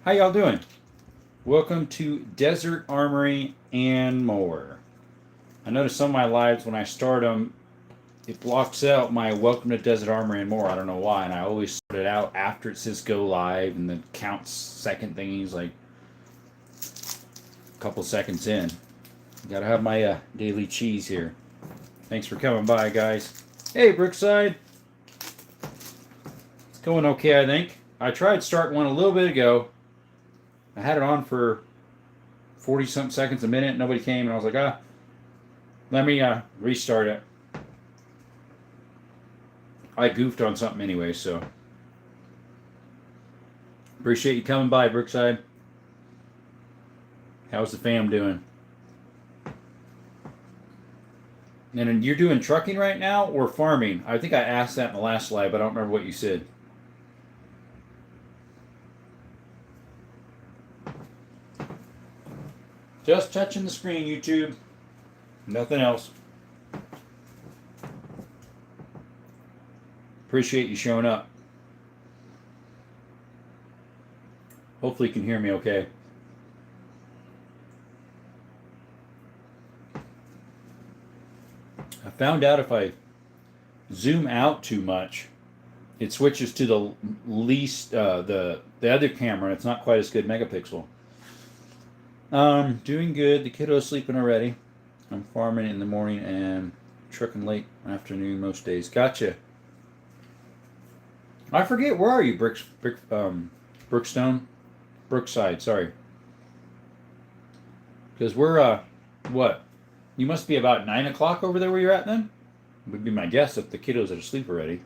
How y'all doing? Welcome to Desert Armory and more. I notice some of my lives when I start them, it blocks out my Welcome to Desert Armory and more. I don't know why, and I always start it out after it says go live and then counts second thingies like a couple seconds in. Gotta have my daily cheese here. Thanks for coming by, guys. Hey, Brookside. It's going okay, I think. I tried starting one a little bit ago. I had it on for 40 something seconds a minute. Nobody came, and I was like, let me restart it. I goofed on something anyway, so appreciate you coming by, Brookside. How's the fam doing? And you're doing trucking right now or farming? I think I asked that in the last live, but I don't remember what you said. Just touching the screen, YouTube. Nothing else. Appreciate you showing up. Hopefully you can hear me okay. I found out if I zoom out too much, it switches to the least, the other camera. It's not quite as good megapixel. Doing good. The kiddo's sleeping already. I'm farming in the morning and trucking late afternoon most days. Gotcha. I forget, where are you, Brookstone? Brookside, sorry. Because we're, what? You must be about 9 o'clock over there where you're at then? Would be my guess if the kiddos are asleep already.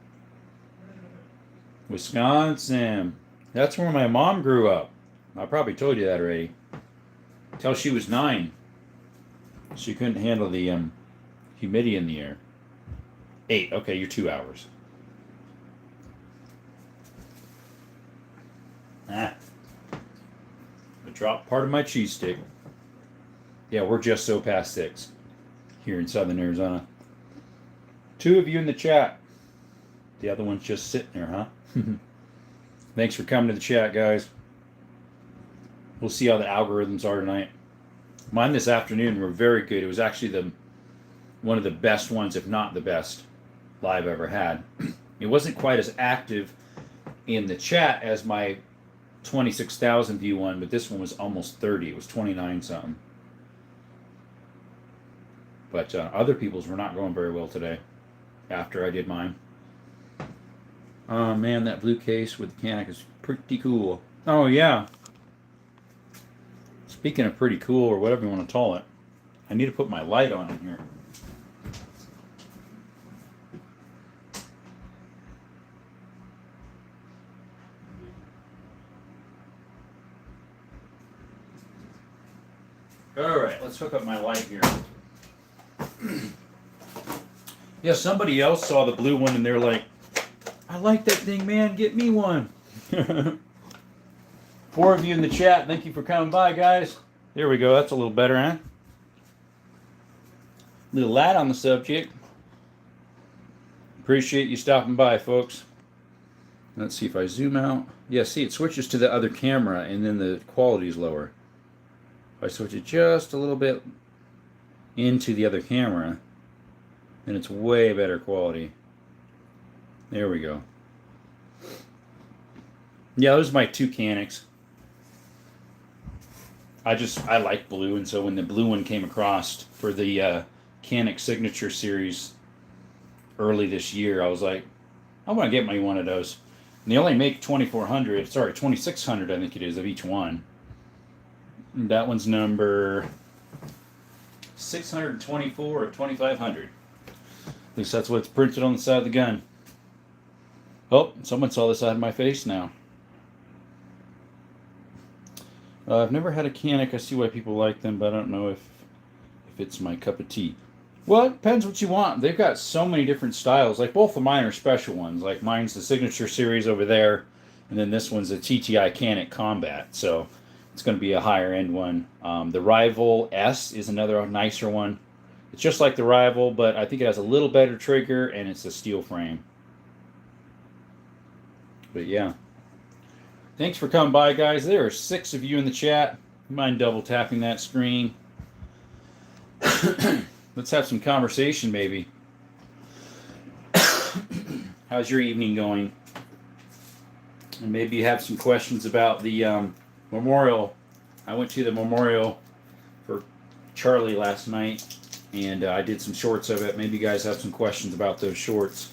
Wisconsin. That's where my mom grew up. I probably told you that already. Till she was 9. She couldn't handle the humidity in the air. 8. Okay, you're 2 hours. I dropped part of my cheese stick. Yeah, we're just so past 6 here in southern Arizona. 2 of you in the chat. The other one's just sitting there, huh? Thanks for coming to the chat, guys. We'll see how the algorithms are tonight. Mine this afternoon were very good. It was actually one of the best ones, if not the best, live I've ever had. It wasn't quite as active in the chat as my 26,000 view one, but this one was almost 30. It was 29 something. But other people's were not going very well today after I did mine. Oh man, that blue case with the Canik is pretty cool. Oh yeah. Speaking of pretty cool, or whatever you want to call it, I need to put my light on in here. Alright, let's hook up my light here. Yeah, somebody else saw the blue one and they're like, I like that thing, man, get me one. 4 of you in the chat, thank you for coming by, guys. There we go, that's a little better, huh? Little light on the subject. Appreciate you stopping by, folks. Let's see if I zoom out. Yeah, see, it switches to the other camera and then the quality is lower. If I switch it just a little bit into the other camera, then it's way better quality. There we go. Yeah, those are my 2 Caniks. I like blue, and so when the blue one came across for the Canik Signature Series early this year, I was like, I want to get me one of those. And they only make 2,600, I think it is, of each one. And that one's number 624 of 2,500. At least that's what's printed on the side of the gun. Oh, someone saw the side of my face now. I've never had a Canik. I see why people like them, but I don't know if it's my cup of tea. Well, it depends what you want. They've got so many different styles. Like, both of mine are special ones. Like, mine's the Signature Series over there, and then this one's the TTI Canik Combat. So it's going to be a higher end one. The Rival S is another nicer one. It's just like the Rival, but I think it has a little better trigger, and it's a steel frame. But yeah. Thanks for coming by, guys. There are 6 of you in the chat. Mind double tapping that screen? Let's have some conversation, maybe. How's your evening going? And maybe you have some questions about the memorial. I went to the memorial for Charlie last night, and I did some shorts of it. Maybe you guys have some questions about those shorts.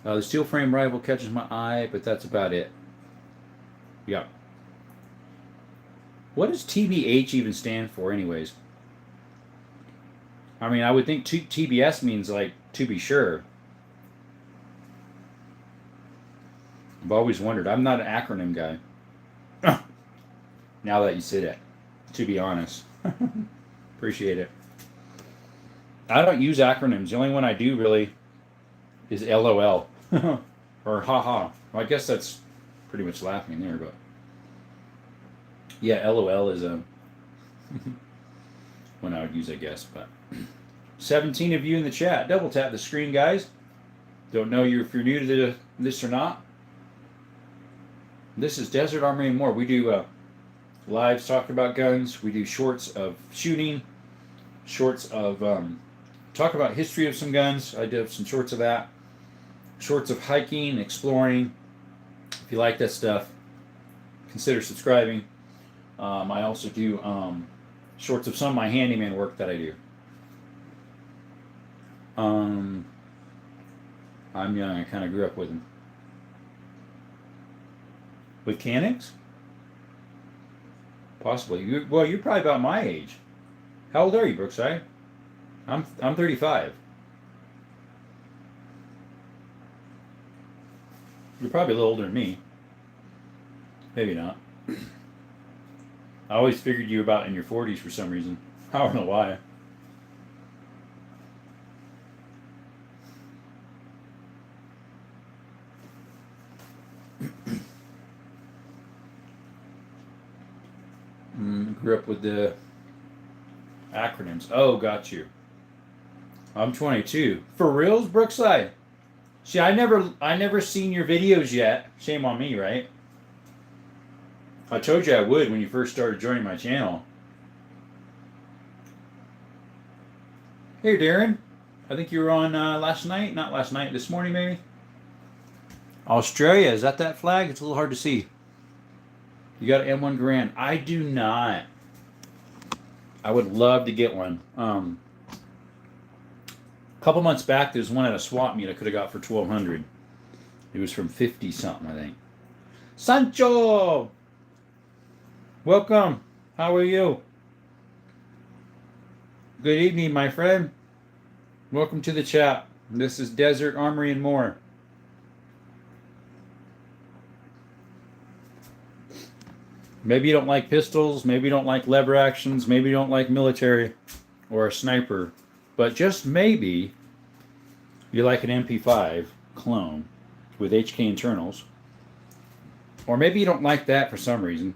The steel frame rifle catches my eye, but that's about it. Yeah. What does TBH even stand for, anyways? I mean, I would think TBS means, like, to be sure. I've always wondered. I'm not an acronym guy. Now that you say that, to be honest. Appreciate it. I don't use acronyms. The only one I do, really, is LOL. Or haha. Well, I guess that's pretty much laughing there, but yeah, LOL is a one I would use, I guess. But 17 of you in the chat. Double tap the screen, guys. Don't know if you're new to this or not. This is Desert Armory and More. We do lives talking about guns. We do shorts of shooting, shorts of talk about history of some guns. I did some shorts of that. Shorts of hiking, exploring. If you like that stuff, consider subscribing. I also do shorts of some of my handyman work that I do. I'm young. I kind of grew up with them. With Caniks? Possibly. You're probably about my age. How old are you, Brookside? I'm 35. You're probably a little older than me. Maybe not. I always figured you about in your 40s for some reason. I don't know why. Grew up with the acronyms. Oh, got you. I'm 22. For reals, Brookside? See, I never seen your videos yet. Shame on me, right? I told you I would when you first started joining my channel. Hey, Darren. I think you were on last night. Not last night, this morning maybe. Australia, is that flag? It's a little hard to see. You got an M1 Garand. I do not. I would love to get one. A couple months back, there's one at a swap meet I could have got for $1,200. It was from 50 something, I think. Sancho! Welcome. How are you? Good evening, my friend. Welcome to the chat. This is Desert Armory and More. Maybe you don't like pistols, maybe you don't like lever actions, maybe you don't like military or a sniper, but just maybe you like an MP5 clone with HK internals, or maybe you don't like that for some reason,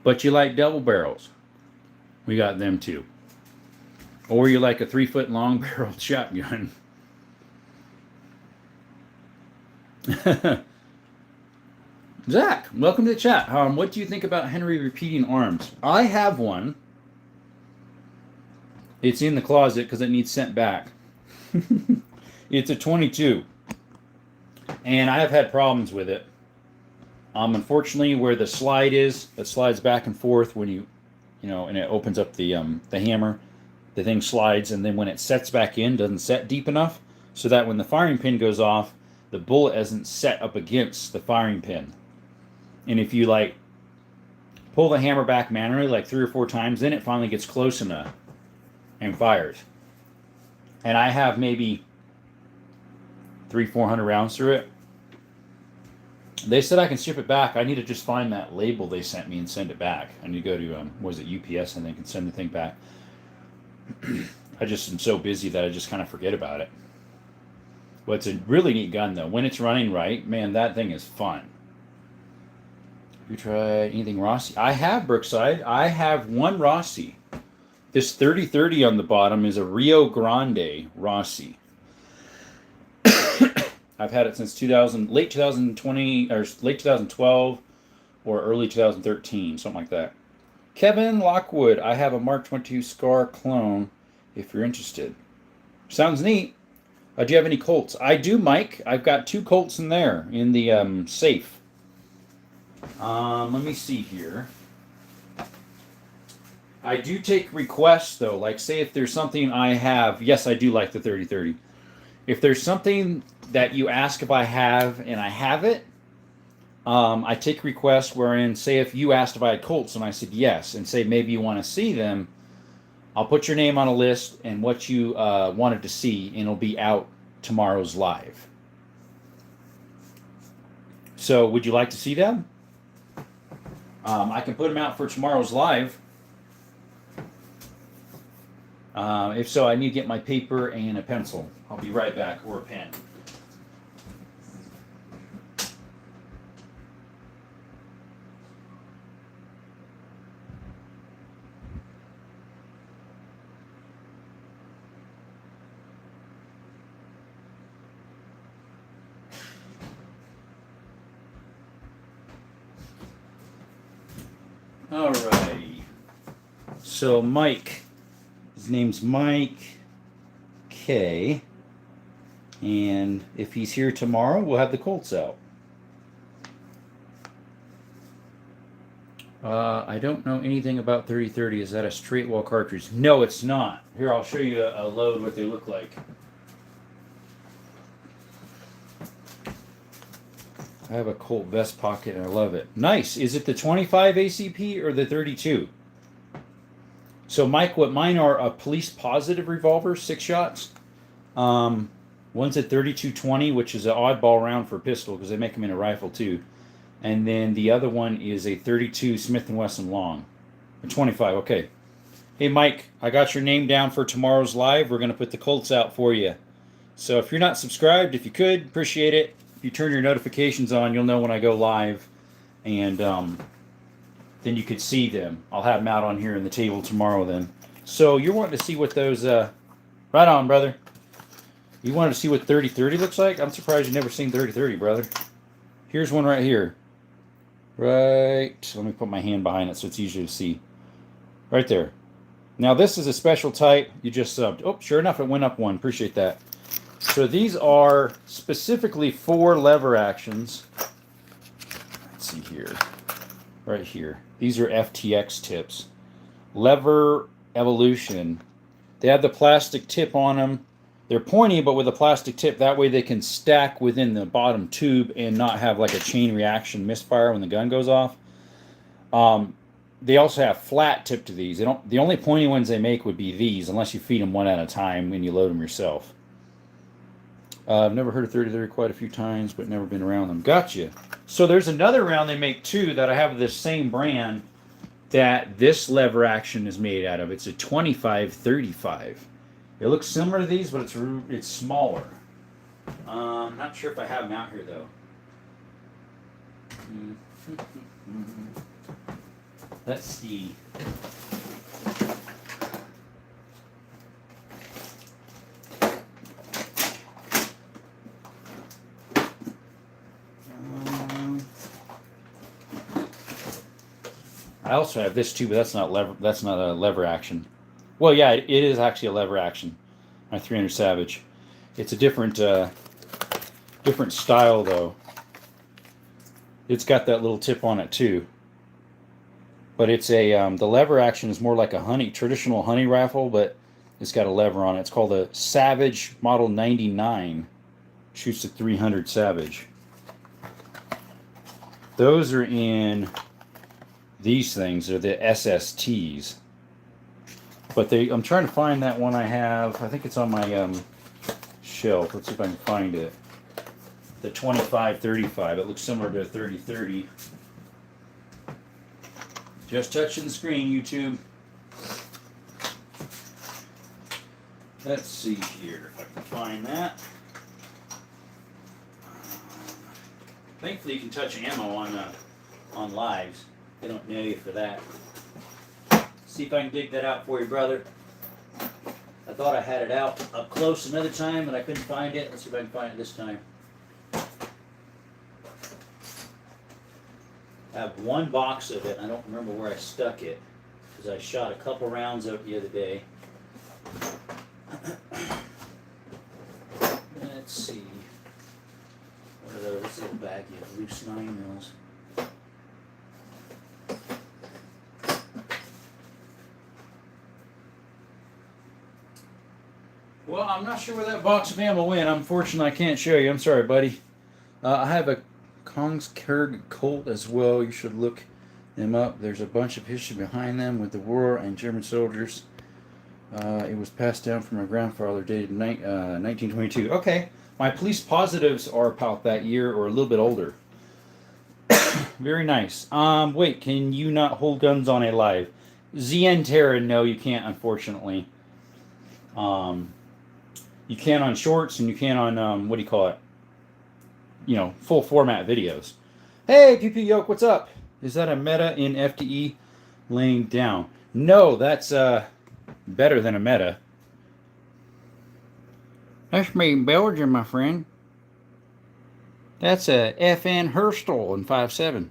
but you like double barrels. We got them too. Or you like a 3-foot long barreled shotgun. Zach, welcome to the chat. What do you think about Henry repeating arms? I have one. It's in the closet because it needs sent back. It's a 22. And I have had problems with it. Unfortunately, where the slide is, that slides back and forth when you know, and it opens up the hammer, the thing slides, and then when it sets back in, doesn't set deep enough, so that when the firing pin goes off, the bullet isn't set up against the firing pin. And if you like pull the hammer back manually like 3 or 4 times, then it finally gets close enough and fires. And I have maybe 300-400 rounds through it. They said I can ship it back. I need to just find that label they sent me and send it back. I need to go to was it UPS, I think, and send the thing back. I just am so busy that I just kind of forget about it. But it's a really neat gun though. When it's running right, man, that thing is fun. You tried anything Rossi? I have, Brookside. I have one Rossi. This 3030 on the bottom is a Rio Grande Rossi. I I've had it since late 2020 or late 2012 or early 2013, something like that. Kevin Lockwood, I have a Mark 22 Scar clone if you're interested. Sounds neat. Do you have any Colts? I do, Mike. I've got 2 Colts in there in the safe. Let me see here. I do take requests, though. Like, say if there's something I have. Yes, I do like the 30-30. If there's something that you ask if I have and I have it, I take requests wherein, say if you asked if I had Colts and I said yes, and say maybe you want to see them, I'll put your name on a list and what you wanted to see, and it'll be out tomorrow's live. So would you like to see them? I can put them out for tomorrow's live. If so, I need to get my paper and a pencil. I'll be right back, or a pen. Alrighty. So Mike, his name's Mike K. And if he's here tomorrow, we'll have the Colts out. I don't know anything about 30-30. Is that a straight wall cartridge? No, it's not. Here, I'll show you a load what they look like. I have a Colt vest pocket and I love it. Nice. Is it the 25 ACP or the 32? So, Mike, what mine are police positive revolvers, 6 shots. One's at 32-20, which is an oddball round for a pistol because they make them in a rifle too. And then the other one is a 32 Smith & Wesson long. A 25, okay. Hey, Mike, I got your name down for tomorrow's live. We're going to put the Colts out for you. So if you're not subscribed, if you could, appreciate it. If you turn your notifications on, you'll know when I go live. And then you could see them. I'll have them out on here in the table tomorrow then. So you're wanting to see what those... right on, brother. You wanted to see what 30-30 looks like? I'm surprised you've never seen 30-30, brother. Here's one right here. Right. Let me put my hand behind it so it's easier to see. Right there. Now this is a special type. You just subbed. Oh, sure enough, it went up one. Appreciate that. So these are specifically for lever actions. Let's see here. Right here. These are FTX tips. Lever evolution. They have the plastic tip on them. They're pointy, but with a plastic tip. That way they can stack within the bottom tube and not have like a chain reaction misfire when the gun goes off. They also have flat tip to these. The only pointy ones they make would be these, unless you feed them one at a time when you load them yourself. I've never heard of 30-30 quite a few times, but never been around them. Gotcha. So there's another round they make too that I have this same brand that this lever action is made out of. It's a 25-35. It looks similar to these, but it's smaller. Not sure if I have them out here though. Let's see. I also have this too, but that's not lever. That's not a lever action. Well, yeah, it is actually a lever action. My 300 Savage. It's a different style though. It's got that little tip on it too. But it's a the lever action is more like a traditional honey rifle, but it's got a lever on it. It's called a Savage Model 99. Shoots a 300 Savage. Those are in these things. They're the SSTs. But I'm trying to find that one I have. I think it's on my shelf. Let's see if I can find it. The 25-35. It looks similar to a 30-30. Just touching the screen, YouTube. Let's see here if I can find that. Thankfully, you can touch ammo on lives. They don't nail you for that. See if I can dig that out for you, brother. I thought I had it out up close another time, but I couldn't find it. Let's see if I can find it this time. I have one box of it. I don't remember where I stuck it because I shot a couple rounds of it the other day. Let's see. What are those? This little baggie of loose 9mm. Well, I'm not sure where that box of ammo went. Unfortunately, I can't show you. I'm sorry, buddy. I have a Kirk Colt as well. You should look them up. There's a bunch of history behind them with the war and German soldiers. It was passed down from my grandfather, dated 1922. Okay, my police positives are about that year or a little bit older. Very nice. Wait, can you not hold guns on a live? ZN Terra, no, you can't, unfortunately. You can on shorts and you can on, what do you call it? You know, full format videos. Hey, PP Yoke, what's up? Is that a meta in FTE laying down? No, that's better than a meta. That's made in Belgium, my friend. That's a FN Hurstel in 5.7.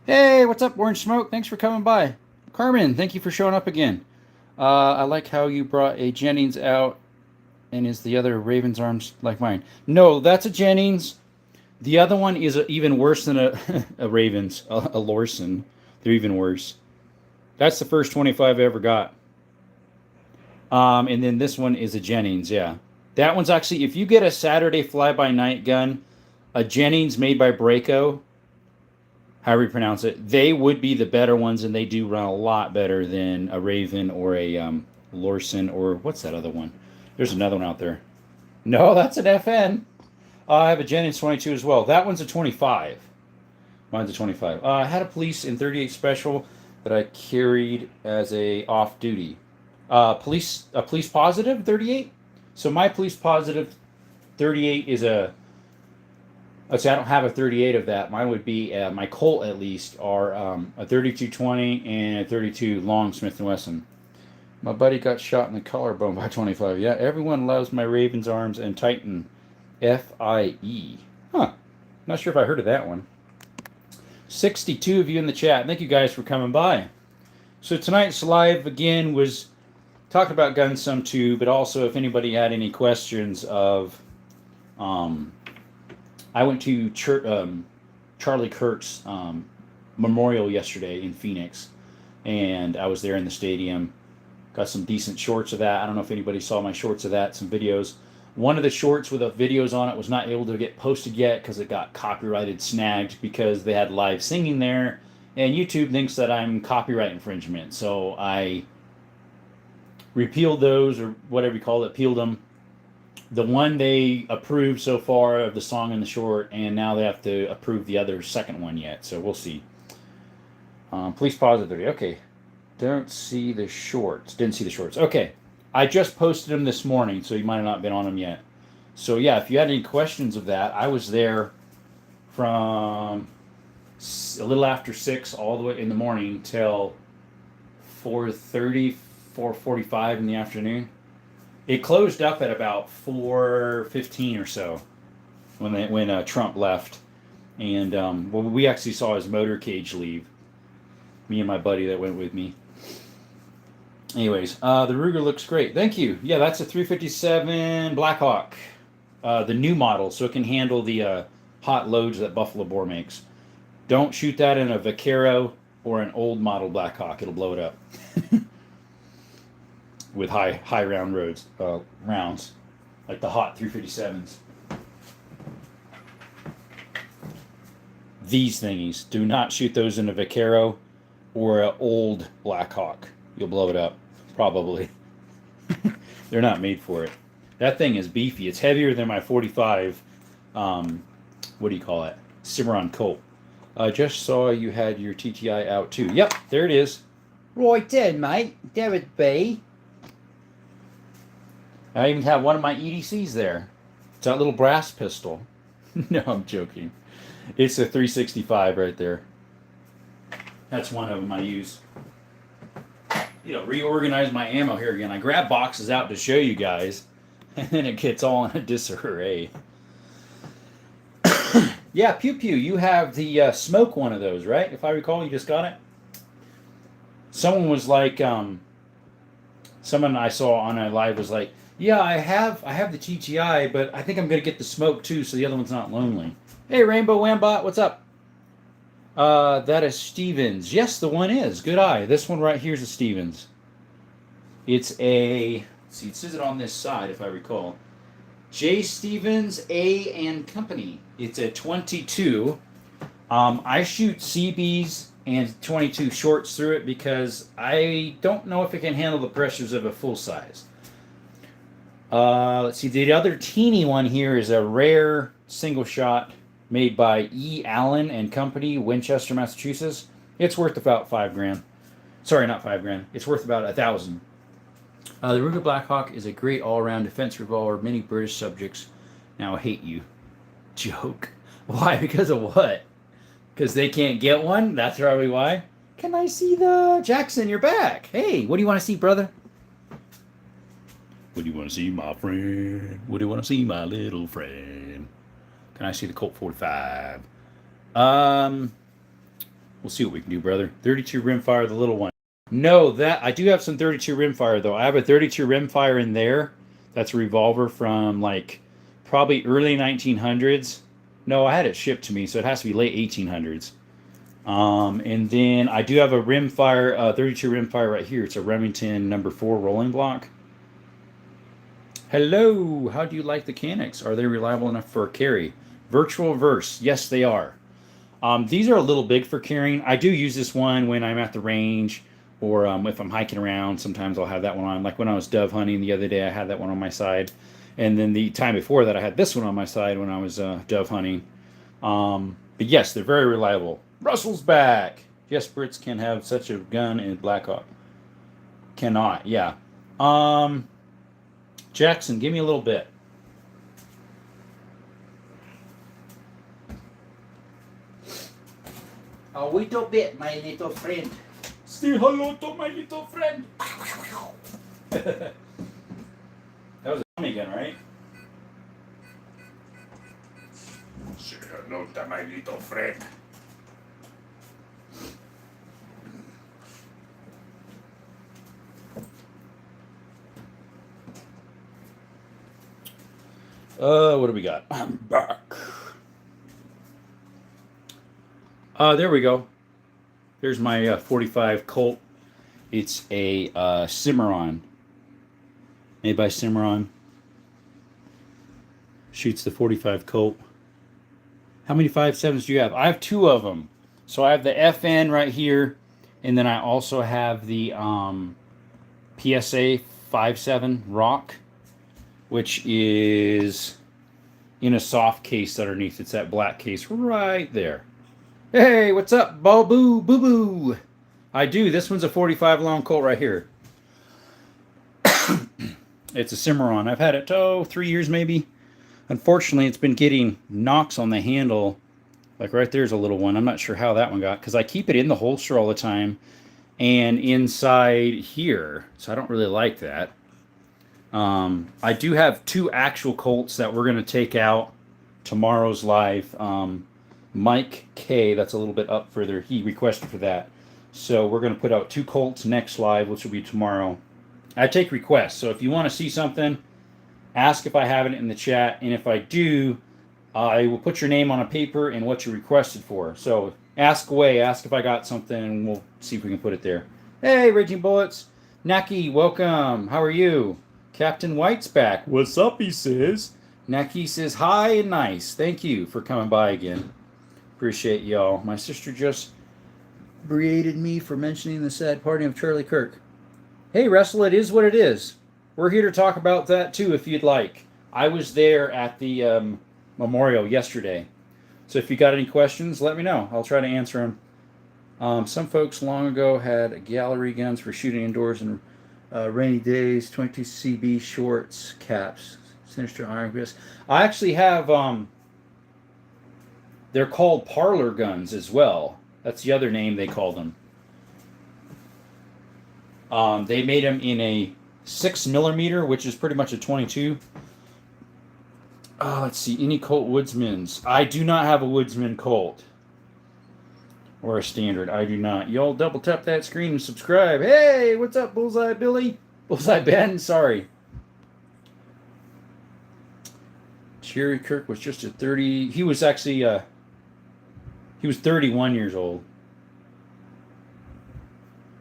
Hey, what's up, Orange Smoke? Thanks for coming by. Carmen, thank you for showing up again. I like how you brought a Jennings out. And is the other Raven's Arms like mine? No, that's a Jennings. The other one is even worse than a Ravens, a Lorson. They're even worse. That's the first 25 I ever got. And then this one is a Jennings, yeah. That one's actually, if you get a Saturday fly-by-night gun, a Jennings made by Braco, however you pronounce it, they would be the better ones, and they do run a lot better than a Raven or a Lorson, or what's that other one? There's another one out there. No, that's an FN. I have a Jennings 22 as well. That one's a 25. Mine's a 25. I had a police in 38 special that I carried as a off-duty. A police positive 38? So my police positive 38 is a... Let's say I don't have a 38 of that. Mine would be, my Colt at least, are a 32-20 and a 32 long Smith & Wesson. My buddy got shot in the collarbone by 25. Yeah, everyone loves my Raven's Arms and Titan FIE. Huh. Not sure if I heard of that one. 62 of you in the chat. Thank you guys for coming by. So tonight's live, again, was talking about guns some too, but also if anybody had any questions of... I went to Charlie Kirk's memorial yesterday in Phoenix, and I was there in the stadium. Got some decent shorts of that. I don't know if anybody saw my shorts of that, some videos. One of the shorts with the videos on it was not able to get posted yet because it got copyrighted snagged because they had live singing there. And YouTube thinks that I'm copyright infringement. So I repealed those, or whatever you call it, peeled them. The one they approved so far of the song and the short, and now they have to approve the other second one yet. So we'll see. Police positive. Okay. Don't see the shorts. Didn't see the shorts. Okay. I just posted them this morning, so you might have not been on them yet. So yeah, if you had any questions of that, I was there from a little after 6 all the way in the morning till 4:30, 4:45 in the afternoon. It closed up at about 4:15 or so when Trump left. And well, we actually saw his motorcade leave. Me and my buddy that went with me. Anyways, the Ruger looks great. Thank you. Yeah, that's a 357 Blackhawk. The new model, so it can handle the hot loads that Buffalo Bore makes. Don't shoot that in a Vaquero or an old model Blackhawk. It'll blow it up. With high round rounds, like the hot 357s. These thingies, do not shoot those in a Vaquero or an old Blackhawk. You'll blow it up, probably. They're not made for it. That thing is beefy. It's heavier than my 45, what do you call it? Simmeron Colt. I just saw you had your TTI out too. Yep, there it is. Right then, mate. There it be. I even have one of my EDCs there. It's that little brass pistol. No, I'm joking. It's a 365 right there. That's one of them I use. You know, reorganize my ammo here again. I grab boxes out to show you guys, and then it gets all in a disarray. Yeah, Pew Pew, you have the smoke one of those, right? If I recall, you just got it. Someone was like, someone I saw on a live was like, yeah, I have the TTI, but I think I'm gonna get the smoke too, so the other one's not lonely. Hey, Rainbow Wambot, what's up? That is Stevens. Yes, the one is. Good eye. This one right here is a Stevens. It's a, let's see, it says it on this side if I recall. J. Stevens A and Company. It's a 22. I shoot CBs and 22 shorts through it because I don't know if it can handle the pressures of a full size. Let's see. The other teeny one here is a rare single shot made by E. Allen and Company, Winchester, Massachusetts. It's worth about $5,000. Sorry, not $5,000. It's worth about $1,000. The Ruger Blackhawk is a great all-around defense revolver. Many British subjects now hate you. Joke. Why? Because of what? Because they can't get one? That's probably why. Can I see the Jackson? You're back. Hey, what do you want to see, brother? What do you want to see, my friend? What do you want to see, my little friend? Can I see the Colt 45? We'll see what we can do, brother. 32 rimfire, the little one. No, that I do have some 32 rimfire though. I have a 32 rimfire in there. That's a revolver from like probably early 1900s. No, I had it shipped to me, so it has to be late 1800s. And then I do have a rimfire, 32 rimfire right here. It's a Remington number 4 rolling block. Hello, how do you like the Caniks? Are they reliable enough for a carry? Virtual verse, yes they are. These are a little big for carrying. I do use this one when I'm at the range or if I'm hiking around. Sometimes I'll have that one on. Like when I was dove hunting the other day, I had that one on my side. And then the time before that, I had this one on my side when I was dove hunting. But yes, they're very reliable. Russell's back. Yes, Brits can have such a gun in Blackhawk. Cannot, yeah. Jackson, give me a little bit. A little bit, my little friend. Say hello to my little friend. That was a Tommy gun, right? Say hello to my little friend. What do we got? I'm back. There we go. There's my 45 Colt. It's a Simmeron. Made by Simmeron. Shoots the 45 Colt. How many 5.7s do you have? I have 2 of them. So I have the FN right here. And then I also have the PSA 5.7 Rock, which is in a soft case underneath. It's that black case right there. Hey, what's up, Boo Boo Boo? I do. This one's a 45 long Colt right here. It's a Simmeron. I've had it 3 years maybe. Unfortunately, it's been getting knocks on the handle. Like right there's a little one. I'm not sure how that one got because I keep it in the holster all the time and inside here. So I don't really like that. I do have 2 actual Colts that we're going to take out tomorrow's live. Mike K, that's a little bit up further, he requested for that. So we're going to put out 2 Colts next live, which will be tomorrow. I take requests, so if you want to see something, ask if I have it in the chat, and if I do, I will put your name on a paper and what you requested for. So ask away, ask if I got something, and we'll see if we can put it there. Hey, Raging Bullets. Naki, welcome. How are you? Captain White's back. What's up, he says. Naki says, hi and nice. Thank you for coming by again. Appreciate y'all. My sister just berated me for mentioning the sad parting of Charlie Kirk. Hey, Russell, it is what it is. We're here to talk about that, too, if you'd like. I was there at the memorial yesterday. So if you got any questions, let me know. I'll try to answer them. Some folks long ago had gallery guns for shooting indoors in rainy days, 22 CB shorts, caps, sinister iron grips. I actually have, they're called parlor guns as well. That's the other name they call them. They made them in a 6mm, which is pretty much a 22. Let's see. Any Colt Woodsmans? I do not have a Woodsman Colt. Or a standard. I do not. Y'all double tap that screen and subscribe. Hey, what's up, Bullseye Billy? Bullseye Ben, sorry. Jerry Kirk was just a 30. He was actually, he was 31 years old.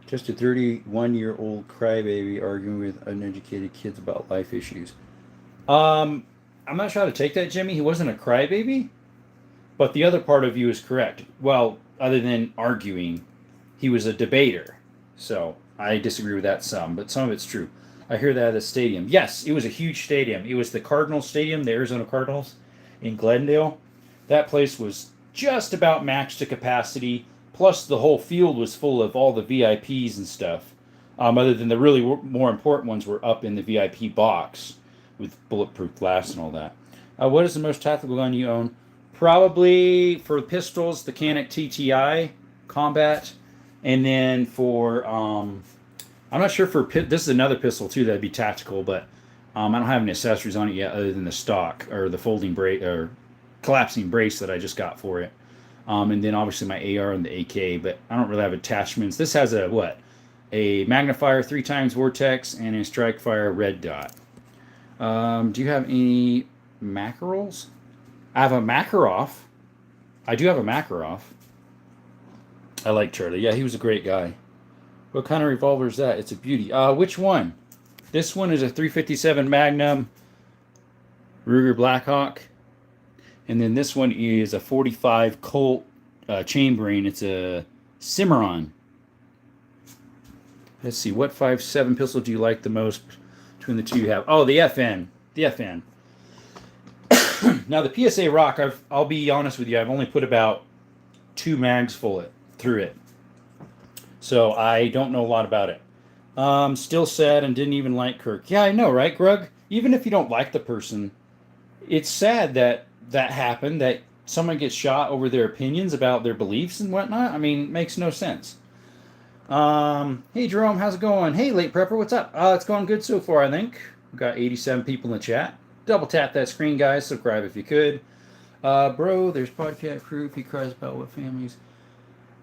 Just a 31-year-old crybaby arguing with uneducated kids about life issues. I'm not sure how to take that, Jimmy. He wasn't a crybaby, but the other part of you is correct. Well, other than arguing, he was a debater. So I disagree with that some, but some of it's true. I hear that at the stadium. Yes, it was a huge stadium. It was the Cardinals Stadium, the Arizona Cardinals in Glendale. That place was just about max to capacity. Plus, the whole field was full of all the VIPs and stuff. Other than the really more important ones were up in the VIP box with bulletproof glass and all that. What is the most tactical gun you own? Probably for pistols, the Canik TTI Combat. And then for, I'm not sure for, this is another pistol too that'd be tactical, but I don't have any accessories on it yet other than the stock or the folding brace or collapsing brace that I just got for it. And then obviously my AR and the AK, but I don't really have attachments. This has a, what? A magnifier 3x vortex and a strike fire red dot. Do you have any mackerels? I have a Makarov. I do have a Makarov. I like Charlie. Yeah, he was a great guy. What kind of revolver is that? It's a beauty. Which one? This one is a 357 Magnum Ruger Blackhawk. And then this one is a 45 Colt chambering. It's a Simmeron. Let's see. What 5.7 pistol do you like the most between the two you have? Oh, the FN. The FN. Now, the PSA Rock, I'll be honest with you, I've only put about 2 mags through it. So I don't know a lot about it. Still sad and didn't even like Kirk. Yeah, I know, right, Grug? Even if you don't like the person, it's sad that that happened, that someone gets shot over their opinions about their beliefs and whatnot. I mean, it makes no sense. Hey, Jerome, how's it going? Hey, Late Prepper, what's up? It's going good so far, I think. We've got 87 people in the chat. Double tap that screen, guys. Subscribe if you could. Bro, there's podcast proof. He cries about what families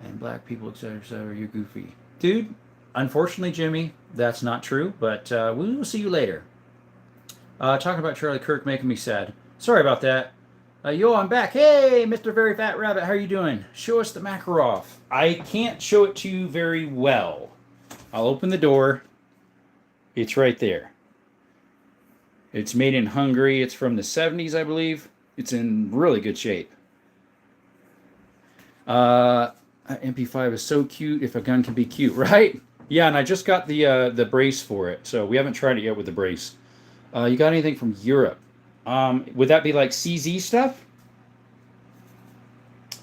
and black people, etc., etc. You're goofy. Dude, unfortunately, Jimmy, that's not true, but we will see you later. Talking about Charlie Kirk making me sad. Sorry about that. Yo, I'm back. Hey, Mr. Very Fat Rabbit, how are you doing? Show us the Makarov. I can't show it to you very well. I'll open the door. It's right there. It's made in Hungary. It's from the 70s, I believe. It's in really good shape. MP5 is so cute. If a gun can be cute, right? Yeah, and I just got the brace for it, so we haven't tried it yet with the brace. You got anything from Europe? Would that be like CZ stuff?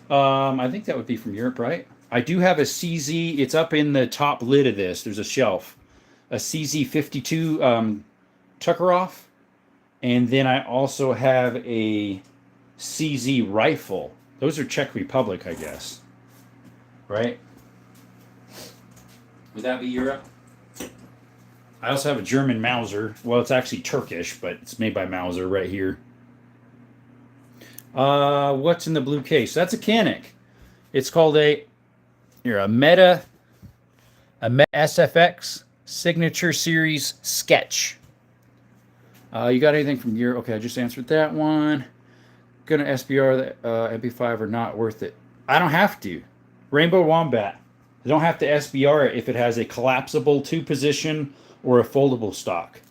I think that would be from Europe, right? I do have a CZ. It's up in the top lid of this. There's a shelf. A CZ52 Tuckeroff. And then I also have a CZ rifle. Those are Czech Republic, I guess. Right? Would that be Europe? I also have a German Mauser. Well, it's actually Turkish, but it's made by Mauser right here. What's in the blue case? That's a Canik. It's called a Meta SFX Signature Series Sketch. You got anything from Europe? Okay, I just answered that one. Gonna SBR the MP5 or not worth it? I don't have to. Rainbow Wombat. I don't have to SBR it if it has a collapsible 2-position or a foldable stock.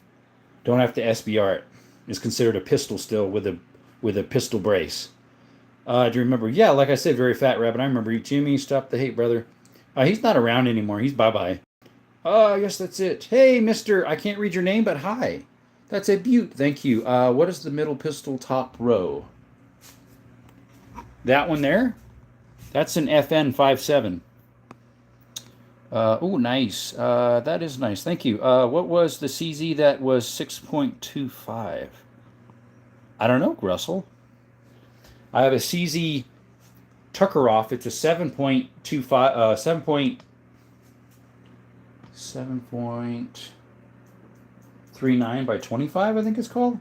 Don't have to SBR it. It's considered a pistol still with a pistol brace. Do you remember? Yeah, like I said, Very Fat Rabbit. I remember you. Jimmy, stop the hate, brother. He's not around anymore. He's bye-bye. I guess that's it. Hey, mister, I can't read your name, but hi. That's a beaut. Thank you. What is the middle pistol top row? That one there? That's an FN 5.7. Oh, nice. That is nice. Thank you. What was the CZ that was 6.25? I don't know, Russell. I have a CZ Tuckeroff. It's a 7.25, 7.39 by 25, I think it's called.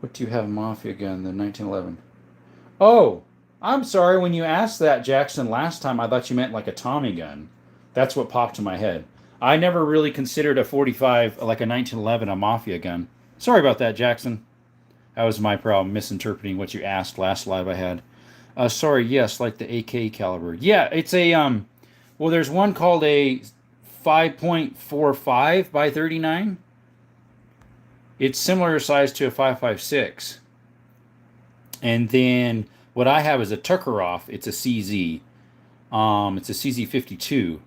What do you have, Mafia gun? The 1911. Oh, I'm sorry. When you asked that, Jackson, last time, I thought you meant like a Tommy gun. That's what popped in my head. I never really considered a 45, like a 1911, a Mafia gun. Sorry about that, Jackson. That was my problem, misinterpreting what you asked last live I had. Sorry, yes, like the AK caliber. Yeah, it's a, well, there's one called a 5.45 by 39. It's similar size to a 5.56. And then what I have is a Tuckeroff. It's a CZ. It's a CZ52.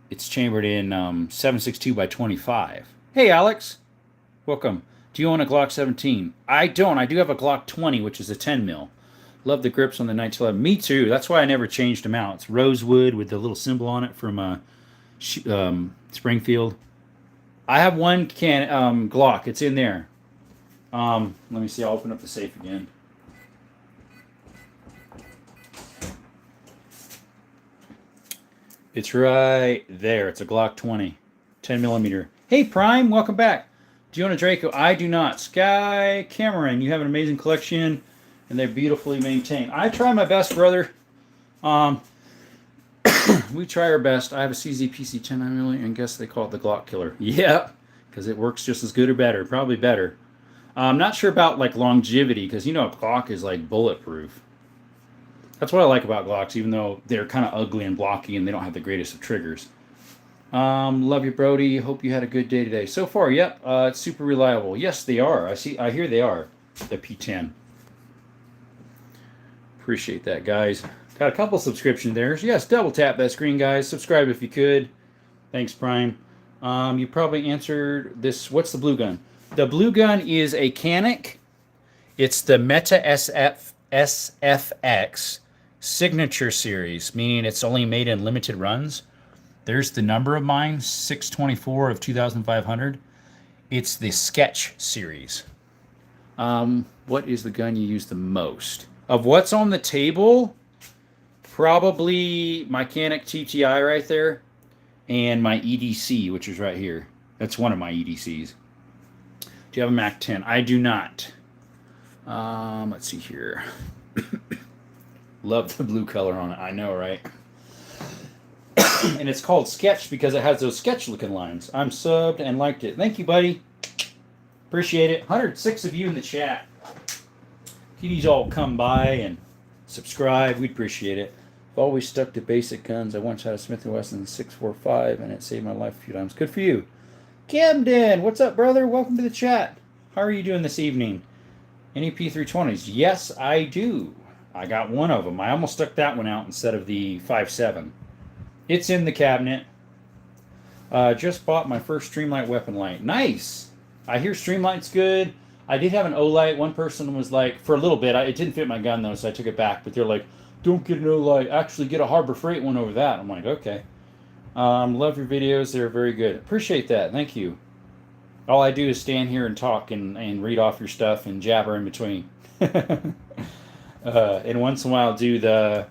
It's chambered in 7.62 by 25. Hey, Alex. Welcome. Do you own a Glock 17? I don't. I do have a Glock 20, which is a 10 mil. Love the grips on the 1911. Me too. That's why I never changed them out. It's rosewood with the little symbol on it from Springfield. I have one Glock. It's in there. Let me see. I'll open up the safe again. It's right there. It's a Glock 20, 10 millimeter. Hey, Prime, welcome back. Do you own a Draco? I do not. Sky Cameron, you have an amazing collection, and they're beautifully maintained. I try my best, brother. We try our best. I have a CZ-PC 10mm, and guess they call it the Glock Killer. Yeah, because it works just as good or better. Probably better. I'm not sure about like longevity, because you know a Glock is like bulletproof. That's what I like about Glocks, even though they're kind of ugly and blocky and they don't have the greatest of triggers. Love you, Brody. Hope you had a good day today. So far, yep, it's super reliable. Yes, they are. I hear they are. The P10. Appreciate that, guys. Got a couple subscription there. Yes, double tap that screen, guys. Subscribe if you could. Thanks, Prime. You probably answered this. What's the blue gun? The blue gun is a Canik. It's the Meta SFX Signature Series, meaning it's only made in limited runs. There's the number of mine, 624 of 2,500. It's the Sketch Series. What is the gun you use the most? Of what's on the table, probably my Canik TTI right there, and my EDC, which is right here. That's one of my EDCs. Do you have a Mac 10? I do not. Let's see here. Love the blue color on it. I know, right? And it's called Sketch because it has those sketch-looking lines. I'm subbed and liked it. Thank you, buddy. Appreciate it. 106 of you in the chat. Please all come by and subscribe. We'd appreciate it. I've always stuck to basic guns. I once had a Smith & Wesson 645, and it saved my life a few times. Good for you. Camden, what's up, brother? Welcome to the chat. How are you doing this evening? Any P320s? Yes, I do. I got one of them. I almost stuck that one out instead of the 5.7. It's in the cabinet. Just bought my first Streamlight weapon light. Nice. I hear Streamlight's good. I did have an O-Light. One person was like, for a little bit, it didn't fit my gun though, so I took it back. But they're like, don't get an O-Light. Actually get a Harbor Freight one over that. I'm like, okay. Love your videos. They're very good. Appreciate that. Thank you. All I do is stand here and talk and read off your stuff and jabber in between. And once in a while do the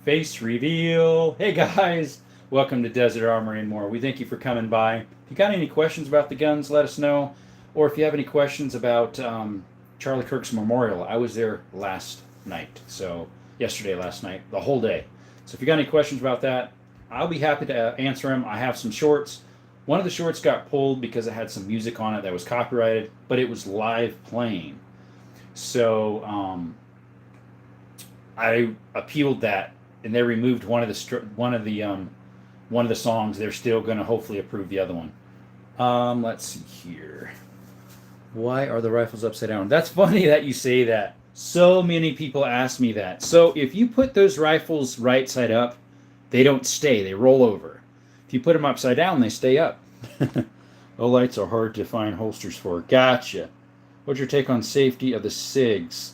face reveal. Hey guys, welcome to Desert Armory and More. We thank you for coming by. If you got any questions about the guns, let us know. Or if you have any questions about Charlie Kirk's memorial, I was there last night. So last night, the whole day. So if you got any questions about that, I'll be happy to answer them. I have some shorts. One of the shorts got pulled because it had some music on it that was copyrighted, but it was live playing. So I appealed that, and they removed one of the songs. They're still going to hopefully approve the other one. Let's see here. Why are the rifles upside down? That's funny that you say that. So many people ask me that. So if you put those rifles right side up, they don't stay. They roll over. If you put them upside down, they stay up. O-Lights are hard to find holsters for. Gotcha. What's your take on safety of the SIGs?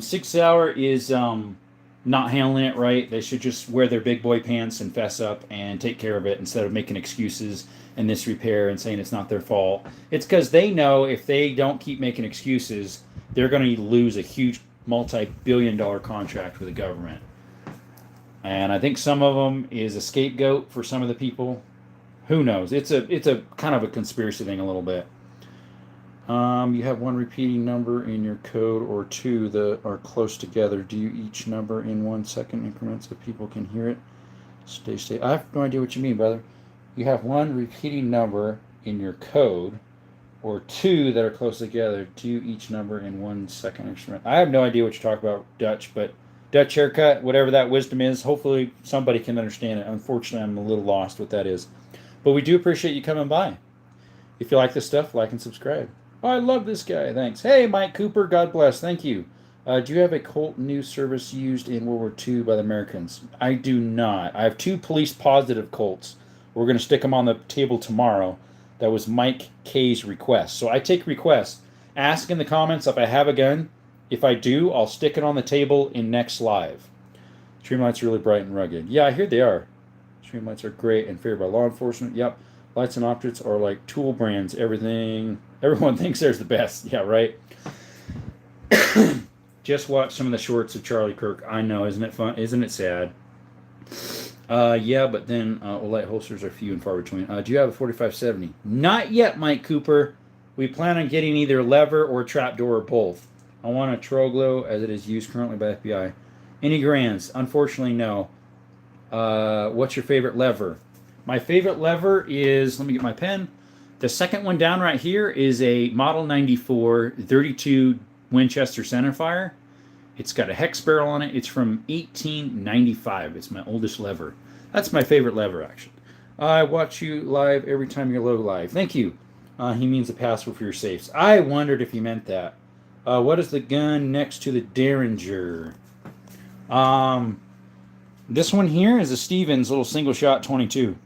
Sig Sauer is not handling it right. They should just wear their big boy pants and fess up and take care of it instead of making excuses and this repair and saying it's not their fault. It's because they know if they don't keep making excuses, they're going to lose a huge multi-billion-dollar contract with the government. And I think some of them is a scapegoat for some of the people. Who knows? It's a kind of a conspiracy thing a little bit. You have one repeating number in your code or two that are close together. Do you each number in 1 second increments so people can hear it? Stay. I have no idea what you mean, brother. You have one repeating number in your code or two that are close together. Do you each number in 1 second increment? I have no idea what you're talking about, Dutch, but Dutch haircut, whatever that wisdom is, hopefully somebody can understand it. Unfortunately, I'm a little lost what that is. But we do appreciate you coming by. If you like this stuff, like and subscribe. Oh, I love this guy. Thanks. Hey, Mike Cooper. God bless. Thank you. Do you have a Colt news service used in World War II by the Americans? I do not. I have 2 police positive Colts. We're going to stick them on the table tomorrow. That was Mike K's request. So I take requests. Ask in the comments if I have a gun. If I do, I'll stick it on the table in next live. Streamlights are really bright and rugged. Yeah, I hear they are. Streamlights are great and favored by law enforcement. Yep. Lights and optics are like tool brands. Everyone thinks they're the best. Yeah, right. Just watch some of the shorts of Charlie Kirk. I know, isn't it fun? Isn't it sad? Yeah, but then light holsters are few and far between. Do you have a 4570? Not yet, Mike Cooper. We plan on getting either lever or trapdoor or both. I want a Troglo as it is used currently by FBI. Any grands? Unfortunately, no. What's your favorite lever? My favorite lever is, let me get my pen. The second one down right here is a Model 94 32 Winchester centerfire. It's got a hex barrel on it. It's from 1895. It's my oldest lever. That's my favorite lever, actually. I watch you live every time you're low live. Thank you. He means the password for your safes. I wondered if he meant that. What is the gun next to the Derringer? This one here is a Stevens little single shot 22.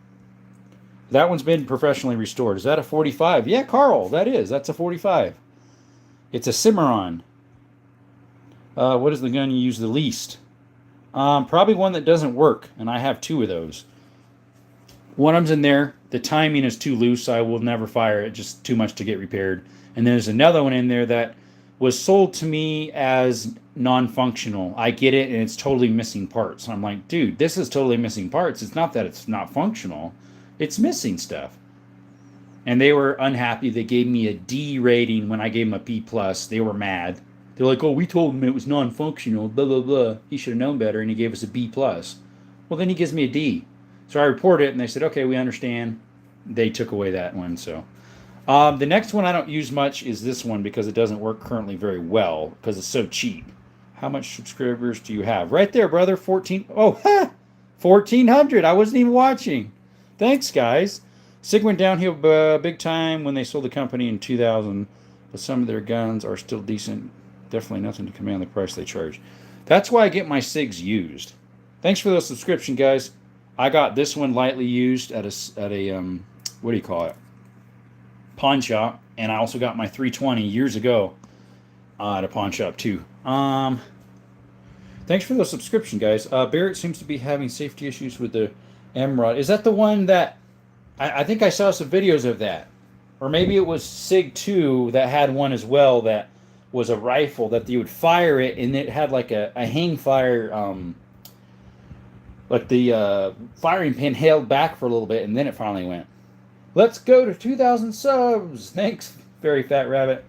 That one's been professionally restored. Is that a 45? Yeah, Carl, that is. That's a 45. It's a Simmeron. What is the gun you use the least? Probably one that doesn't work, and I have 2 of those. One of them's in there. The timing is too loose. I will never fire it. Just too much to get repaired. And there's another one in there that was sold to me as non-functional. I get it, and it's totally missing parts. I'm like, dude, this is totally missing parts. It's not that it's not functional. It's missing stuff. And they were unhappy. They gave me a D rating when I gave them a B+. They were mad. They're like, oh, we told him it was non-functional, blah, blah, blah. He should have known better, and he gave us a B+. Well, then he gives me a D. So I report it, and they said, okay, we understand. They took away that one, so. The next one I don't use much is this one because it doesn't work currently very well because it's so cheap. How much subscribers do you have? Right there, brother, 14. Oh, 1,400. I wasn't even watching. Thanks, guys. Sig went downhill big time when they sold the company in 2000, but some of their guns are still decent. Definitely nothing to command the price they charge. That's why I get my SIGs used. Thanks for the subscription, guys. I got this one lightly used at a what do you call it? Pawn shop, and I also got my 320 years ago at a pawn shop too. Thanks for the subscription, guys. Barrett seems to be having safety issues with the M-Rod. Is that the one that... I think I saw some videos of that. Or maybe it was SIG 2 that had one as well that was a rifle that you would fire it and it had like a hang fire... like the firing pin held back for a little bit and then it finally went. Let's go to 2,000 subs. Thanks, Very Fat Rabbit.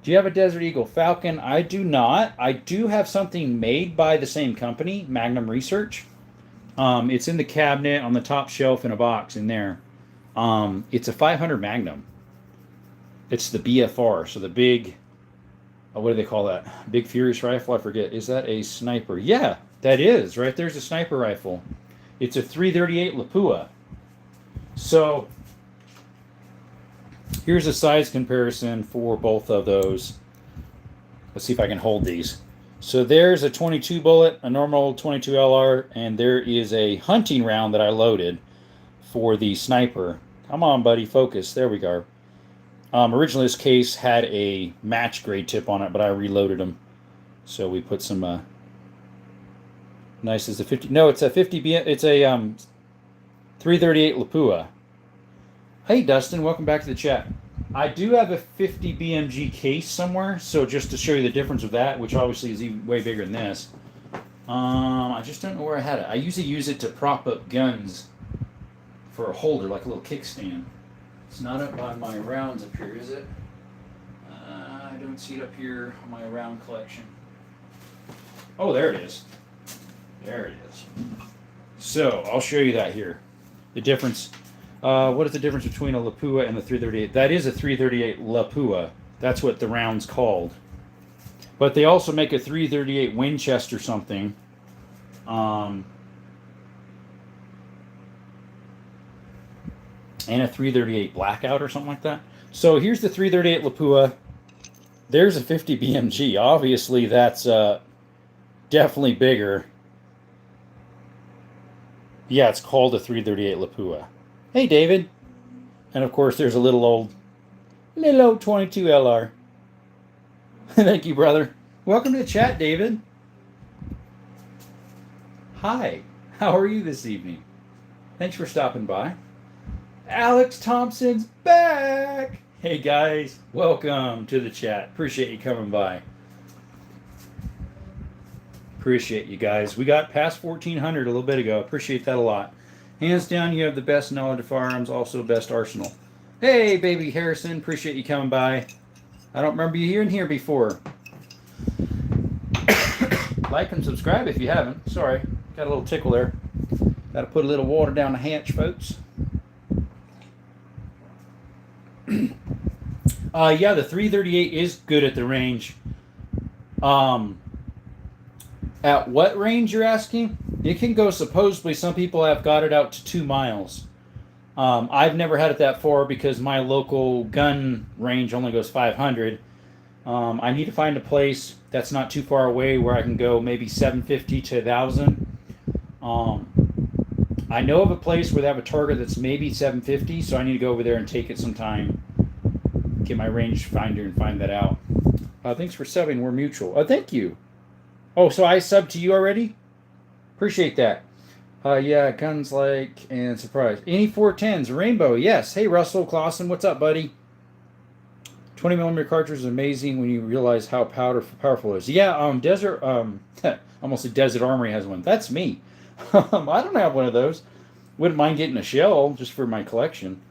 Do you have a Desert Eagle Falcon? I do not. I do have something made by the same company, Magnum Research. It's in the cabinet on the top shelf in a box in there. It's a 500 Magnum. It's the BFR, so the big, what do they call that? Big Furious rifle? I forget. Is that a sniper? Yeah, that is. Right there's a sniper rifle. It's a 338 Lapua. So here's a size comparison for both of those. Let's see if I can hold these. So there's a 22 bullet, a normal 22 LR, and there is a hunting round that I loaded for the sniper. Come on, buddy, focus. There we go. Originally, this case had a match grade tip on it, but I reloaded them. So we put some nice as a 50. No, it's a 50. It's a 338 Lapua. Hey, Dustin, welcome back to the chat. I do have a 50 BMG case somewhere, so just to show you the difference of that, which obviously is even way bigger than this. I just don't know where I had it. I usually use it to prop up guns for a holder, like a little kickstand. It's not up by my rounds up here, is it? don't see it up here on my around collection. Oh, there it is. There it is. So I'll show you that here. The difference. What is the difference between a Lapua and the 338? That is a 338 Lapua. That's what the round's called. But they also make a 338 Winchester something. And a 338 Blackout or something like that. So here's the 338 Lapua. There's a 50 BMG. Obviously, that's definitely bigger. Yeah, it's called a 338 Lapua. Hey, David. And of course, there's a little old 22 LR. Thank you, brother. Welcome to the chat, David. Hi. How are you this evening? Thanks for stopping by. Alex Thompson's back. Hey, guys. Welcome to the chat. Appreciate you coming by. Appreciate you guys. We got past 1,400 a little bit ago. Appreciate that a lot. Hands down, you have the best knowledge of firearms, also best arsenal. Hey, baby Harrison. Appreciate you coming by. I don't remember you hearing here before. Like and subscribe if you haven't. Sorry, got a little tickle there. Got to put a little water down the hatch, folks. Yeah, the 338 is good at the range. At what range, you're asking? It can go, supposedly, some people have got it out to 2 miles. I've never had it that far because my local gun range only goes 500. I need to find a place that's not too far away where I can go maybe 750 to 1,000. I know of a place where they have a target that's maybe 750, so I need to go over there and take it sometime. Get my range finder and find that out. Thanks for subbing. We're mutual. Thank you. Oh, so I subbed to you already? Appreciate that. Yeah, guns like and surprise. Any 410s, Rainbow, yes. Hey, Russell Clausen, what's up, buddy? 20mm cartridge is amazing when you realize how powerful it is. Yeah, Desert, almost said Desert Armory has one. That's me. I don't have one of those. Wouldn't mind getting a shell just for my collection.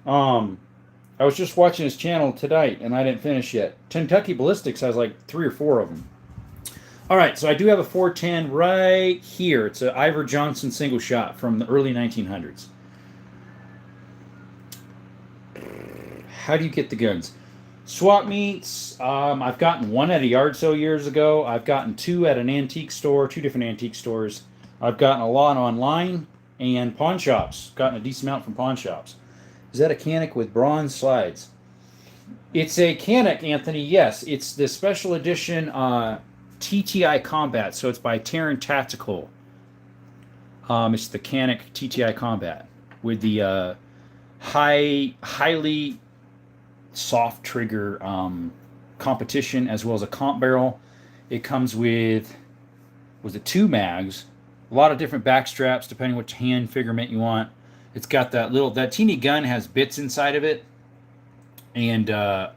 I was just watching his channel tonight, and I didn't finish yet. Kentucky Ballistics has like 3 or 4 of them. All right, so I do have a 410 right here. It's an Ivor Johnson single shot from the early 1900s. How do you get the guns? Swap meets. I've gotten one at a yard sale years ago. I've gotten 2 at an antique store, 2 different antique stores. I've gotten a lot online and pawn shops. Gotten a decent amount from pawn shops. Is that a Canik with bronze slides? It's a Canik, Anthony. Yes, it's the special edition TTI Combat. So it's by Terran Tactical. It's the Canik TTI Combat with the highly soft trigger competition as well as a comp barrel. It comes with, was it 2 mags, a lot of different back straps depending which hand figurement you want. It's got that teeny gun has bits inside of it and a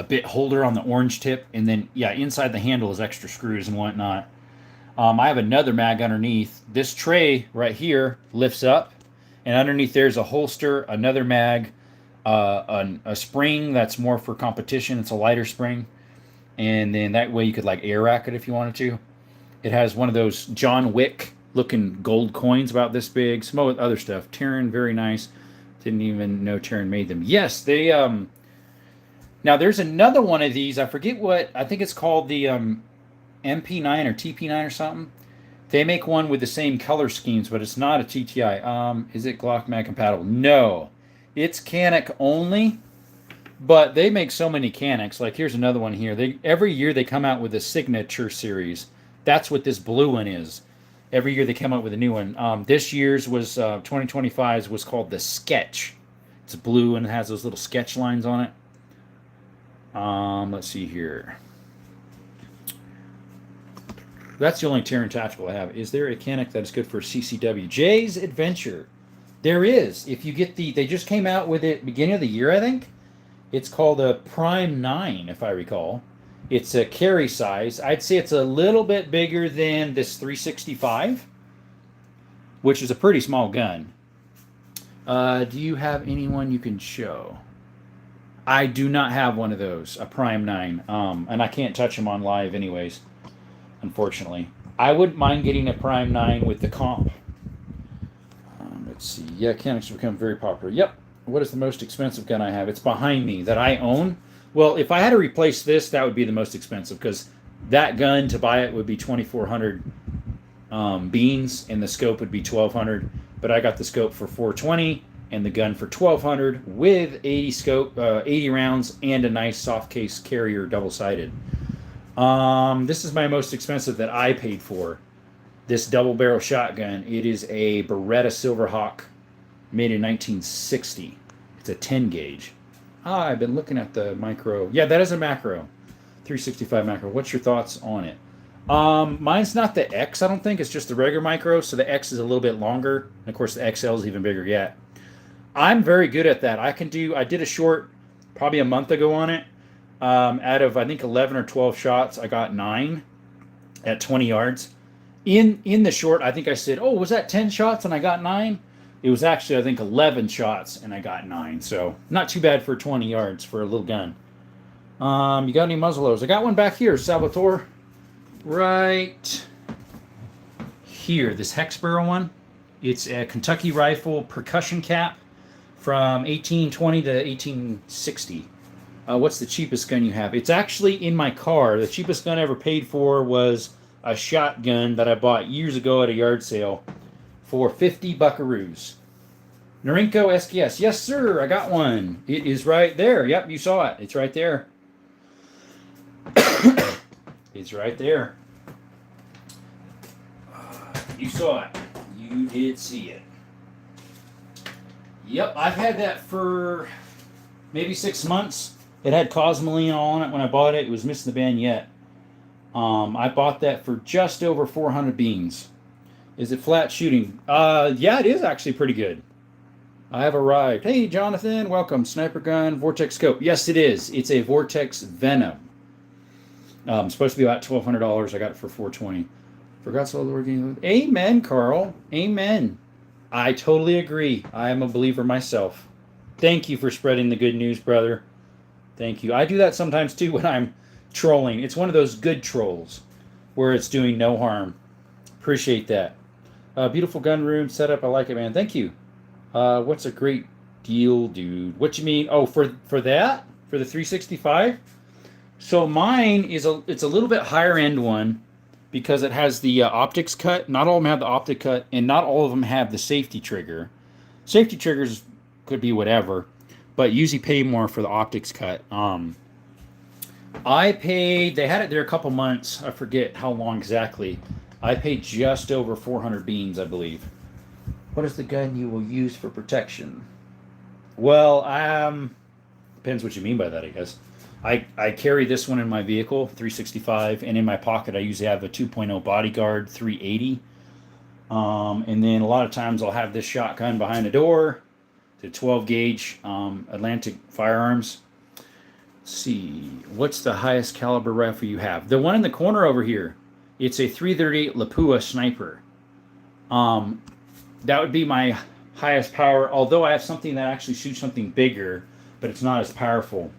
bit holder on the orange tip, and then yeah, inside the handle is extra screws and whatnot. I have another mag underneath. This tray right here lifts up, and underneath there's a holster, another mag, a spring that's more for competition. It's a lighter spring, and then that way you could like air rack it if you wanted to. It has one of those John Wick looking gold coins about this big. Some other stuff. Terran, very nice. Didn't even know Terran made them. Yes, they now there's another one of these. I forget what. I think it's called the MP9 or TP9 or something. They make one with the same color schemes, but it's not a TTI. Is it Glock mag compatible? No. It's Canik only, but they make so many Caniks. Like here's another one here. Every year they come out with a signature series. That's what this blue one is. Every year they come out with a new one. This year's was 2025's was called the Sketch. It's blue and it has those little sketch lines on it. Let's see here. That's the only Terran Tactical I have. Is there a Canik that is good for CCW? Jay's Adventure. There is. If you get they just came out with it beginning of the year, I think. It's called a Prime 9, if I recall. It's a carry size. I'd say it's a little bit bigger than this 365, which is a pretty small gun. Do you have anyone you can show? I do not have one of those, a Prime 9, and I can't touch them on live anyways, unfortunately. I wouldn't mind getting a Prime 9 with the comp. Let's see. Yeah, Canics have become very popular. Yep. What is the most expensive gun I have? It's behind me that I own. Well, if I had to replace this, that would be the most expensive because that gun to buy it would be 2,400 beans, and the scope would be 1,200. But I got the scope for 420 and the gun for 1,200 with 80 rounds and a nice soft case carrier, double-sided. This is my most expensive that I paid for. This double barrel shotgun. It is a Beretta Silverhawk made in 1960. It's a 10 gauge. I've been looking at the micro. Yeah, that is a macro. 365 macro. What's your thoughts on it? Mine's not the X, I don't think. It's just the regular micro, so the X is a little bit longer. And of course, the XL is even bigger yet. I'm very good at that. I did a short probably a month ago on it. Out of, I think, 11 or 12 shots, I got 9 at 20 yards. In the short, I think I said, oh, was that 10 shots and I got 9? It was actually, I think, 11 shots and I got 9. So not too bad for 20 yards for a little gun. You got any muzzleloaders? I got one back here, Salvatore. Right here, this hex barrel one. It's a Kentucky rifle percussion cap from 1820 to 1860. What's the cheapest gun you have? It's actually in my car. The cheapest gun I ever paid for was a shotgun that I bought years ago at a yard sale for 50 buckaroos. Norinco SKS. Yes, sir. I got one. It is right there. Yep, you saw it. It's right there. It's right there. You saw it. You did see it. Yep, I've had that for maybe 6 months. It had Cosmoline on it when I bought it. It was missing the band yet. I bought that for just over 400 beans. Is it flat shooting? Yeah, it is actually pretty good. I have arrived. Hey, Jonathan, welcome. Sniper gun, Vortex scope. Yes, it is. It's a Vortex Venom. Supposed to be about $1,200. I got it for $420. Forgot all the word. Amen, Carl. Amen. I totally agree. I am a believer myself. Thank you for spreading the good news, brother. Thank you. I do that sometimes too when I'm trolling. It's one of those good trolls where it's doing no harm. Appreciate that. Beautiful gun room setup. I like it, man. Thank you. What's a great deal, dude? What you mean? Oh, for that? For the 365? So mine is it's a little bit higher end one because it has the optics cut. Not all of them have the optic cut, and not all of them have the safety trigger. Safety triggers could be whatever, but usually pay more for the optics cut. I paid. They had it there a couple months. I forget how long exactly. I paid just over 400 beans, I believe. What is the gun you will use for protection? Well, depends what you mean by that, I guess. I carry this one in my vehicle, 365, and in my pocket I usually have a 2.0 Bodyguard 380. And then a lot of times I'll have this shotgun behind the door, the 12 gauge Atlantic Firearms. Let's see, what's the highest caliber rifle you have? The one in the corner over here, it's a 338 Lapua Sniper. That would be my highest power, although I have something that actually shoots something bigger, but it's not as powerful.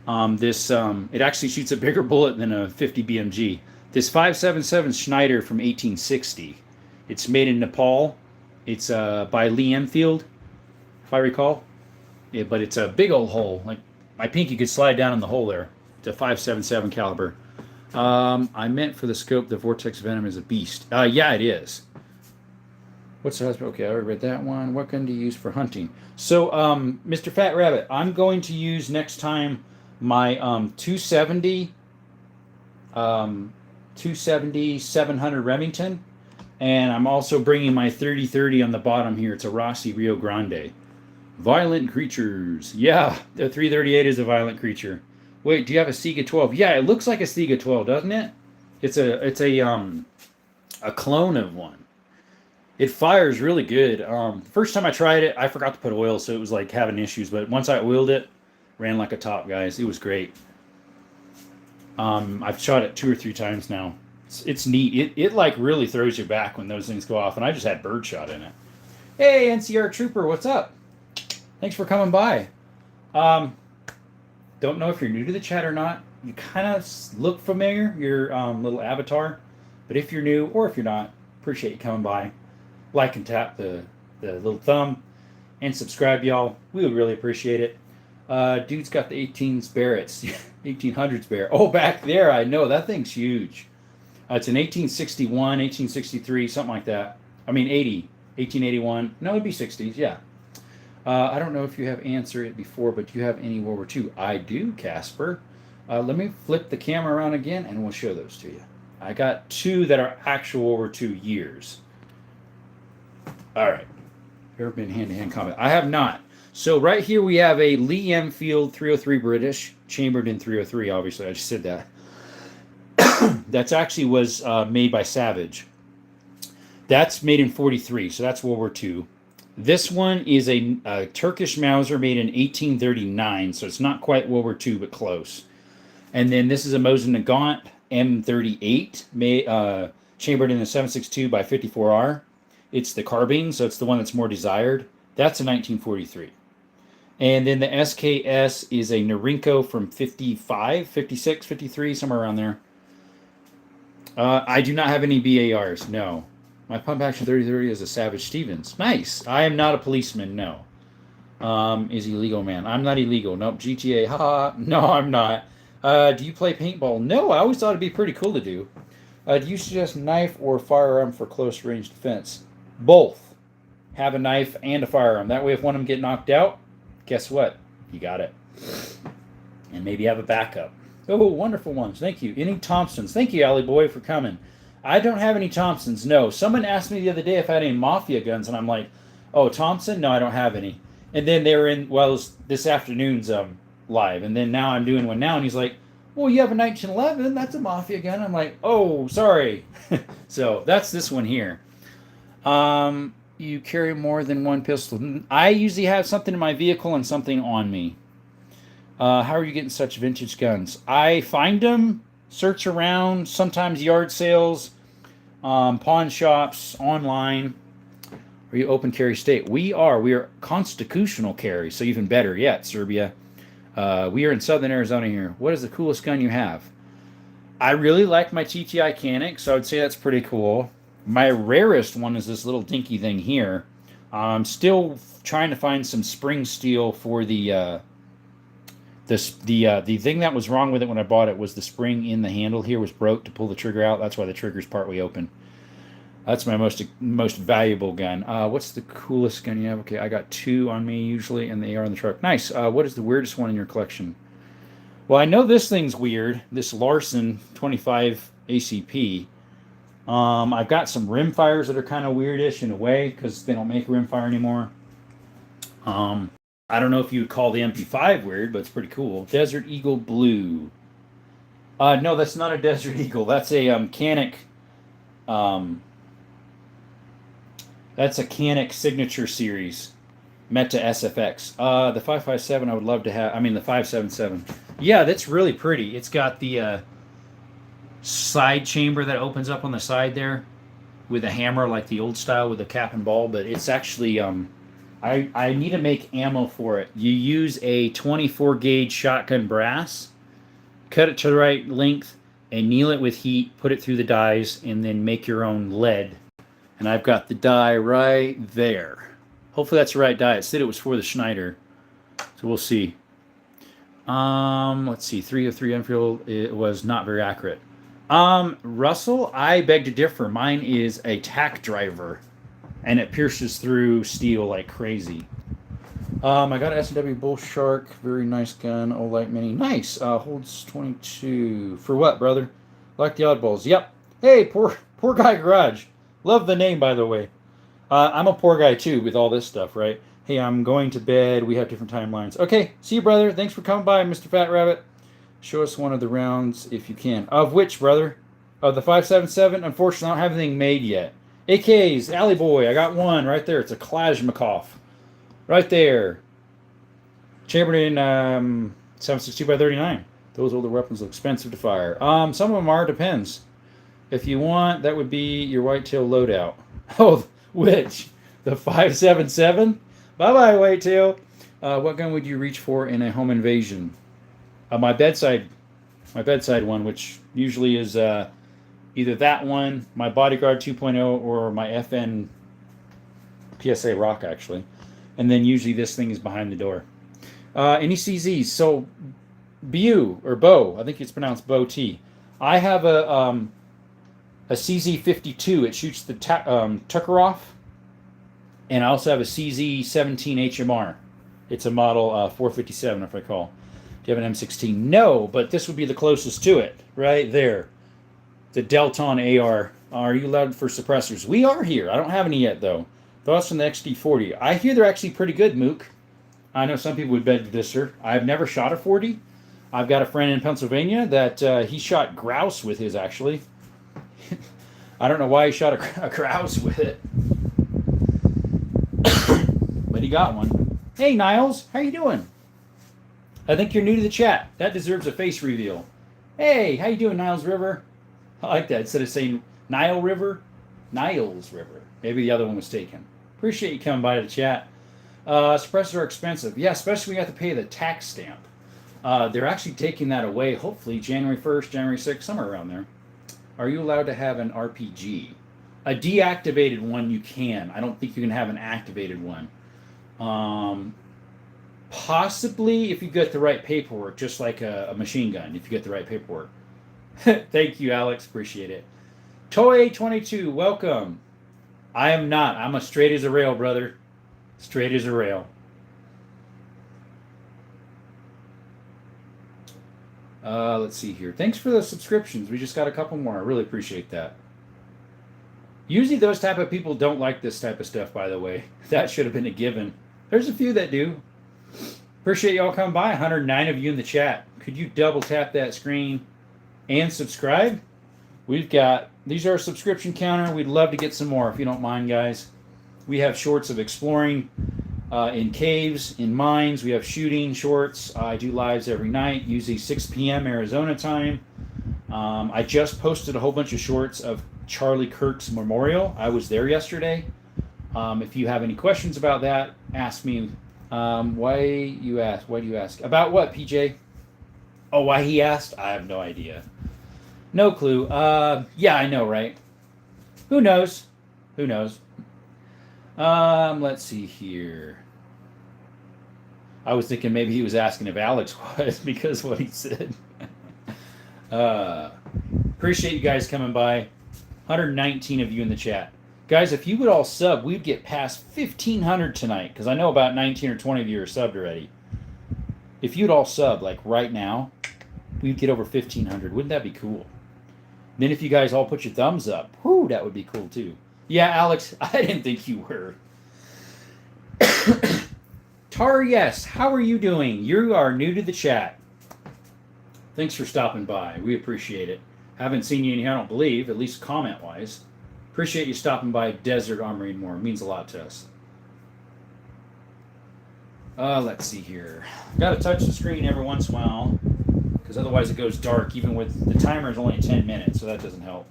It actually shoots a bigger bullet than a 50 BMG. This 5.77 Schneider from 1860. It's made in Nepal. It's by Lee Enfield, if I recall. Yeah, but it's a big old hole. Like my pinky could slide down in the hole there. It's a 5.77 caliber. I meant for the scope, the Vortex Venom is a beast. Yeah, it is. What's the husband? Okay, I already read that one. What gun do you use for hunting? So, Mr. Fat Rabbit, I'm going to use next time my 270 700 Remington, and I'm also bringing my 30-30 on the bottom here. It's a Rossi Rio Grande. Violent creatures. Yeah, the 338 is a violent creature. Wait, do you have a Sega 12? Yeah, it looks like a Sega 12, doesn't it? It's a clone of one. It fires really good. First time I tried it, I forgot to put oil, so it was like having issues. But once I oiled it, ran like a top, guys. It was great. I've shot it 2 or 3 times now. It's neat. It like really throws you back when those things go off, and I just had birdshot in it. Hey, NCR Trooper, what's up? Thanks for coming by. don't know if you're new to the chat or not. You kind of look familiar, your little avatar. But if you're new or if you're not, appreciate you coming by. Like and tap the little thumb and subscribe, y'all. We would really appreciate it. Dude's got the 18s Barrett's, 1800s Barrett. Oh, back there, I know that thing's huge. It's an 1861, 1863, something like that. I mean, 80, 1881. No, it'd be 60s, yeah. I don't know if you have answered it before, but do you have any World War II? I do, Casper. Let me flip the camera around again, and we'll show those to you. I got 2 that are actual World War II years. All right. Ever been hand-to-hand combat? I have not. So right here we have a Lee Enfield 303 British, chambered in 303, obviously. I just said that. That's actually was made by Savage. That's made in 43, so that's World War II. This one is a Turkish Mauser made in 1839, so it's not quite World War II, but close. And then this is a Mosin Nagant M38, chambered in the 7.62 by 54R. It's the carbine, so it's the one that's more desired. That's a 1943. And then the SKS is a Norinco from 55, 56, 53, somewhere around there. I do not have any BARs, no. My pump action 3030 is a Savage Stevens. Nice. I am not a policeman, no. Is he legal, man? I'm not illegal. Nope. GTA, haha. No, I'm not. Do you play paintball? No, I always thought it'd be pretty cool to do. Do you suggest knife or firearm for close range defense? Both. Have a knife and a firearm. That way if one of them get knocked out, guess what? You got it. And maybe have a backup. Oh, wonderful ones. Thank you. Any Thompsons? Thank you, Alley Boy, for coming. I don't have any Thompsons, no. Someone asked me the other day if I had any Mafia guns, and I'm like, oh, Thompson? No, I don't have any. And then they were in, well, it was this afternoon's live, and then now I'm doing one now, and he's like, well, you have a 1911. That's a Mafia gun. I'm like, oh, sorry. So that's this one here. You carry more than one pistol. I usually have something in my vehicle and something on me. How are you getting such vintage guns? I find them, search around, sometimes yard sales, pawn shops, online. Are you open carry state? We are constitutional carry, so even better yet, Serbia. We are in southern Arizona here. What is the coolest gun you have? I really like my TTI Canik, so I would say that's pretty cool. My rarest one is this little dinky thing here. I'm still trying to find some spring steel for the thing that was wrong with it when I bought it was the spring in the handle here was broke to pull the trigger out. That's why the trigger's partway open. That's my most valuable gun. What's the coolest gun you have? Okay, I got 2 on me usually, and they are in the truck. Nice. What is the weirdest one in your collection? Well, I know this thing's weird. This Larson 25 ACP. I've got some rimfires that are kind of weirdish in a way because they don't make a rimfire anymore. I don't know if you would call the MP5 weird, but it's pretty cool. Desert Eagle Blue. No, that's not a Desert Eagle. That's a Canik. That's a Canik Signature Series Meta SFX. The 557 I would love to have. I mean the 577. Yeah, that's really pretty. It's got the side chamber that opens up on the side there with a hammer like the old style with a cap and ball, but it's actually I need to make ammo for it. You use a 24 gauge shotgun brass, cut it to the right length, and anneal it with heat, put it through the dies, and then make your own lead. And I've got the die right there. Hopefully that's the right die. It said it was for the Schneider, so we'll see. Let's see, 303 Enfield. It was not very accurate. Russell, I beg to differ. Mine is a tack driver, and it pierces through steel like crazy. I got an S&W Bull Shark. Very nice gun. Olight Mini. Nice. Holds 22. For what, brother? Like the oddballs. Yep. Hey, poor guy garage. Love the name, by the way. I'm a poor guy, too, with all this stuff, right? Hey, I'm going to bed. We have different timelines. Okay. See you, brother. Thanks for coming by, Mr. Fat Rabbit. Show us one of the rounds if you can. Of which, brother? Of the 5.77? Unfortunately, I don't have anything made yet. AKs, Alley Boy. I got one right there. It's a Kalashnikov. Right there. Chambered in 7.62 by 39. Those older weapons look expensive to fire. Some of them are. Depends. If you want, that would be your whitetail loadout. Oh, which? The 5.77? Bye-bye, whitetail. What gun would you reach for in a home invasion? my bedside one, which usually is either that one, my Bodyguard 2.0, or my FN PSA Rock, actually. And then usually this thing is behind the door. Any CZs? So, Bo, I think it's pronounced Bo T. I have a CZ52. It shoots the Tuckeroff. And I also have a CZ17 HMR. It's a model 457, if I recall. Do you have an M16? No, but this would be the closest to it. Right there. The Delton AR. Are you allowed for suppressors? We are here. I don't have any yet, though. Thoughts on the XD40? I hear they're actually pretty good, Mook. I know some people would beg to differ. I've never shot a 40. I've got a friend in Pennsylvania that he shot grouse with his, actually. I don't know why he shot a grouse with it. But he got one. Hey, Niles. How you doing? I think you're new to the chat. That deserves a face reveal. Hey, how you doing, Niles River? I like that. Instead of saying Nile River, Niles River. Maybe the other one was taken. Appreciate you coming by to the chat. Suppressors are expensive. Yeah, especially when you have to pay the tax stamp. They're actually taking that away, hopefully, January 1st, January 6th, somewhere around there. Are you allowed to have an RPG? A deactivated one you can. I don't think you can have an activated one. Possibly if you get the right paperwork, just like a machine gun, if you get the right paperwork. Thank you, Alex. Appreciate it. Toy22, welcome. I am not. I'm a straight as a rail, brother. Straight as a rail. Let's see here. Thanks for the subscriptions. We just got a couple more. I really appreciate that. Usually those type of people don't like this type of stuff, by the way. That should have been a given. There's a few that do. Appreciate y'all coming by. 109 of you in the chat. Could you double tap that screen and subscribe? We've got, these are our subscription counter. We'd love to get some more if you don't mind, guys. We have shorts of exploring in caves, in mines. We have shooting shorts. I do lives every night, usually 6 p.m. Arizona time. I just posted a whole bunch of shorts of Charlie Kirk's memorial. I was there yesterday. If you have any questions about that, ask me. Why do you ask? About what, PJ? Oh, why he asked? I have no idea. No clue. Yeah, I know, right? Who knows? Who knows? Let's see here. I was thinking maybe he was asking if Alex was because of what he said. Appreciate you guys coming by. 119 of you in the chat. Guys, if you would all sub, we'd get past 1,500 tonight because I know about 19 or 20 of you are subbed already. If you'd all sub, like right now, we'd get over 1,500. Wouldn't that be cool? Then if you guys all put your thumbs up, whoo, that would be cool too. Yeah, Alex, I didn't think you were. Tar, yes, how are you doing? You are new to the chat. Thanks for stopping by. We appreciate it. Haven't seen you in here, I don't believe, at least comment-wise. Appreciate you stopping by Desert Armory and More. It means a lot to us. Let's see here. Got to touch the screen every once in a while because otherwise it goes dark, even with the timer is only 10 minutes, so that doesn't help.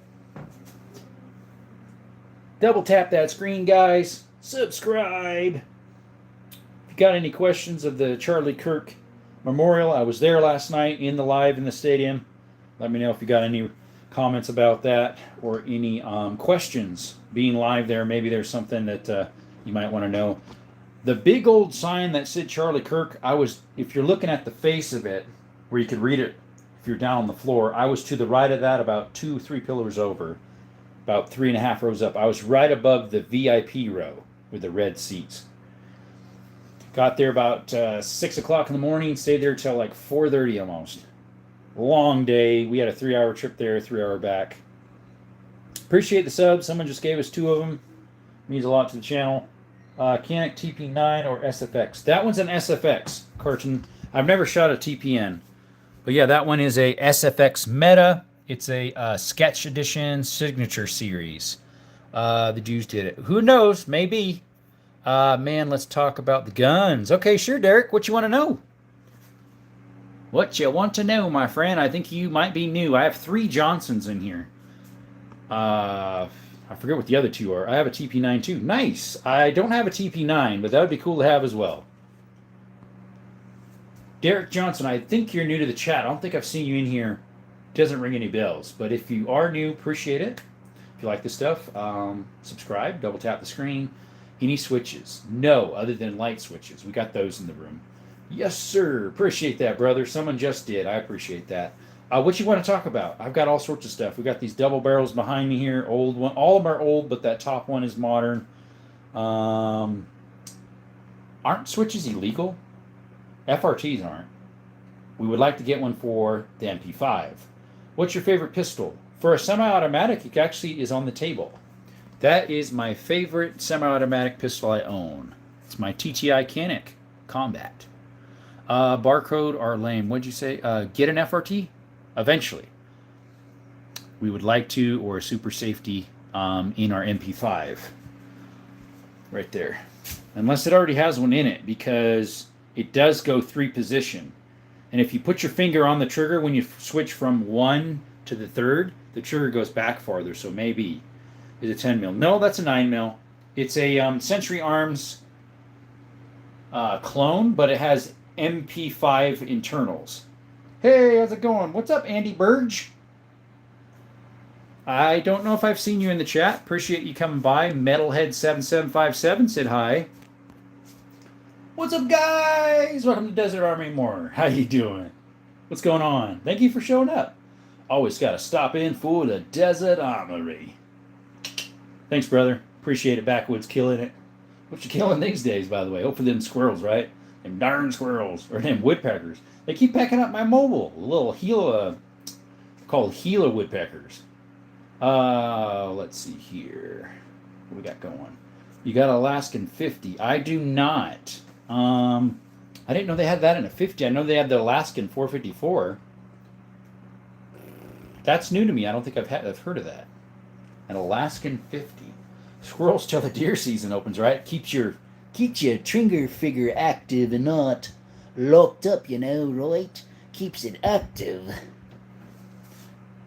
Double tap that screen, guys. Subscribe. If you got any questions of the Charlie Kirk Memorial, I was there last night in the live in the stadium. Let me know if you got any comments about that or any questions being live there. Maybe there's something that you might want to know. The big old sign that said Charlie Kirk, if you're looking at the face of it, where you could read it if you're down on the floor, I was to the right of that, about 2-3 pillars over, about 3.5 rows up. I was right above the VIP row with the red seats. Got there about 6 o'clock in the morning, stayed there till like 4:30 almost. Long day. We had a 3-hour trip there, 3-hour back. Appreciate the subs. Someone just gave us 2 of them. Means a lot to the channel. Canik TP9 or SFX. That one's an SFX carton. I've never shot a TPN. But yeah, that one is a SFX Meta. It's a sketch edition signature series. The Jews did it. Who knows? Maybe. Man, let's talk about the guns. Okay, sure, Derek. What you want to know? What you want to know, my friend? I think you might be new. I have 3 Johnsons in here. I forget what the other 2 are. I have a TP9 too. Nice. I don't have a TP9, but that would be cool to have as well. Derek Johnson, I think you're new to the chat. I don't think I've seen you in here. Doesn't ring any bells. But if you are new, appreciate it. If you like this stuff, subscribe, double tap the screen. Any switches? No, other than light switches. We got those in the room. Yes, sir. Appreciate that, brother. Someone just did. I appreciate that. What you want to talk about? I've got all sorts of stuff. We got these double barrels behind me here. Old one. All of them are old, but that top one is modern. Aren't switches illegal? FRTs aren't. We would like to get one for the MP5. What's your favorite pistol? For a semi-automatic, it actually is on the table. That is my favorite semi-automatic pistol I own. It's my TTI Canik Combat. Barcode are lame. What'd you say? Get an FRT? Eventually. We would like to, or a super safety in our MP5. Right there. Unless it already has one in it, because it does go 3 position. And if you put your finger on the trigger when you switch from 1 to the 3rd, the trigger goes back farther. So maybe it's a 10 mil. No, that's a 9 mil. It's a Century Arms clone, but it has MP5 internals. Hey, how's it going? What's up, Andy Burge? I don't know if I've seen you in the chat. Appreciate you coming by. Metalhead7757 said hi. What's up, guys? Welcome to Desert Army More. How you doing? What's going on? Thank you for showing up. Always got to stop in for the Desert Armory. Thanks, brother. Appreciate it. Backwoods killing it. What you killing these days, by the way? Hope for them squirrels, right? Them darn squirrels. Or them woodpeckers. They keep pecking up my mobile. Little Gila, called Gila woodpeckers. Let's see here. What we got going? You got Alaskan 50. I do not. I didn't know they had that in a 50. I know they had the Alaskan 454. That's new to me. I don't think I've heard of that. An Alaskan 50. Squirrels till the deer season opens, right? Keeps your trigger figure active and not locked up, you know, right? Keeps it active.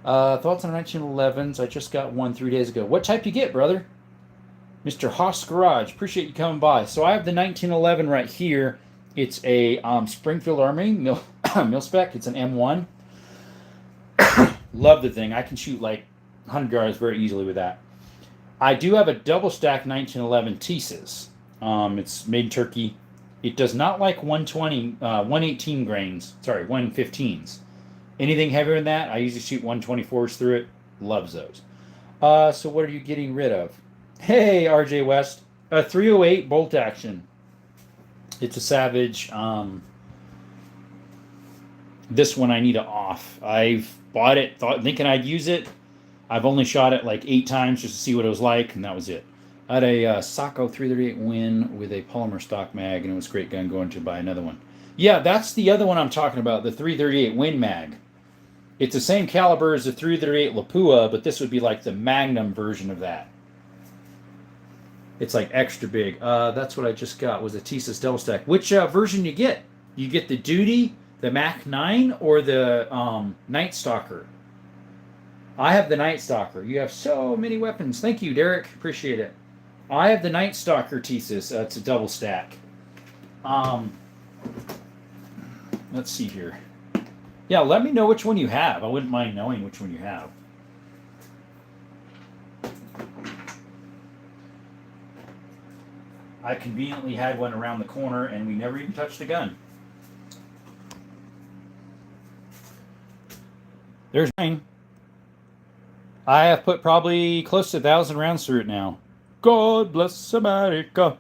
Thoughts on 1911s? I just got one 3 days ago. What type you get, brother? Mr. Haas Garage. Appreciate you coming by. So I have the 1911 right here. It's a Springfield Army mil spec. It's an M1. Love the thing. I can shoot like 100 yards very easily with that. I do have a double stack 1911 Thesis. It's made in Turkey. It does not like 120, 118 grains. Sorry, 115s. Anything heavier than that, I usually shoot 124s through it. Loves those. So what are you getting rid of? Hey, RJ West. A 308 bolt action. It's a Savage. This one I need to off. I've bought it thinking I'd use it. I've only shot it like 8 times just to see what it was like, and that was it. I had a Sacco 338 Win with a polymer stock mag, and it was a great gun going to buy another one. Yeah, that's the other one I'm talking about, the 338 Win mag. It's the same caliber as the 338 Lapua, but this would be like the Magnum version of that. It's like extra big. That's what I just got, was a Thesis double stack. Which version you get? You get the Duty, the Mac 9, or the Night Stalker? I have the Night Stalker. You have so many weapons. Thank you, Derek. Appreciate it. I have the Night Stalker Thesis. It's a double stack. Let's see here. Yeah, let me know which one you have. I wouldn't mind knowing which one you have. I conveniently had one around the corner, and we never even touched the gun. There's mine. I have put probably close to 1,000 rounds through it now. God bless America.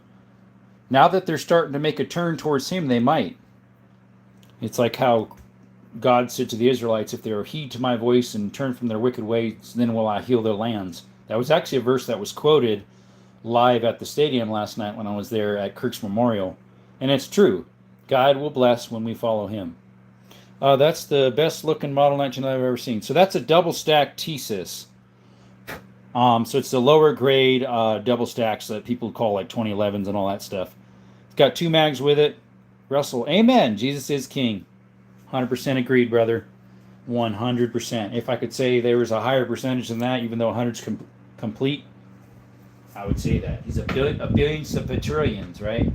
Now that they're starting to make a turn towards him, they might. It's like how God said to the Israelites, if they will heed to my voice and turn from their wicked ways, then will I heal their lands. That was actually a verse that was quoted live at the stadium last night when I was there at Kirk's Memorial. And it's true. God will bless when we follow him. That's the best looking Model 1911 I've ever seen. So that's a double stack Thesis. So it's the lower grade double stacks that people call like 2011s and all that stuff. It's got 2 mags with it. Russell, amen. Jesus is king. 100% agreed, brother. 100%. If I could say there was a higher percentage than that, even though 100's complete, I would say that. He's a billions of petrillions, right?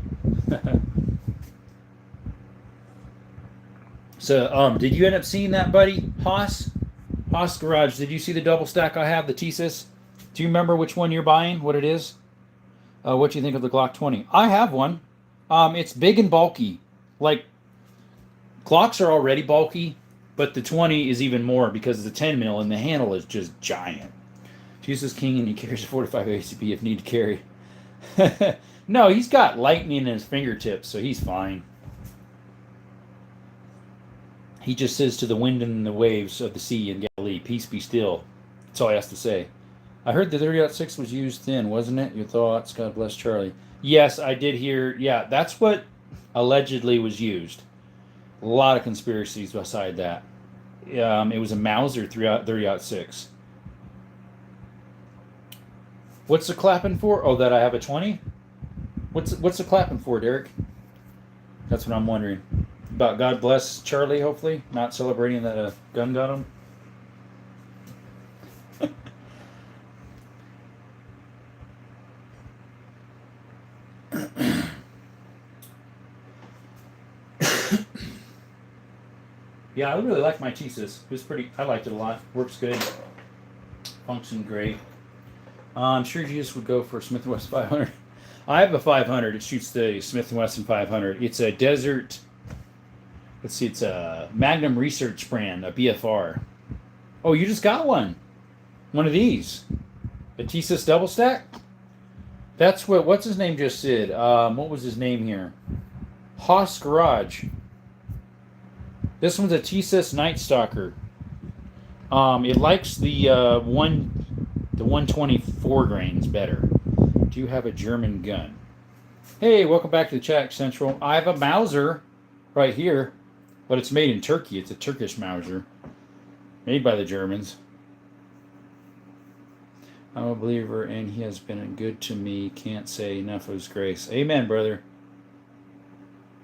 So, did you end up seeing that, buddy? Haas Garage, did you see the double stack I have, the Thesis? Do you remember which one you're buying, what it is? What do you think of the Glock 20? I have one. It's big and bulky. Like, Glocks are already bulky, but the 20 is even more because it's a 10 mil and the handle is just giant. Jesus King and he carries a 45 ACP if need to carry. No, he's got lightning in his fingertips, so he's fine. He just says to the wind and the waves of the sea in Galilee, peace be still. That's all he has to say. I heard the 30-06 was used then, wasn't it? Your thoughts? God bless Charlie. Yes, I did hear. Yeah, that's what allegedly was used. A lot of conspiracies beside that. It was a Mauser 30-06. What's the clapping for? Oh, that I have a 20? What's the clapping for, Derek? That's what I'm wondering. About God bless Charlie, hopefully. Not celebrating that a gun got him. Yeah, I really like my Thesis. It was pretty. I liked it a lot. Works good. Functioned great. I'm sure Jesus would go for a Smith & Wesson 500. I have a 500. It shoots the Smith & Wesson 500. It's a Desert. Let's see. It's a Magnum Research brand, a BFR. Oh, you just got one. One of these. A Thesis double stack. That's what. What's his name just said? What was his name here? Haas Garage. This one's a Thesis Night Stalker. It likes the 124 grains better. Do you have a German gun? Hey, welcome back to the chat, Central. I have a Mauser right here, but it's made in Turkey. It's a Turkish Mauser, made by the Germans. I'm a believer, and he has been good to me. Can't say enough of his grace. Amen, brother.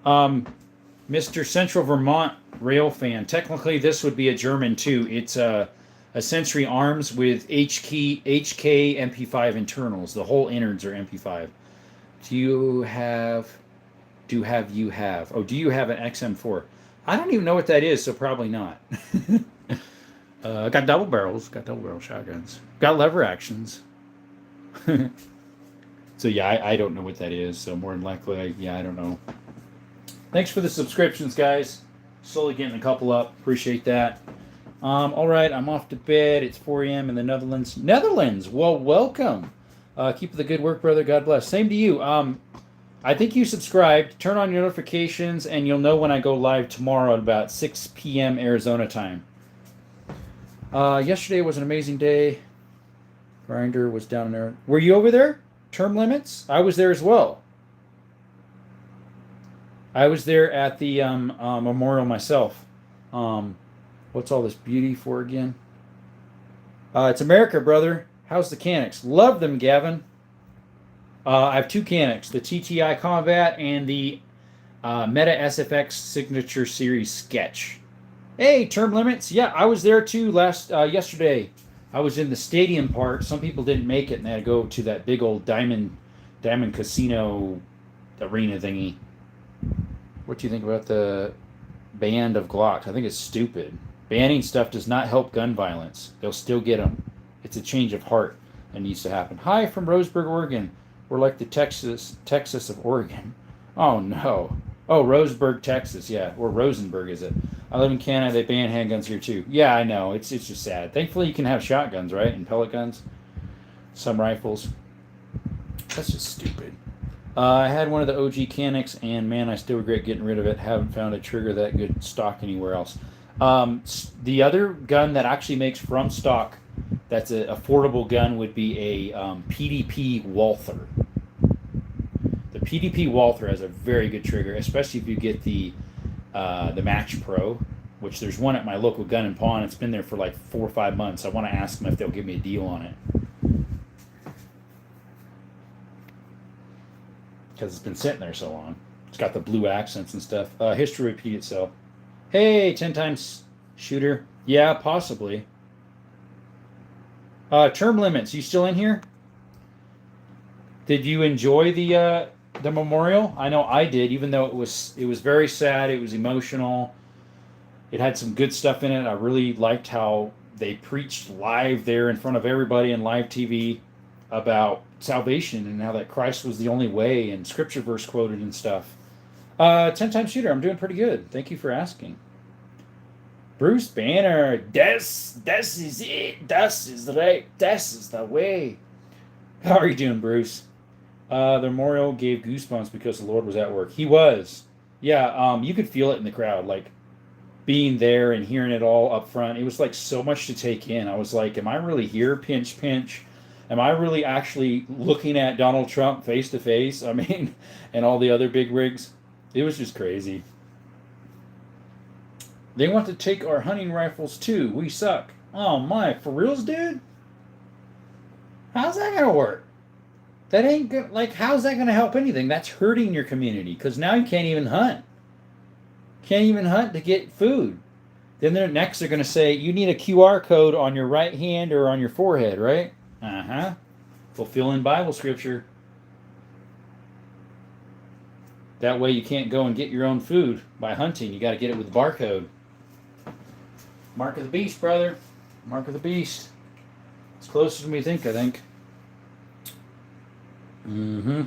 Mr. Central Vermont rail fan. Technically, this would be a German too. It's a Century Arms with HK MP5 internals. The whole innards are MP5. Do you have an XM4? I don't even know what that is, so probably not. Got double barrels. Got double barrel shotguns. Got lever actions. So yeah, I don't know what that is. So more than likely, I don't know. Thanks for the subscriptions, guys. Slowly getting a couple up. Appreciate that. All right, I'm off to bed. It's 4 a.m. in the Netherlands. Netherlands, well, welcome. Keep up the good work, brother. God bless. Same to you. I think you subscribed. Turn on your notifications, and you'll know when I go live tomorrow at about 6 p.m. Arizona time. Yesterday was an amazing day. Grinder was down there. Were you over there? Term limits? I was there as well. I was there at the memorial myself. What's all this beauty for again? It's America, brother. How's the Canics? Love them, Gavin. I have two Canics, the TTI Combat and the Meta SFX Signature Series Sketch. Hey, term limits. Yeah, I was there too yesterday. I was in the stadium part. Some people didn't make it, and they had to go to that big old Diamond Casino arena thingy. What do you think about the ban of Glock? I think it's stupid. Banning stuff does not help gun violence. They'll still get them. It's a change of heart that needs to happen. Hi from Roseburg, Oregon. We're like the Texas of Oregon. Oh, no. Oh, Roseburg, Texas. Yeah, or Rosenberg, is it? I live in Canada. They ban handguns here, too. Yeah, I know. It's just sad. Thankfully, you can have shotguns, right? And pellet guns. Some rifles. That's just stupid. I had one of the OG Canics, and man, I still regret getting rid of it. Haven't found a trigger that good stock anywhere else. The other gun that actually makes from stock that's an affordable gun would be a PDP Walther. The PDP Walther has a very good trigger, especially if you get the Match Pro, which there's one at my local gun and pawn. It's been there for like 4 or 5 months. I want to ask them if they'll give me a deal on it. Because it's been sitting there so long. It's got the blue accents and stuff. History repeat itself. Hey, 10 times shooter. Yeah, possibly. Term limits. You still in here? Did you enjoy the memorial? I know I did, even though it was very sad. It was emotional. It had some good stuff in it. I really liked how they preached live there in front of everybody in live TV about salvation and how that Christ was the only way, and scripture verse quoted and stuff. 10-time shooter, I'm doing pretty good. Thank you for asking. Bruce Banner, das is it. Das is right. Das is the way. How are you doing, Bruce? The memorial gave goosebumps because the Lord was at work. He was. Yeah, you could feel it in the crowd, like being there and hearing it all up front. It was like so much to take in. I was like, am I really here? Pinch, pinch. Am I really actually looking at Donald Trump face to face? I mean, and all the other big rigs. It was just crazy. They want to take our hunting rifles too. We suck. Oh my, for reals, dude? How's that gonna work? That ain't good. Like, how's that gonna help anything? That's hurting your community, because now you can't even hunt. Can't even hunt to get food. Then next they're gonna say you need a QR code on your right hand or on your forehead, right? Uh-huh. Fulfilling Bible scripture. That way you can't go and get your own food by hunting. You got to get it with the barcode. Mark of the beast, brother. Mark of the beast. It's closer than we think, I think. Mm-hmm.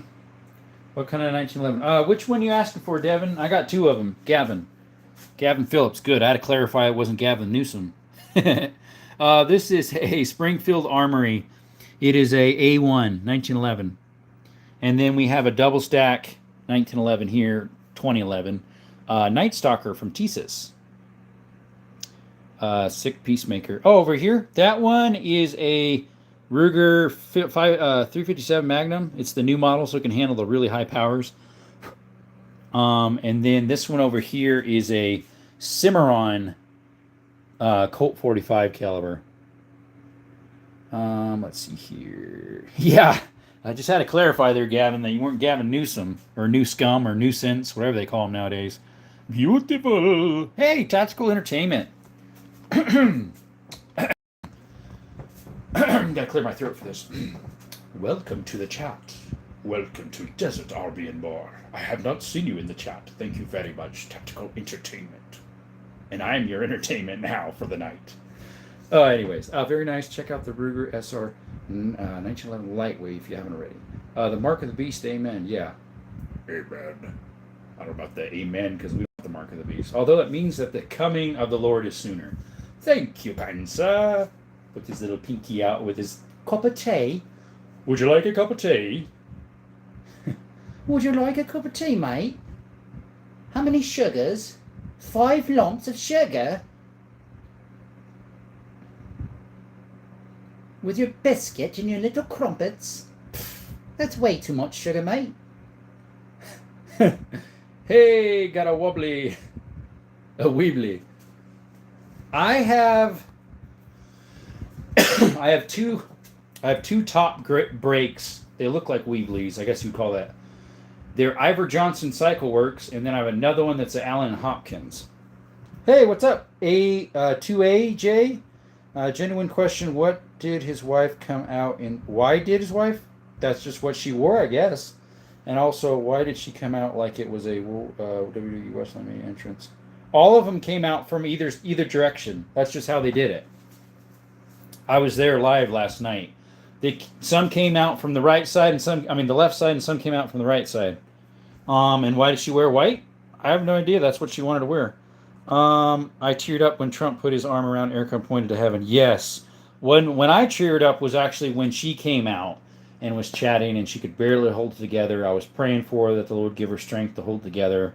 What kind of 1911? Which one you asking for, Devin? I got two of them. Gavin Phillips. Good. I had to clarify it wasn't Gavin Newsom. This is a Springfield Armory. It is a A1, 1911. And then we have a double stack 1911 here, 2011. Night Stalker from Thesis. Sick Peacemaker. Oh, over here, that one is a Ruger 357 Magnum. It's the new model, so it can handle the really high powers. And then this one over here is a Simmeron Colt 45 caliber. Let's see here. Yeah, I just had to clarify there, Gavin, that you weren't Gavin Newsom or New Scum or Nuisance, whatever they call him nowadays. Beautiful. Hey, Tactical Entertainment. Gotta clear my throat for this. Welcome to the chat. Welcome to Desert Albion Bar. I have not seen you in the chat. Thank you very much, Tactical Entertainment. And I am your entertainment now for the night. Anyways, very nice. Check out the Ruger SR 1911 Lightweight if you haven't already. The Mark of the Beast, amen. Yeah. Amen. I don't know about the amen because we don't have the Mark of the Beast. Although it means that the coming of the Lord is sooner. Thank you, Panzer. Put his little pinky out with his cup of tea. Would you like a cup of tea? Would you like a cup of tea, mate? How many sugars? 5 lumps of sugar? With your biscuit and your little crumpets? That's way too much sugar, mate. Hey, got a wobbly. A weebly. I have two top brakes. They look like Weeblies, I guess you'd call that. They're Ivor Johnson Cycle Works, and then I have another one that's an Allen Hopkins. Hey, what's up? 2AJ? Genuine question, what did his wife come out in? Why did his wife? That's just what she wore, I guess. And also, why did she come out like it was a WWE Wrestling entrance? All of them came out from either direction. That's just how they did it. I was there live last night. Some came out from the right side, and the left side, and some came out from the right side. And why did she wear white? I have no idea. That's what she wanted to wear. I teared up when Trump put his arm around Erica and pointed to heaven. Yes. When I cheered up was actually when she came out and was chatting, and she could barely hold it together. I was praying for her that the Lord give her strength to hold together.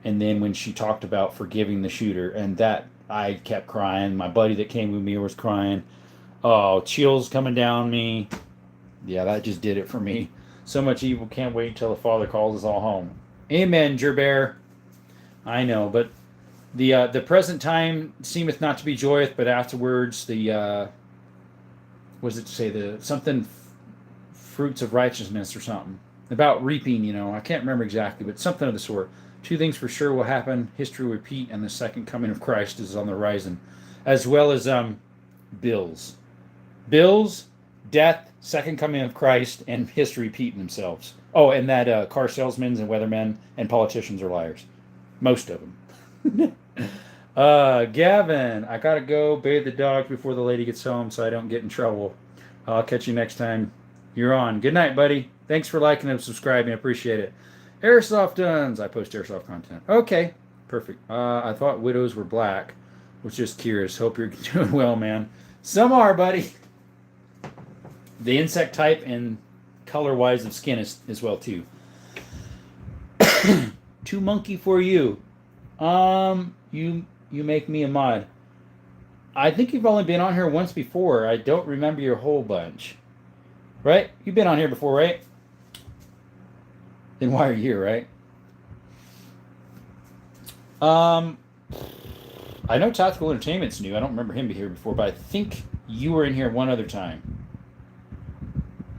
And then when she talked about forgiving the shooter, and that, I kept crying. My buddy that came with me was crying. Oh, chills coming down me. Yeah, that just did it for me. So much evil, can't wait till the Father calls us all home. Amen, Gerber. I know, but the present time seemeth not to be joyous, but afterwards what does it say? Fruits of righteousness or something. About reaping, I can't remember exactly, but something of the sort. 2 things for sure will happen. History will repeat, and the second coming of Christ is on the horizon. As well as bills. Bills, death, second coming of Christ, and history repeating themselves. Oh, and that car salesmen and weathermen and politicians are liars. Most of them. Gavin, I gotta go bathe the dogs before the lady gets home so I don't get in trouble. I'll catch you next time you're on. Good night, buddy. Thanks for liking and subscribing. I appreciate it. Airsoft guns. I post airsoft content. Okay, perfect. I thought widows were black. Was just curious. Hope you're doing well, man. Some are, buddy. The insect type and color-wise of skin is as well too. Too monkey for you. You make me a mod. I think you've only been on here once before. I don't remember your whole bunch. Right? You've been on here before, right? Then why are you here, right? I know Tactical Entertainment's new. I don't remember him being here before, but I think you were in here one other time.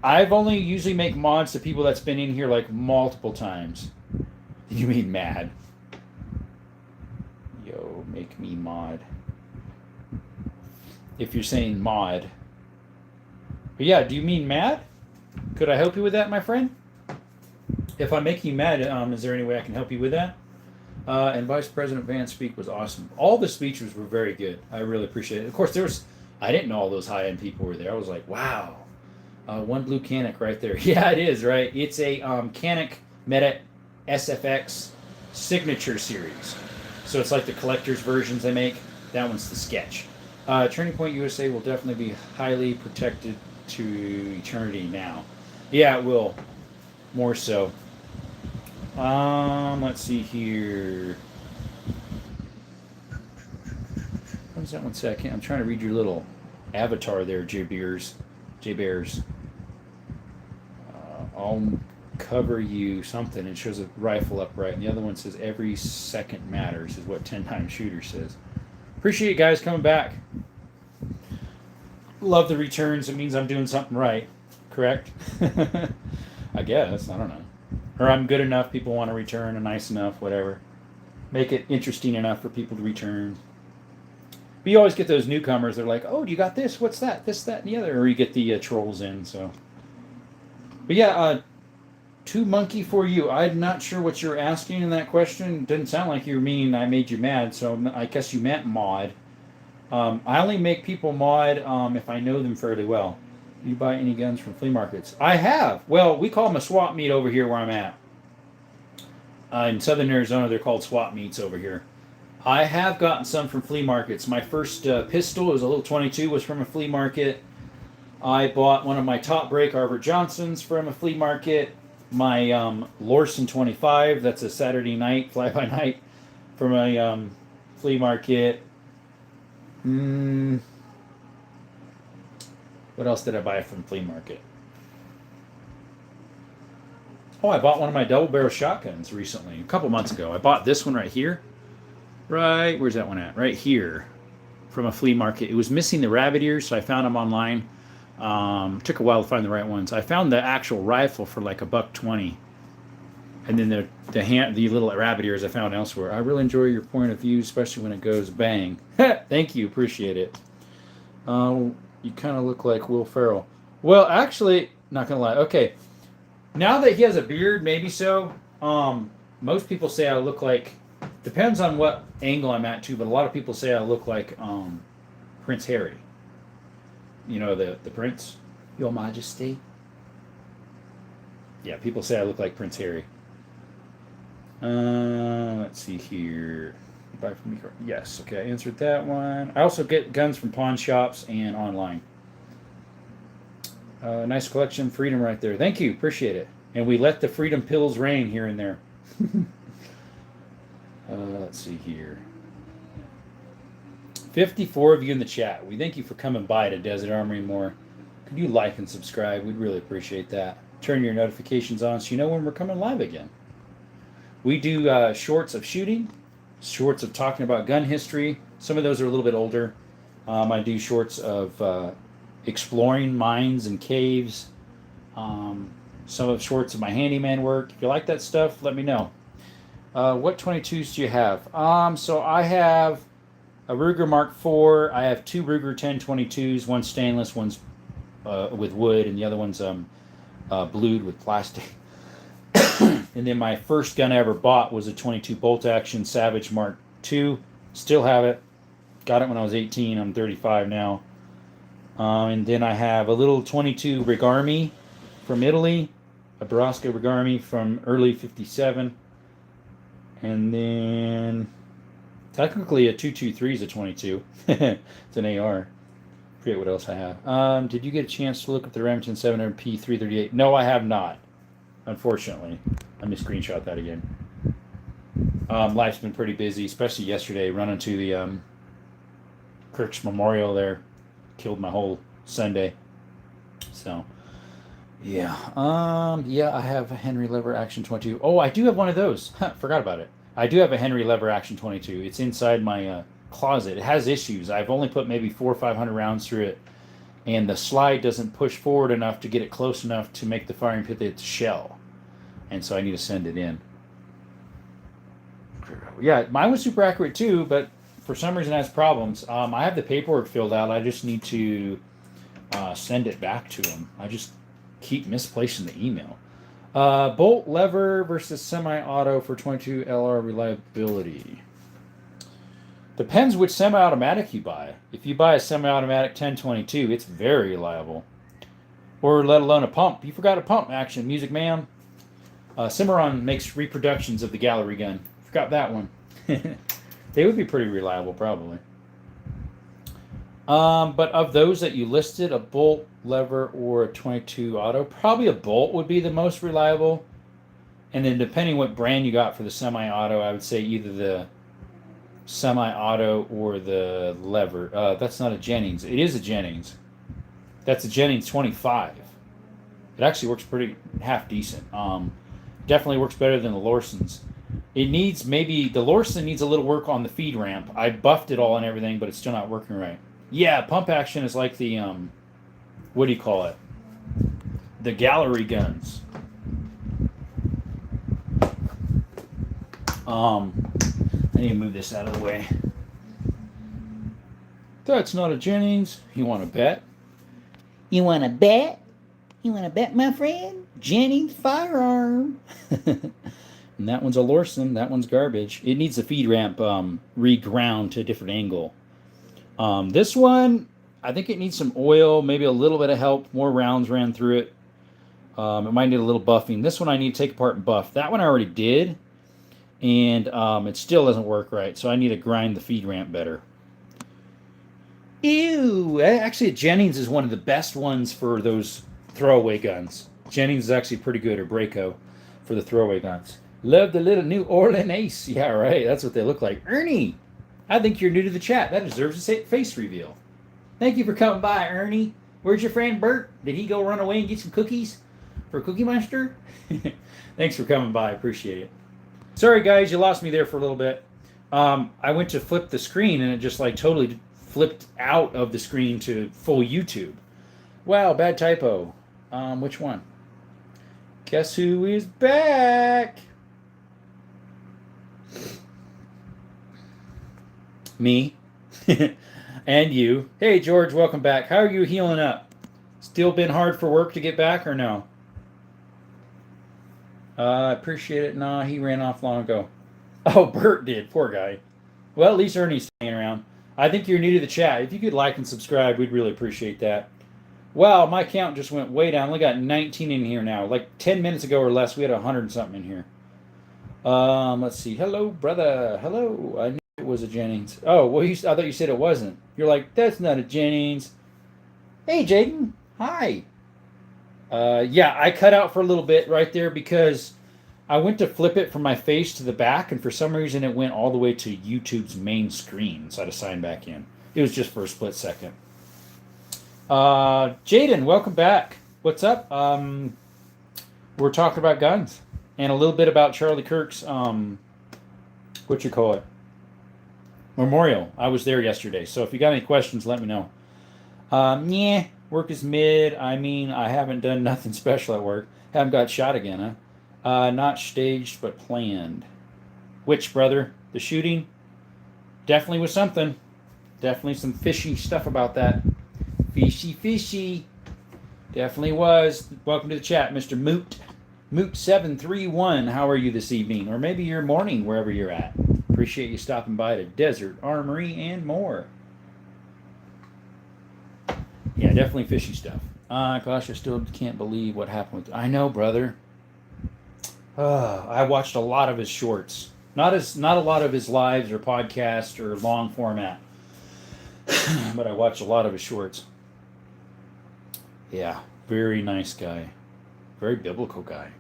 I've only usually make mods to people that's been in here like multiple times. You mean mad? Yo, make me mod. If you're saying mod. But yeah, do you mean mad? Could I help you with that, my friend? If I make you mad, is there any way I can help you with that? And Vice President Vance's speak was awesome. All the speeches were very good. I really appreciate it. Of course, I didn't know all those high-end people were there. I was like, wow. One blue Canik right there. Yeah, it is, right? It's a Canik Meta SFX signature series. So it's like the collector's versions they make. That one's the sketch. Turning Point USA will definitely be highly protected to eternity now. Yeah, it will. More so. Let's see here. What is that one second? I'm trying to read your little avatar there, J-Bears. I'll cover you something. It shows a rifle upright, and the other one says every second matters, is what 10 Times Shooter says. Appreciate you guys coming back. Love the returns. It means I'm doing something right. Correct? I guess. I don't know. Or I'm good enough, people want to return, and nice enough, whatever. Make it interesting enough for people to return. But you always get those newcomers. They're like, oh, you got this? What's that? This, that, and the other. Or you get the trolls in. So, but yeah, too monkey for you. I'm not sure what you're asking in that question. Didn't sound like you were meaning I made you mad. So I guess you meant mod. I only make people mod if I know them fairly well. You buy any guns from flea markets? I have. Well, we call them a swap meet over here where I'm at. In southern Arizona, they're called swap meets over here. I have gotten some from flea markets. My first pistol, it was a little 22, was from a flea market. I bought one of my top break Arbor Johnsons from a flea market. My Lorson 25, that's a Saturday night, fly-by-night, from a flea market. What else did I buy from flea market? Oh, I bought one of my double barrel shotguns recently, a couple months ago. I bought this one right here. Right, where's that one at? Right here, from a flea market. It was missing the rabbit ears, so I found them online. Took a while to find the right ones. I found the actual rifle for like $1.20, and then the little rabbit ears I found elsewhere. I really enjoy your point of view, especially when it goes bang. Thank you, appreciate it. You kind of look like Will Ferrell. Well, actually, not gonna lie. Okay, now that he has a beard, maybe so. Most people say I look like. Depends on what angle I'm at too, but a lot of people say I look like Prince Harry. You know the Prince, Your Majesty. Yeah, people say I look like Prince Harry. Let's see here. Buy from me. Yes, okay, I answered that one. I also get guns from pawn shops and online. Nice collection, freedom right there. Thank you, appreciate it. And we let the freedom pills rain here and there. Let's see here. 54 of you in the chat. We thank you for coming by to Desert Armory more. Could you like and subscribe? We'd really appreciate that. Turn your notifications on so you know when we're coming live again. We do shorts of shooting, shorts of talking about gun history. Some of those are a little bit older. I do shorts of exploring mines and caves. Some of shorts of my handyman work. If you like that stuff, let me know. What 22s do you have? So I have a Ruger Mark IV. I have two Ruger 1022s. One's stainless, one's with wood, and the other one's blued with plastic. And then my first gun I ever bought was a 22 bolt action Savage Mark II Still have it. Got it when I was 18. I'm 35 now. And then I have a little 22 Rigarmi from Italy, a Barasca Rigarmi from early 57. And then technically a 223 is a 22. It's an AR. Forget what else I have. Did you get a chance to look at the Remington 700P 338? No, I have not. Unfortunately. Let me screenshot that again. Life's been pretty busy, especially yesterday. Running to the Kirk's Memorial there. Killed my whole Sunday. So, yeah. Yeah, I have a Henry Lever Action 22. Oh, I do have one of those. Forgot about it. I do have a Henry Lever Action 22. It's inside my closet. It has issues. I've only put maybe 400 or 500 rounds through it, and the slide doesn't push forward enough to get it close enough to make the firing pit its shell, and so I need to send it in. Yeah, mine was super accurate too, but for some reason it has problems. I have the paperwork filled out. I just need to send it back to them. I just keep misplacing the email. Bolt lever versus semi-auto for 22 LR reliability. Depends which semi-automatic you buy. If you buy a semi-automatic 1022, it's very reliable. Or let alone a pump. You forgot a pump action, Music Man. Simmeron makes reproductions of the gallery gun. Forgot that one. They would be pretty reliable, probably. But of those that you listed, a bolt, lever, or a 22 auto, probably a bolt would be the most reliable. And then depending what brand you got for the semi-auto, I would say either the semi-auto or the lever. That's not a Jennings. It is a Jennings. That's a Jennings 25. It actually works pretty half decent. Definitely works better than the Lorsons. It needs maybe, the Lorson needs a little work on the feed ramp. I buffed it all and everything, but it's still not working right. Yeah, pump action is like the, what do you call it? The gallery guns. I need to move this out of the way. That's not a Jennings. You want to bet? You want to bet? You want to bet, my friend? Jennings firearm. And that one's a Lorson. That one's garbage. It needs the feed ramp reground to a different angle. This one, I think it needs some oil, maybe a little bit of help. More rounds ran through it. It might need a little buffing. This one I need to take apart and buff. That one I already did. And it still doesn't work right. So I need to grind the feed ramp better. Ew. Actually, Jennings is one of the best ones for those throwaway guns. Jennings is actually pretty good, or Braco, for the throwaway guns. Love the little New Orleans Ace. Yeah, right. That's what they look like. Ernie, I think you're new to the chat. That deserves a face reveal. Thank you for coming by, Ernie. Where's your friend Bert? Did he go run away and get some cookies for Cookie Monster? Thanks for coming by. I appreciate it. Sorry, guys. You lost me there for a little bit. I went to flip the screen, and it just like totally flipped out of the screen to full YouTube. Wow, bad typo. Which one? Guess who is back? Me. And you. Hey, George, welcome back. How are you healing up? Still been hard for work to get back or no? I appreciate it. Nah, he ran off long ago. Oh, Bert did. Poor guy. Well, at least Ernie's staying around. I think you're new to the chat. If you could like and subscribe, we'd really appreciate that. Wow, my count just went way down. We got 19 in here now. Like 10 minutes ago or less, we had 100 and something in here. Let's see. Hello, brother. Hello. I knew it was a Jennings. Oh, well, I thought you said it wasn't. You're like, that's not a Jennings. Hey, Jaden. Hi. Yeah, I cut out for a little bit right there because I went to flip it from my face to the back, and for some reason it went all the way to YouTube's main screen, so I had to sign back in. It was just for a split second. Jaden, welcome back. What's up? We're talking about guns and a little bit about Charlie Kirk's, what you call it? Memorial. I was there yesterday, so if you got any questions, let me know. Yeah, work is mid. I mean, I haven't done nothing special at work. Haven't got shot again, huh? Not staged, but planned. Which, brother? The shooting? Definitely was something. Definitely some fishy stuff about that. Fishy, fishy. Definitely was. Welcome to the chat, Mr. Moot. Moot731, how are you this evening? Or maybe your morning, wherever you're at. Appreciate you stopping by to Desert Armory and more. Yeah, definitely fishy stuff. Gosh, I still can't believe what happened with... I know, brother. I watched a lot of his shorts. Not a lot of his lives or podcasts or long format. But I watched a lot of his shorts. Yeah, very nice guy. Very biblical guy.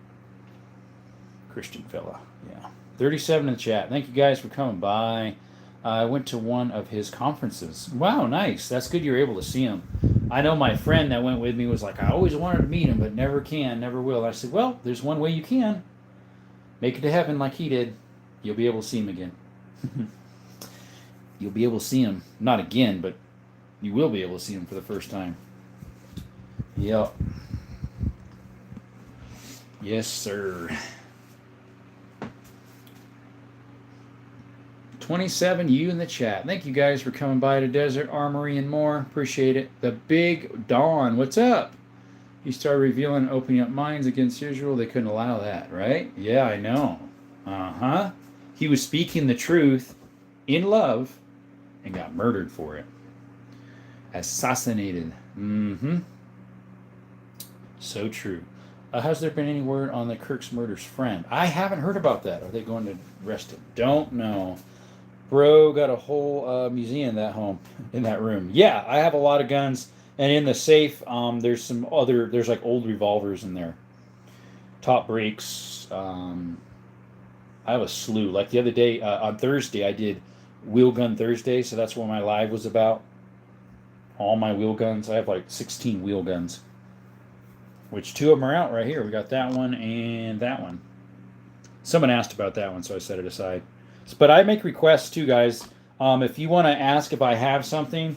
Christian fella. Yeah. 37 in the chat. Thank you guys for coming by. I went to one of his conferences. Wow, nice. That's good you were able to see him. I know my friend that went with me was like, I always wanted to meet him, but never can, never will. I said, well, there's one way you can. Make it to heaven like he did. You'll be able to see him again. You'll be able to see him. Not again, but you will be able to see him for the first time. Yep. Yes, sir. 27, you in the chat. Thank you guys for coming by to Desert Armory and more. Appreciate it. The Big Dawn, what's up? He started revealing and opening up minds against Israel. They couldn't allow that, right? Yeah, I know. Uh-huh. He was speaking the truth in love and got murdered for it. Assassinated. Mm-hmm. So true. Has there been any word on the Kirk's murder's friend? I haven't heard about that. Are they going to arrest him? Don't know. Bro got a whole museum in that room. Yeah, I have a lot of guns. And in the safe, there's like old revolvers in there. Top breaks. I have a slew. Like the other day, on Thursday, I did Wheel Gun Thursday. So that's what my live was about. All my wheel guns. I have like 16 wheel guns. Which 2 of them are out right here. We got that one and that one. Someone asked about that one, so I set it aside. But I make requests too, guys. If you want to ask if I have something,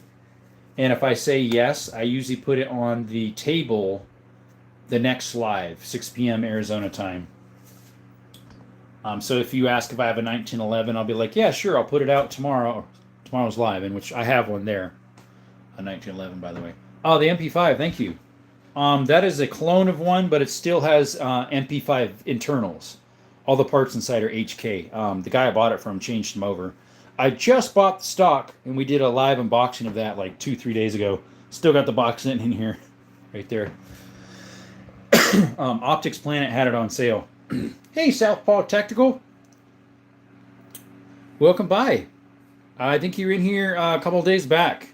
and if I say yes, I usually put it on the table the next live, 6 p.m. Arizona time. So if you ask if I have a 1911, I'll be like, yeah, sure, I'll put it out tomorrow's live, in which I have one there. A 1911, by the way. Oh, the MP5, thank you. That is a clone of one, but it still has MP5 internals. All the parts inside are HK. The guy I bought it from changed them over. I just bought the stock, and we did a live unboxing of that like 2-3 days ago. Still got the box in here, right there. Optics Planet had it on sale. Hey, Southpaw Tactical. Welcome by. I think you were in here a couple of days back.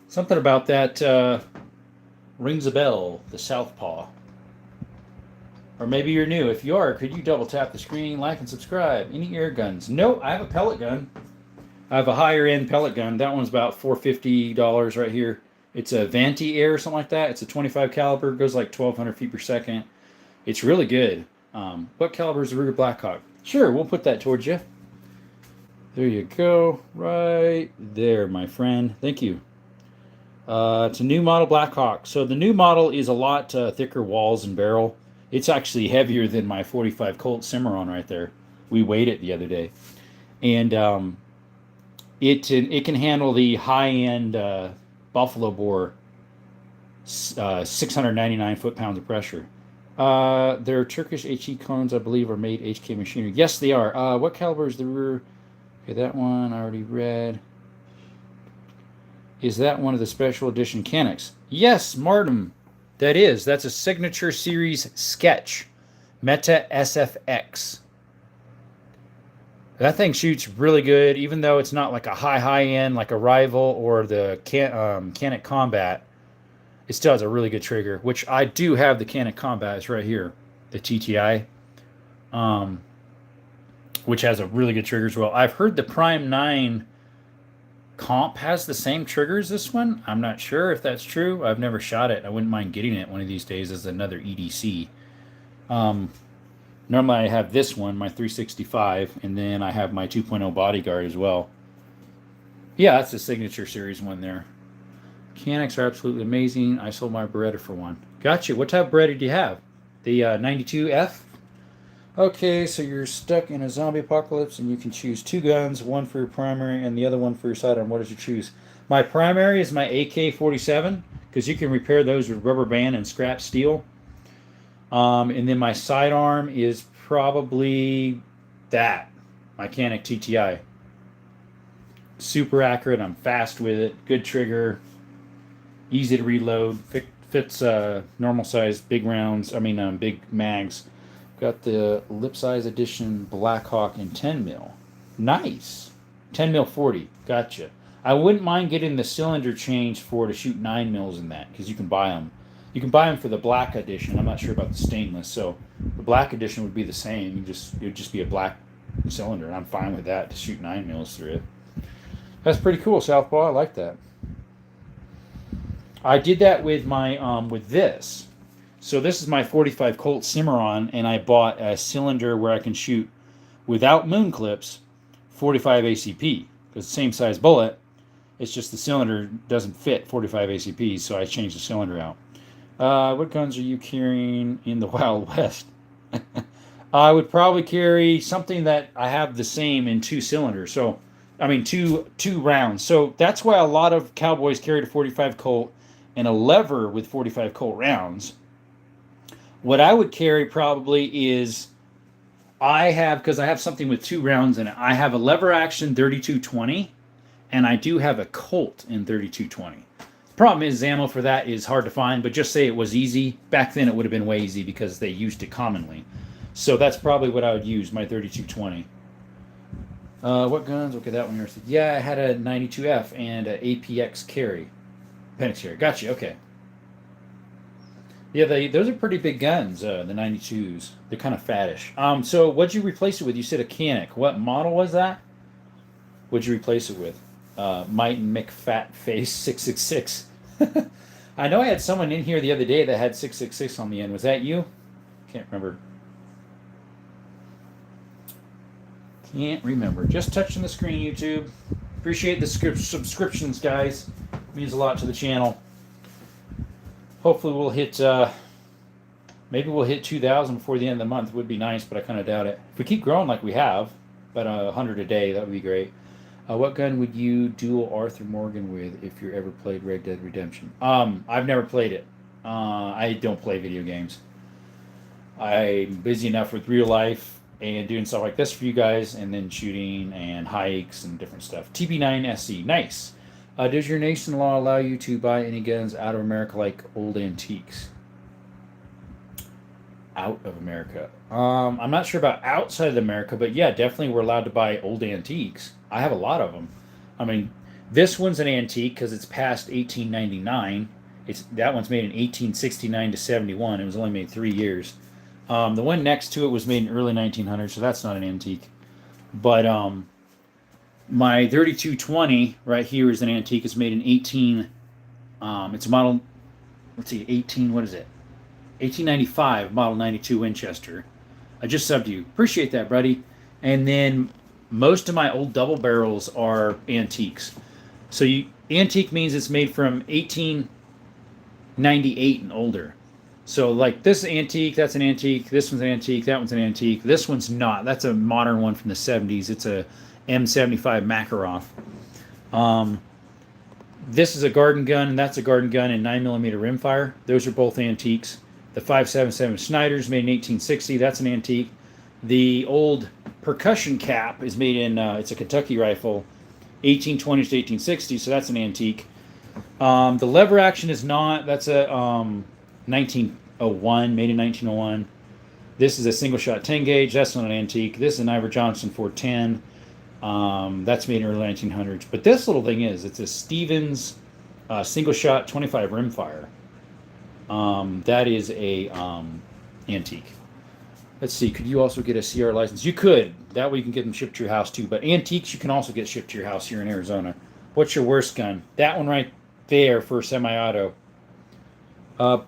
Something about that rings a bell, the Southpaw. Or maybe you're new. If you are, could you double tap the screen, like, and subscribe? Any air guns? Nope, I have a pellet gun. I have a higher end pellet gun. That one's about $450 right here. It's a Vanti Air or something like that. It's a 25 caliber. Goes like 1,200 feet per second. It's really good. What caliber is the Ruger Blackhawk? Sure, we'll put that towards you. There you go. Right there, my friend. Thank you. It's a new model Blackhawk. So the new model is a lot thicker walls and barrel. It's actually heavier than my 45 Colt Simmeron right there. We weighed it the other day. And it can handle the high-end Buffalo Bore 699 foot-pounds of pressure. Their Turkish HE cones, I believe, are made HK machinery. Yes, they are. What caliber is the rear? Okay, that one I already read. Is that one of the special edition Caniks? Yes, Martin. That is. That's a Signature Series Sketch. Meta SFX. That thing shoots really good, even though it's not like a high end, like a Rival or the Canik Combat. It still has a really good trigger, which I do have the Canik Combat. It's right here. The TTI. Which has a really good trigger as well. I've heard the Prime 9 Comp has the same trigger as this one. I'm not sure if that's true. I've never shot it. I wouldn't mind getting it one of these days as another EDC. Normally I have this one, my 365, and then I have my 2.0 Bodyguard as well. Yeah, that's the Signature Series one there. Caniks are absolutely amazing. I sold my Beretta for one. Gotcha. What type of Beretta do you have? The 92F? Okay, so you're stuck in a zombie apocalypse and you can choose 2 guns, one for your primary and the other one for your sidearm. What did you choose? My primary is my AK-47 because you can repair those with rubber band and scrap steel. And then my sidearm is probably that. my Canik TTI. Super accurate. I'm fast with it. Good trigger. Easy to reload. Fits normal size big rounds. Big mags. Got the lip size edition Blackhawk in 10 mil. Nice. 10 mil 40. Gotcha. I wouldn't mind getting the cylinder changed to shoot 9 mils in that, because you can buy them. You can buy them for the black edition. I'm not sure about the stainless. So the black edition would be the same. It would just be a black cylinder, and I'm fine with that to shoot 9 mils through it. That's pretty cool, Southpaw. I like that. I did that with my with this. So this is my 45 Colt Simmeron, and I bought a cylinder where I can shoot without moon clips 45 ACP, because the same size bullet. It's just the cylinder doesn't fit 45 ACPs, so I changed the cylinder out. What guns are you carrying in the Wild West? I would probably carry something that I have the same in 2 cylinders. So, two rounds. So that's why a lot of cowboys carried a 45 Colt and a lever with 45 Colt rounds. What I would carry probably is, because I have something with 2 rounds in it. I have a lever action 3220, and I do have a Colt in 3220. The problem is ammo for that is hard to find, but just say it was easy. Back then it would have been way easy because they used it commonly. So that's probably what I would use, my 3220. What guns? Okay, that one here. Yeah, I had a 92F and an APX carry. Appendix carry. Gotcha, okay. Yeah, those are pretty big guns, the 92s. They're kind of fattish. So what'd you replace it with? You said a Canik. What model was that? What'd you replace it with? Might and McFatface 666. I know I had someone in here the other day that had 666 on the end. Was that you? Can't remember. Can't remember. Just touching the screen, YouTube. Appreciate the subscriptions, guys. It means a lot to the channel. Hopefully we'll hit, maybe we'll hit 2,000 before the end of the month. It would be nice, but I kind of doubt it. If we keep growing like we have, about 100 a day, that would be great. What gun would you duel Arthur Morgan with if you ever played Red Dead Redemption? I've never played it. I don't play video games. I'm busy enough with real life and doing stuff like this for you guys, and then shooting and hikes and different stuff. TB9 SC, nice. Does your nation law allow you to buy any guns out of America, like old antiques? Out of America. I'm not sure about outside of America, but yeah, definitely we're allowed to buy old antiques. I have a lot of them. This one's an antique because it's past 1899. That one's made in 1869 to 71. It was only made 3 years. The one next to it was made in early 1900s, so that's not an antique. But my 3220 right here is an antique. It's made in it's a model, let's see, 1895, model 92 Winchester. I just subbed you. Appreciate that, buddy. And then most of my old double barrels are antiques. So antique means it's made from 1898 and older. So like this antique, that's an antique, this one's an antique, that one's an antique, this one's not. That's a modern one from the 70s. It's a M75 Makarov. This is a garden gun, and that's a garden gun in 9mm rimfire. Those are both antiques. The 5.77 Snyder's made in 1860. That's an antique. The old percussion cap is made in, it's a Kentucky rifle, 1820s to 1860, so that's an antique. The lever action is not. That's a 1901, made in 1901. This is a single shot 10 gauge. That's not an antique. This is an Ivor Johnson 410. That's made in early 1900s. But this little thing it's a Stevens single shot 25 rimfire. That is a antique. Let's see. Could you also get a CR license? You could. That way you can get them shipped to your house too. But antiques you can also get shipped to your house here in Arizona. What's your worst gun? That one right there for semi-auto.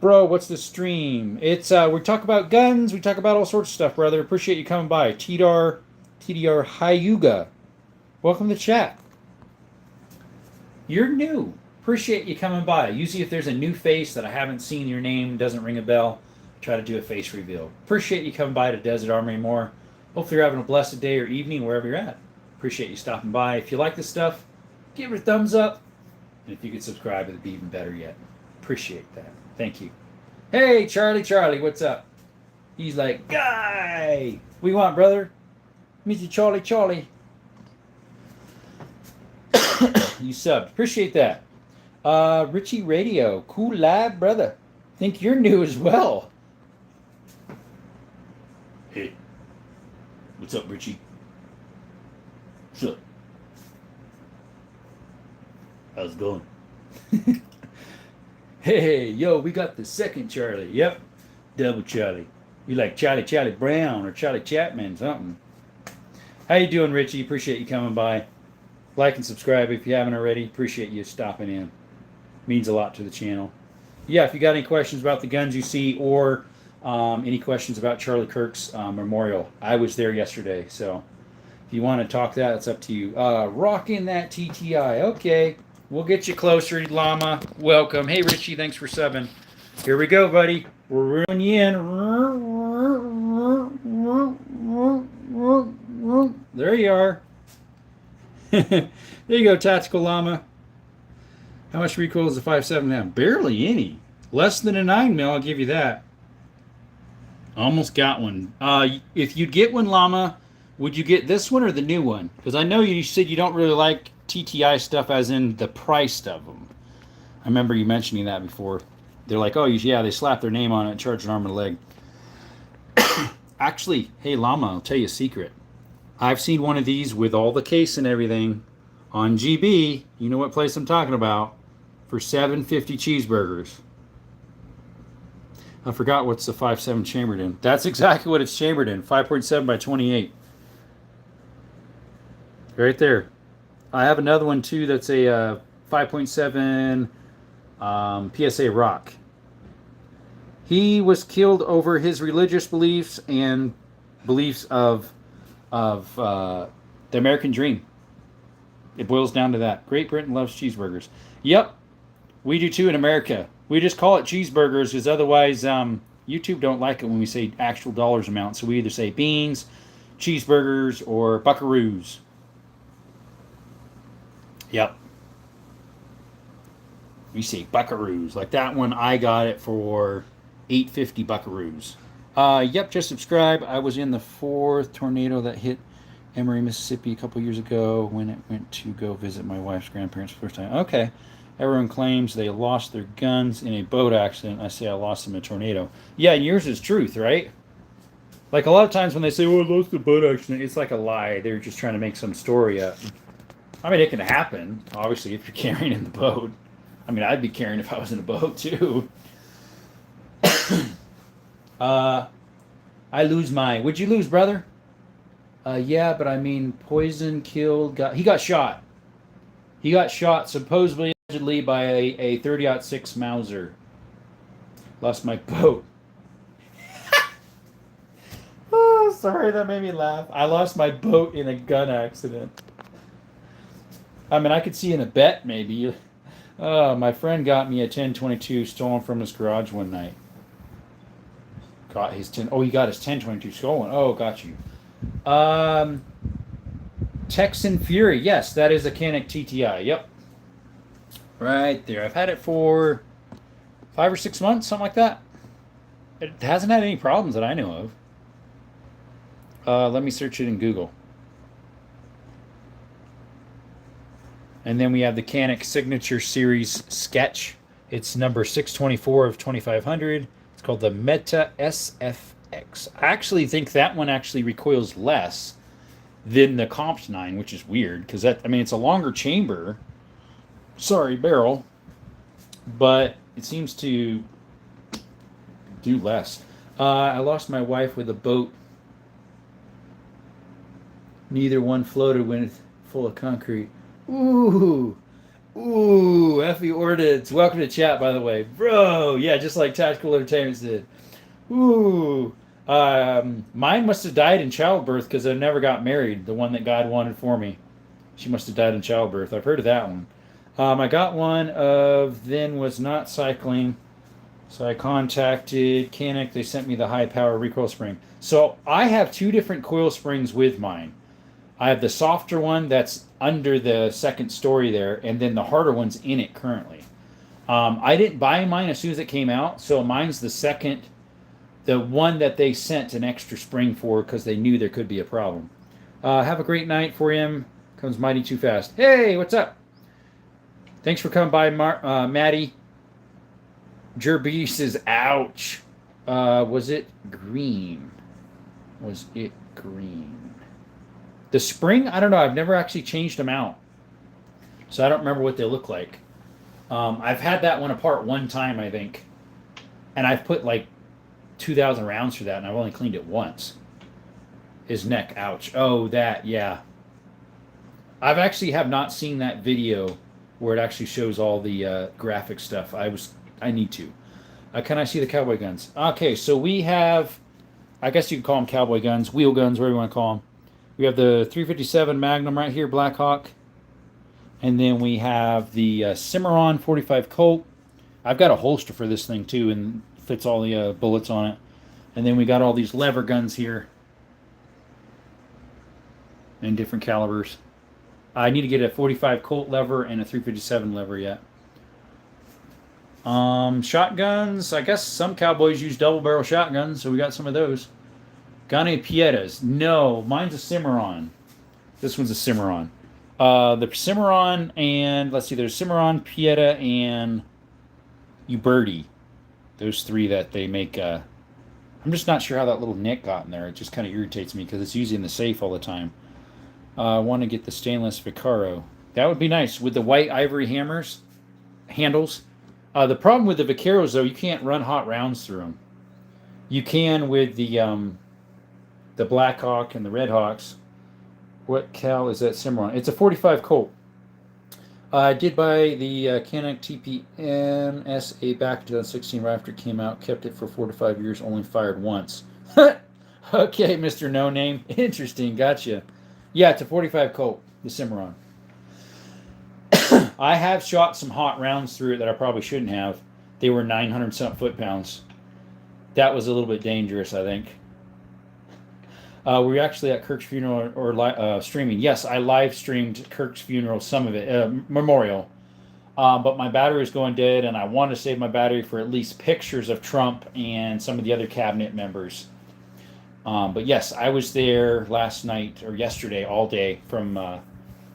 Bro, what's the stream? It's we talk about guns. We talk about all sorts of stuff, brother. Appreciate you coming by. TDR Hyuga. Welcome to chat. You're new. Appreciate you coming by. Usually if there's a new face that I haven't seen, your name doesn't ring a bell, try to do a face reveal. Appreciate you coming by to Desert Armory more. Hopefully you're having a blessed day or evening wherever you're at. Appreciate you stopping by. If you like this stuff, give it a thumbs up. And if you could subscribe, it'd be even better yet. Appreciate that. Thank you. Hey, Charlie, what's up? He's like, guy. What you want, brother? Mr. Charlie. You subbed. Appreciate that. Richie Radio. Cool live, brother. Think you're new as well. Hey. What's up, Richie? What's up? How's it going? Hey, yo, we got the second Charlie. Yep. Double Charlie. You like Charlie Brown or Charlie Chapman, something. How you doing, Richie? Appreciate you coming by. Like and subscribe if you haven't already. Appreciate you stopping in. Means a lot to the channel. Yeah, if you got any questions about the guns you see or any questions about Charlie Kirk's memorial, I was there yesterday, so if you want to talk that, it's up to you. Rocking that TTI. Okay, we'll get you closer, Llama. Welcome. Hey, Richie, thanks for subbing. Here we go, buddy. We're reeling you in. There you are. There you go, Tactical Llama. How much recoil is the 5.7 now? Barely any. Less than a 9 mil, I'll give you that. Almost got one. If you'd get one, Llama, would you get this one or the new one? Because I know you said you don't really like TTI stuff as in the price of them. I remember you mentioning that before. They're like, oh, yeah, they slap their name on it and charge an arm and a leg. Actually, hey, Llama, I'll tell you a secret. I've seen one of these with all the case and everything on GB. You know what place I'm talking about. For $7.50 cheeseburgers. I forgot what's the 5.7 chambered in. That's exactly what it's chambered in. 5.7 by 28. Right there. I have another one too that's a 5.7 PSA Rock. He was killed over his religious beliefs and beliefs of the American dream. It boils down to that. Great Britain loves cheeseburgers. Yep. We do too in America. We just call it cheeseburgers because otherwise YouTube don't like it when we say actual dollars amount. So we either say beans, cheeseburgers, or buckaroos. Yep. We say buckaroos. Like that one, I got it for $8.50 buckaroos. Yep, just subscribe. I was in the 4th tornado that hit Emory, Mississippi a couple years ago when it went to go visit my wife's grandparents for the first time. Okay. Everyone claims they lost their guns in a boat accident. I say I lost them in a tornado. Yeah, and yours is truth, right? Like a lot of times when they say, oh, I lost the boat accident, it's like a lie. They're just trying to make some story up. I mean, it can happen, obviously, if you're carrying in the boat. I mean, I'd be carrying if I was in a boat, too. I lose mine. Would you lose, brother? Yeah, but I mean, poison killed... He got shot. He got shot, supposedly, allegedly, by a 30-06 Mauser. Lost my boat. Oh, sorry, that made me laugh. I lost my boat in a gun accident. I mean, I could see in a bet, maybe. My friend got me a 1022 stolen from his garage one night. Got his 10... Oh, he got his 1022 stolen. Oh, got you. Texan Fury. Yes, that is a Canik TTI. Yep. Right there. I've had it for 5 or 6 months, something like that. It hasn't had any problems that I know of. Let me search it in Google. And then we have the Canik Signature Series Sketch. It's number 624 of 2500. It's called the Meta SFX. I actually think that one actually recoils less than the Compt 9, which is weird because that, I mean, it's a longer chamber. Sorry, barrel. But it seems to do less. I lost my wife with a boat. Neither one floated when it's full of concrete. Ooh. Ooh, Effie Ordnance. Welcome to chat, by the way. Bro, yeah, just like Tactical Entertainment did. Ooh. Mine must have died in childbirth because I never got married. The one that God wanted for me. She must have died in childbirth. I've heard of that one. I got one of then was not cycling. So I contacted Canik. They sent me the high power recoil spring. So I have 2 different coil springs with mine. I have the softer one that's under the second story there, and then the harder one's in it currently. I didn't buy mine as soon as it came out, so mine's the second, the one that they sent an extra spring for because they knew there could be a problem. Have a great night for him. Comes mighty too fast. Hey, what's up? Thanks for coming by, Maddie. Jerby says, ouch. Was it green? Was it green? The spring? I don't know. I've never actually changed them out. So I don't remember what they look like. I've had that one apart one time, I think. And I've put like 2,000 rounds for that, and I've only cleaned it once. His neck, ouch. Oh, that, yeah. I've actually have not seen that video where it actually shows all the graphic stuff. I need to. Can I see the cowboy guns? Okay, so we have, I guess you could call them cowboy guns, wheel guns, whatever you want to call them. We have the 357 Magnum right here, Blackhawk. And then we have the Simmeron 45 Colt. I've got a holster for this thing too, and fits all the bullets on it. And then we got all these lever guns here in different calibers. I need to get a 45 Colt lever and a 357 lever yet. Shotguns. I guess some cowboys use double barrel shotguns, so we got some of those. Got any Pietas? No, mine's a Simmeron. This one's a Simmeron. The Simmeron and let's see, there's Simmeron, Pieta, and Uberti. Those three that they make. I'm just not sure how that little nick got in there. It just kind of irritates me because it's usually in the safe all the time. I want to get the stainless Vaccaro. That would be nice with the white ivory handles. The problem with the Vaccaros, though, you can't run hot rounds through them. You can with the Blackhawk and the Redhawks. What cal is that Simmeron? It's a 45 Colt. I did buy the Canik TTI back in 2016 right after it came out. Kept it for 4 to 5 years. Only fired once. Okay, Mr. No Name. Interesting. Gotcha. Yeah, it's a 45 Colt, the Simmeron. I have shot some hot rounds through it that I probably shouldn't have. They were 900-something foot-pounds. That was a little bit dangerous, I think. Were you actually at Kirk's funeral or streaming? Yes, I live streamed Kirk's funeral, some of it, memorial. But my battery was going dead, and I wanted to save my battery for at least pictures of Trump and some of the other cabinet members. But yes, I was there last night or yesterday all day. From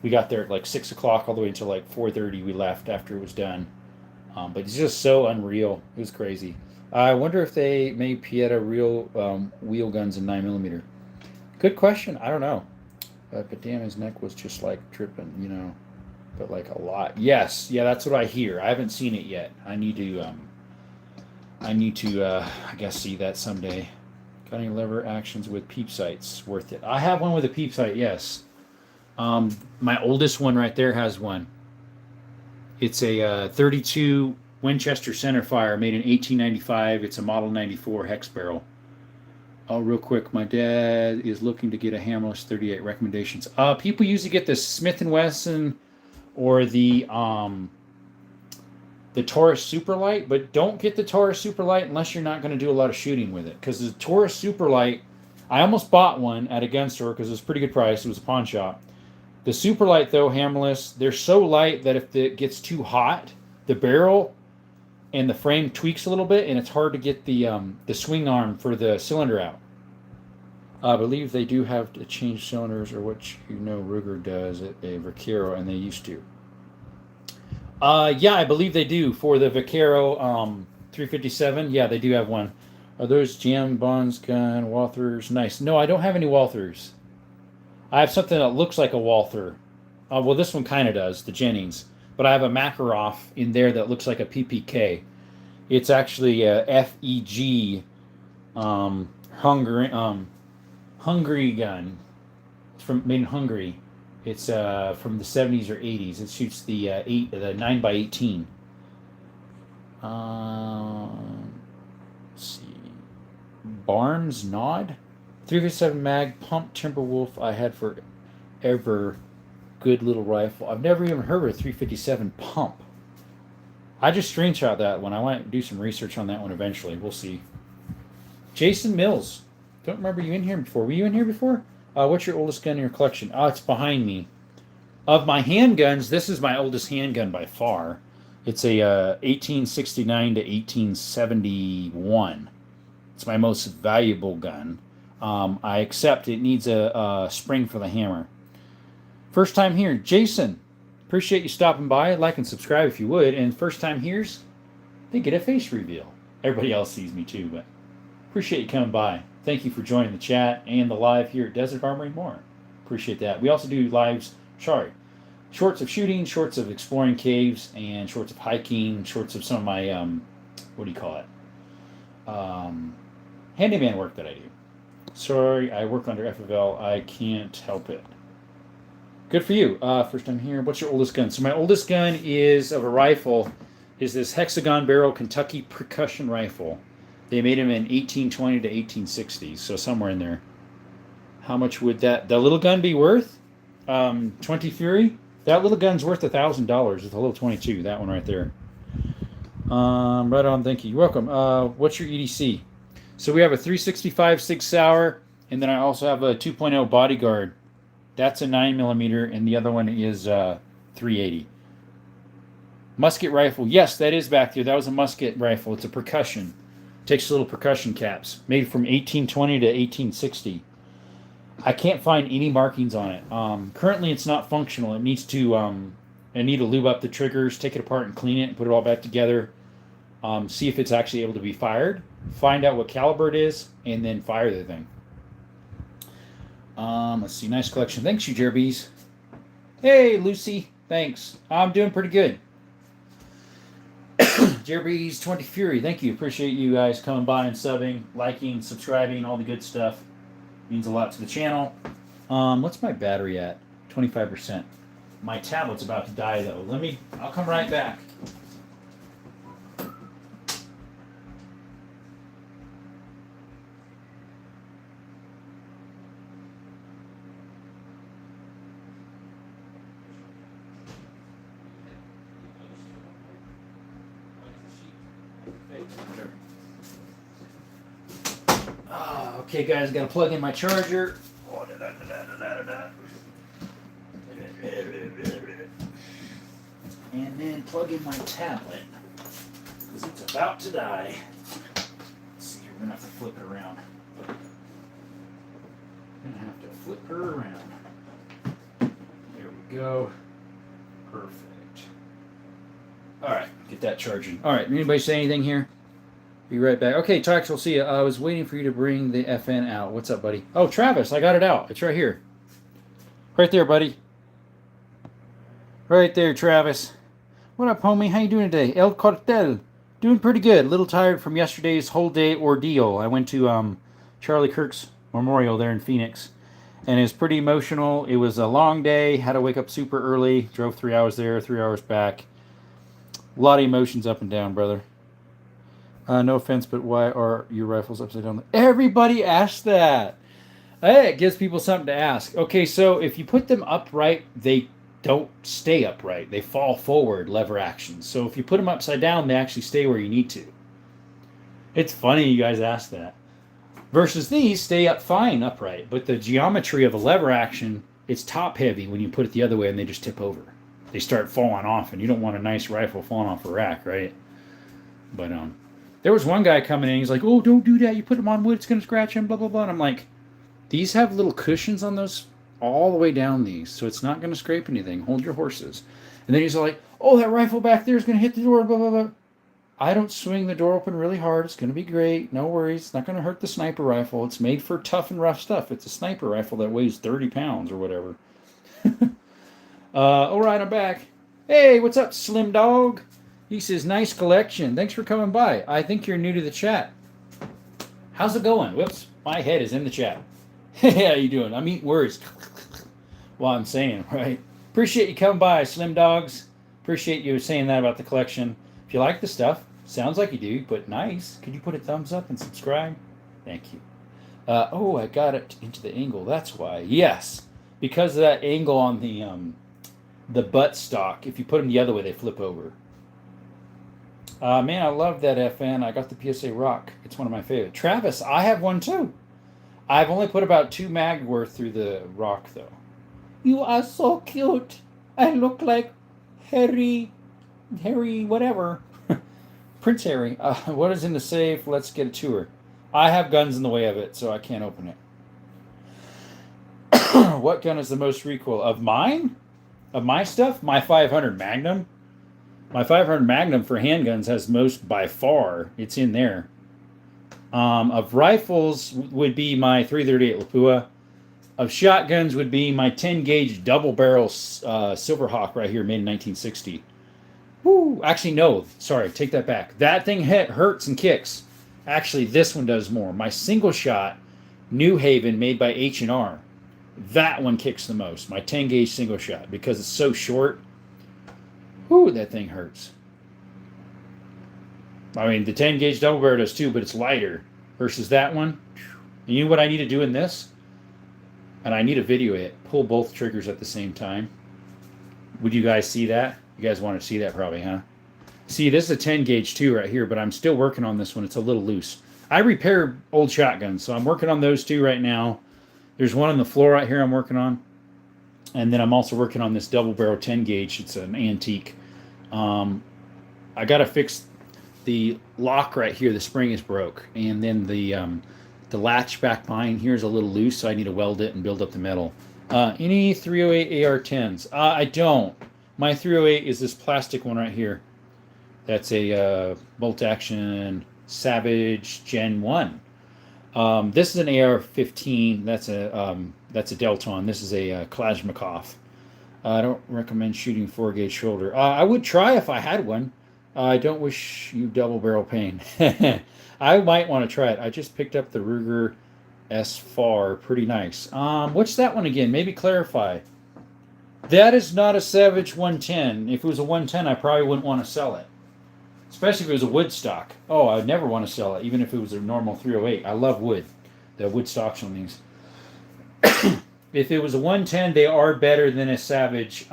we got there at like 6 o'clock all the way until like 4:30. We left after it was done. But it's just so unreal. It was crazy. I wonder if they made Pieta real wheel guns in 9mm. Good question. I don't know. But damn, his neck was just like tripping, you know. But like a lot. Yes, yeah, that's what I hear. I haven't seen it yet. I need to. I guess see that someday. Got any lever actions with peep sights? Worth it. I have one with a peep sight. Yes. My oldest one right there has one. It's a 32 Winchester centerfire made in 1895. It's a Model 94 hex barrel. Oh, real quick, my dad is looking to get a hammerless 38. Recommendations. People usually get the Smith & Wesson or the Taurus Superlight, but don't get the Taurus Superlight unless you're not going to do a lot of shooting with it. Because the Taurus Superlight, I almost bought one at a gun store because it was a pretty good price. It was a pawn shop. The Superlight, though, hammerless, they're so light that if it gets too hot, the barrel and the frame tweaks a little bit, and it's hard to get the swing arm for the cylinder out. I believe they do have to change cylinders, or what you know Ruger does at a Vaccaro, and they used to. Yeah, I believe they do for the Vaccaro 357. Yeah, they do have one. Are those Jam Bonds gun Walthers? Nice. No, I don't have any Walthers. I have something that looks like a Walther. Well, this one kind of does, the Jennings. But I have a Makarov in there that looks like a PPK. It's actually a FEG Hungary gun. It's made in Hungary. It's from the 70s or 80s. It shoots the 9x18. Let's see. Barnes Nod. 357 mag pump Timberwolf. I had forever. Good little rifle. I've never even heard of a 357 pump. I just screenshot that one. I want to do some research on that one eventually. We'll see. Jason Mills. Don't remember you in here before. Were you in here before? What's your oldest gun in your collection? Oh, it's behind me. Of my handguns, this is my oldest handgun by far. It's a 1869 to 1871. It's my most valuable gun. I accept it needs a spring for the hammer. First time here, Jason. Appreciate you stopping by. Like and subscribe if you would. And first time here's, they get a face reveal. Everybody else sees me too, but appreciate you coming by. Thank you for joining the chat and the live here at Desert Armory more. Appreciate that. We also do lives, shorts of shooting, shorts of exploring caves, and shorts of hiking, shorts of some of my, what do you call it? Handyman work that I do. Sorry, I work under FFL. I can't help it. Good for you. First time here. What's your oldest gun? So my oldest gun is of a rifle, is this hexagon barrel Kentucky percussion rifle. They made them in 1820 to 1860, so somewhere in there. How much would the little gun be worth? 20 Fury? That little gun's worth $1,000. It's a little 22, that one right there. Right on, thank you. You're welcome. What's your EDC? So we have a 365 Sig Sauer, and then I also have a 2.0 Bodyguard. That's a 9mm, and the other one is 380. Musket rifle. Yes, that is back there. That was a musket rifle. It's a percussion. Takes little percussion caps. Made from 1820 to 1860. I can't find any markings on it. Currently, it's not functional. It needs to. I need to lube up the triggers, take it apart, and clean it, and put it all back together. See if it's actually able to be fired. Find out what caliber it is, and then fire the thing. Let's see. Nice collection. Thanks, you Jerbees. Hey, Lucy. Thanks. I'm doing pretty good. Jerbees 20 Fury. Thank you. Appreciate you guys coming by and subbing, liking, subscribing, all the good stuff. Means a lot to the channel. What's my battery at? 25%. My tablet's about to die though. I'll come right back. Okay, guys, gotta plug in my charger. And then plug in my tablet, because it's about to die. Let's see, we're gonna have to flip it around. There we go. Perfect. Alright, get that charging. Alright, anybody say anything here? Be right back. Okay, Tox, we'll see you. I was waiting for you to bring the FN out. What's up, buddy? Oh, Travis, I got it out. It's right here. Right there, buddy. Right there, Travis. What up, homie? How you doing today? El Cartel. Doing pretty good. A little tired from yesterday's whole day ordeal. I went to Charlie Kirk's memorial there in Phoenix, and it was pretty emotional. It was a long day. Had to wake up super early. Drove 3 hours there, 3 hours back. A lot of emotions up and down, brother. No offense, but why are your rifles upside down? Everybody asks that. Hey, it gives people something to ask. Okay, so if you put them upright, they don't stay upright. They fall forward, lever action. So if you put them upside down, they actually stay where you need to. It's funny you guys ask that. Versus these stay up fine upright, but the geometry of a lever action, it's top heavy when you put it the other way and they just tip over. They start falling off, and you don't want a nice rifle falling off a rack, right? But there was one guy coming in, he's like, oh, don't do that. You put them on wood, it's going to scratch him, blah, blah, blah. And I'm like, these have little cushions on those all the way down these, so it's not going to scrape anything. Hold your horses. And then he's like, oh, that rifle back there is going to hit the door, blah, blah, blah. I don't swing the door open really hard. It's going to be great. No worries. It's not going to hurt the sniper rifle. It's made for tough and rough stuff. It's a sniper rifle that weighs 30 pounds or whatever. All right, I'm back. Hey, what's up, Slim Dog? He says, nice collection. Thanks for coming by. I think you're new to the chat. How's it going? Whoops, my head is in the chat. Hey, how you doing? I'm eating words while I'm saying, right? Appreciate you coming by, Slim Dogs. Appreciate you saying that about the collection. If you like the stuff, sounds like you do, but nice. Could you put a thumbs up and subscribe? Thank you. Oh, I got it into the angle. That's why. Yes, because of that angle on the butt stock. If you put them the other way, they flip over. Man, I love that FN. I got the PSA Rock. It's one of my favorite. Travis, I have one too. I've only put about 2 mag worth through the Rock, though. You are so cute. I look like Harry whatever. Prince Harry. What is in the safe? Let's get a tour. I have guns in the way of it, so I can't open it. What gun is the most recoil? Of mine? Of my stuff? My 500 Magnum? My 500 Magnum for handguns has most by far. It's in there. Of rifles would be my 338 Lapua. Of shotguns would be my 10 gauge double barrel Silverhawk right here, made in 1960. Woo! Actually, no. Sorry, take that back. That thing hurts and kicks. Actually, this one does more. My single shot New Haven, made by H&R. That one kicks the most. My 10 gauge single shot, because it's so short. Whoo, that thing hurts. I mean, the 10 gauge double barrel does too, but it's lighter versus that one. And you know what I need to do in this? And I need to video it. Pull both triggers at the same time. Would you guys see that? You guys want to see that probably, huh? See, this is a 10 gauge too right here, but I'm still working on this one. It's a little loose. I repair old shotguns, so I'm working on those two right now. There's one on the floor right here I'm working on. And then I'm also working on this double barrel 10 gauge. It's an antique. I got to fix the lock right here. The spring is broke. And then the latch back behind here is a little loose, so I need to weld it and build up the metal. Any 308 AR-10s? I don't. My 308 is this plastic one right here. That's a bolt-action Savage Gen 1. This is an AR-15. That's a Delton. This is a Kalashnikov. I don't recommend shooting 4-gauge shoulder. I would try if I had one. I don't wish you double barrel pain. I might want to try it. I just picked up the Ruger S-FAR. Pretty nice. What's that one again? Maybe clarify. That is not a Savage 110. If it was a 110, I probably wouldn't want to sell it. Especially if it was a wood stock. Oh, I'd never want to sell it, even if it was a normal 308. I love wood. The wood stocks on these. If it was a 110, they are better than a Savage.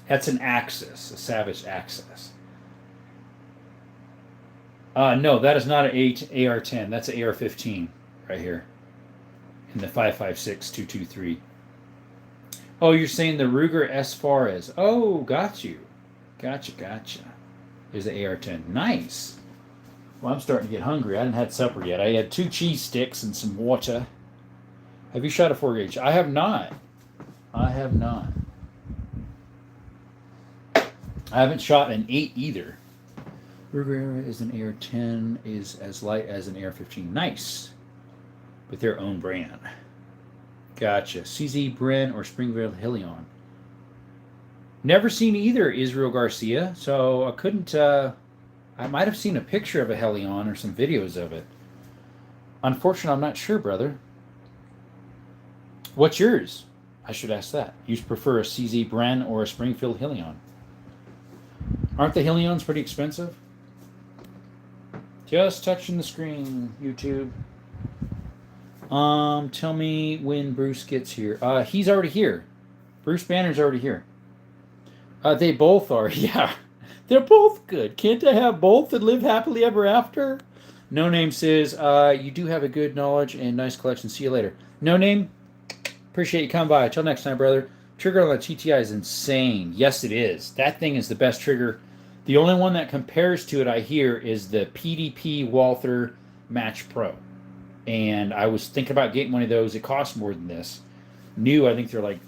That's an Axis, a Savage Axis. No, that is not an AR-10. That's an AR-15 right here. In the 5.56-223. Oh, you're saying the Ruger S-FAR is. Oh, got you. Gotcha. There's the AR-10. Nice. Well, I'm starting to get hungry. I hadn't had supper yet. I had 2 cheese sticks and some water. Have you shot a 4-gauge? I have not. I haven't shot an 8 either. Ruger is an AR-10, is as light as an AR-15. Nice. With their own brand. Gotcha. CZ Bren or Springfield Hillion. Never seen either Israel Garcia, so I couldn't, I might have seen a picture of a Hellion or some videos of it. Unfortunately, I'm not sure, brother. What's yours? I should ask that. You prefer a CZ Bren or a Springfield Hillion? Aren't the Hillions pretty expensive? Just touching the screen, YouTube. Tell me when Bruce gets here. He's already here. Bruce Banner's already here. They both are, yeah. They're both good. Can't I have both and live happily ever after? No Name says, you do have a good knowledge and nice collection. See you later. No Name, appreciate you coming by. Until next time, brother. Trigger on the TTI is insane. Yes, it is. That thing is the best trigger. The only one that compares to it, I hear, is the PDP Walther Match Pro. And I was thinking about getting one of those. It costs more than this. New, I think they're like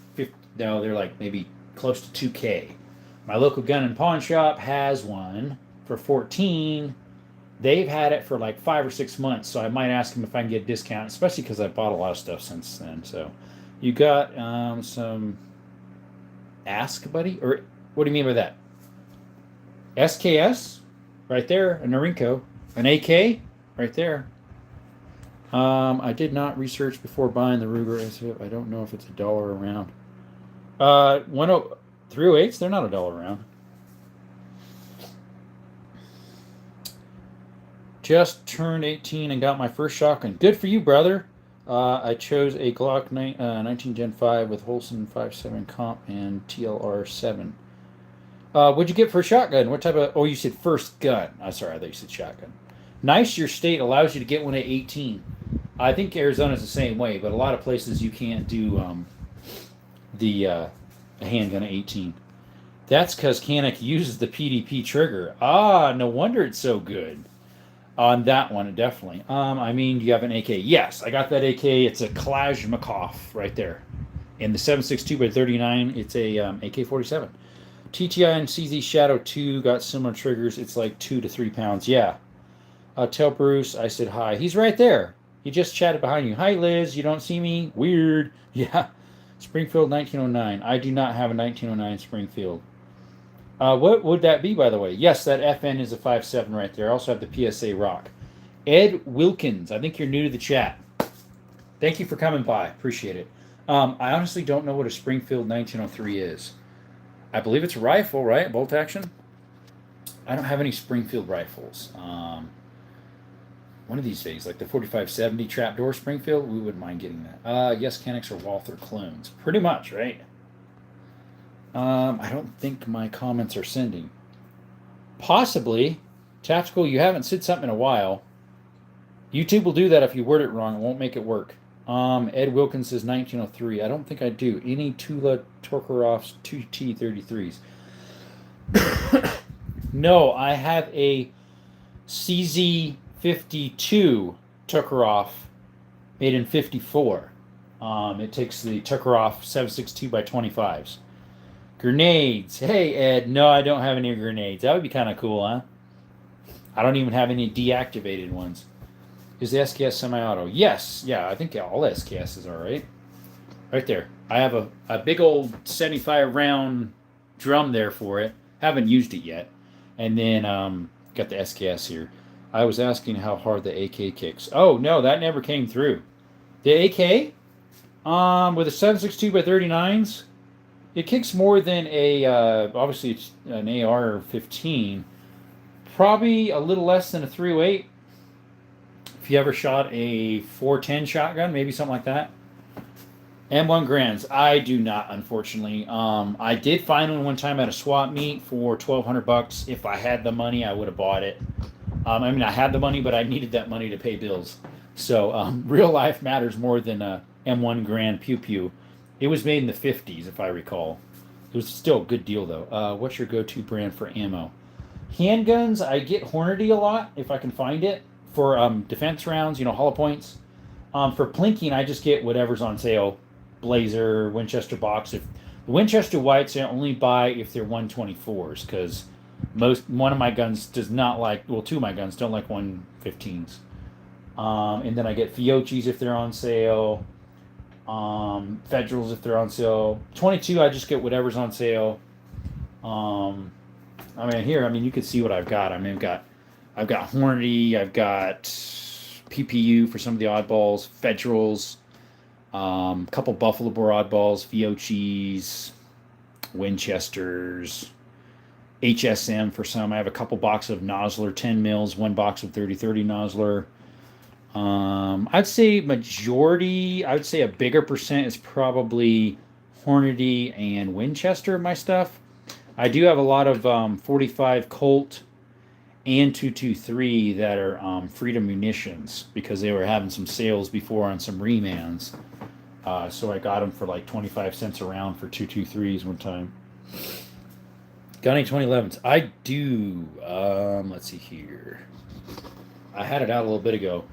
they're like maybe close to $2,000. My local gun and pawn shop has one for $14. They've had it for like 5 or 6 months, so I might ask them if I can get a discount, especially because I bought a lot of stuff since then. So, you got some Ask Buddy, or what do you mean by that? SKS, right there, a Norinco, an AK, right there. I did not research before buying the Ruger. I don't know if it's $1 a round. 308s, they're not $1 a round. Just turned 18 and got my first shotgun. Good for you, brother. I chose a Glock 19 Gen 5 with Holson 5.7 comp and TLR 7. What'd you get for a shotgun? What type of... Oh, you said first gun. Sorry, I thought you said shotgun. Nice, your state allows you to get one at 18. I think Arizona's the same way, but a lot of places you can't do a handgun at 18. That's because Canik uses the PDP trigger. No wonder it's so good. On that one, definitely. I mean, do you have an AK? Yes, I got that AK. It's a Kalashnikov right there. In the 7.62x39, it's a AK-47. TTI and CZ Shadow 2 got similar triggers. It's like 2 to 3 pounds. Yeah. Tell Bruce I said hi. He's right there. He just chatted behind you. Hi, Liz. You don't see me? Weird. Yeah. Springfield 1909. I do not have a 1909 Springfield. What would that be, by the way? Yes, that FN is a 5.7 right there. I also have the PSA Rock. Ed Wilkins. I think you're new to the chat. Thank you for coming by. Appreciate it. I honestly don't know what a Springfield 1903 is. I believe it's a rifle, right? Bolt action? I don't have any Springfield rifles. One of these days, like the 4570 trapdoor Springfield, we wouldn't mind getting that. Yes, Canics are Walther clones. Pretty much, right? I don't think my comments are sending. Possibly. Tactical, you haven't said something in a while. YouTube will do that if you word it wrong. It won't make it work. Ed Wilkins says 1903. I don't think I do. Any Tula Tokarov's 2T33s. No, I have a CZ52 Tokarov made in 54. It takes the Tokarov 7.62x25s. Grenades. Hey, Ed. No, I don't have any grenades. That would be kind of cool, huh? I don't even have any deactivated ones. Is the SKS semi-auto? Yes. Yeah, I think all SKSs are, right? Right there. I have a big old 75-round drum there for it. Haven't used it yet. And then got the SKS here. I was asking how hard the AK kicks. Oh, no, that never came through. The AK, with the 7.62x39s, it kicks more than a, obviously it's an AR-15. Probably a little less than a 308. If you ever shot a 410 shotgun, maybe something like that. M1 Grands, I do not, unfortunately. I did find one time at a swap meet for $1,200. If I had the money, I would have bought it. I mean, I had the money, but I needed that money to pay bills. So real life matters more than a M1 Grand Pew Pew. It was made in the 50s, if I recall. It was still a good deal, though. What's your go-to brand for ammo? Handguns, I get Hornady a lot, if I can find it. For defense rounds, hollow points. For plinking, I just get whatever's on sale. Blazer, Winchester box. If the Winchester whites, I only buy if they're 124s, because one of my guns does not like, well, two of my guns don't like 115s. And then I get Fiocchis if they're on sale. Federals if they're on sale. 22, I just get whatever's on sale. You can see what I've got. I've got Hornady, I've got PPU for some of the oddballs, Federals, a couple Buffalo Bore oddballs, Fiocchis, Winchesters, HSM for some. I have a couple boxes of Nosler 10 mils, one box of 30-30 Nosler. I'd say a bigger percent is probably Hornady and Winchester of my stuff. I do have a lot of 45 Colt and 223 that are Freedom Munitions, because they were having some sales before on some remans. So I got them for like 25 cents a round for 223s one time. Got any 2011s? I do. Let's see here. I had it out a little bit ago.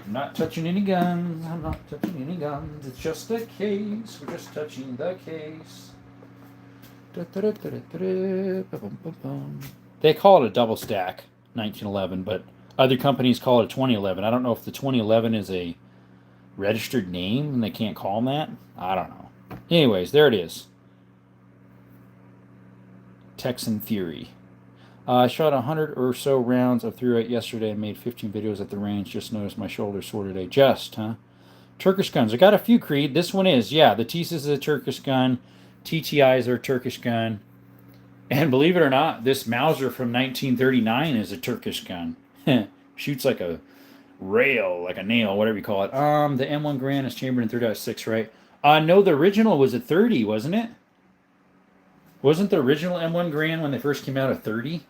I'm not touching any guns. I'm not touching any guns. It's just a case. We're just touching the case. They call it a double stack, 1911, but other companies call it a 2011. I don't know if the 2011 is a registered name and they can't call them that. I don't know. Anyways, there it is. Texan Fury. I shot 100 or so rounds of 308 yesterday and made 15 videos at the range. Just noticed my shoulder sore today. Just, huh? Turkish guns. I got a few, Creed. This one is. Yeah, the Thesis is a Turkish gun. TTIs are a Turkish gun. And believe it or not, this Mauser from 1939 is a Turkish gun. Shoots like a rail, like a nail, whatever you call it. The M1 Grand is chambered in 3.6, right? No, the original was a 30, wasn't it? Wasn't the original M1 Grand when they first came out a 30?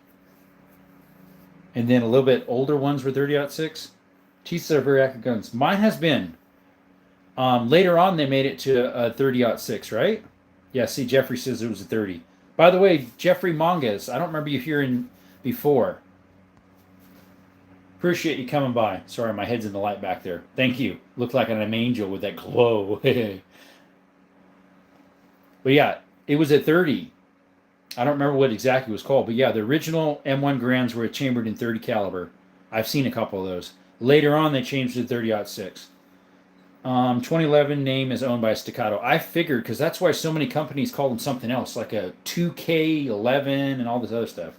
And then a little bit older ones were 30.6? Teeth are very accurate guns. Mine has been. Later on, they made it to a 30.6, right? Yeah, see, Jeffrey says it was a 30. By the way, Jeffrey Monges, I don't remember you hearing before. Appreciate you coming by. Sorry, my head's in the light back there. Thank you. Looked like an angel with that glow. But yeah, it was a 30. I don't remember what exactly it was called, but yeah, the original M1 Grands were chambered in 30 caliber. I've seen a couple of those. Later on, they changed to 30-06. 2011 name is owned by Staccato. I figured, because that's why so many companies call them something else, like a 2K11 and all this other stuff.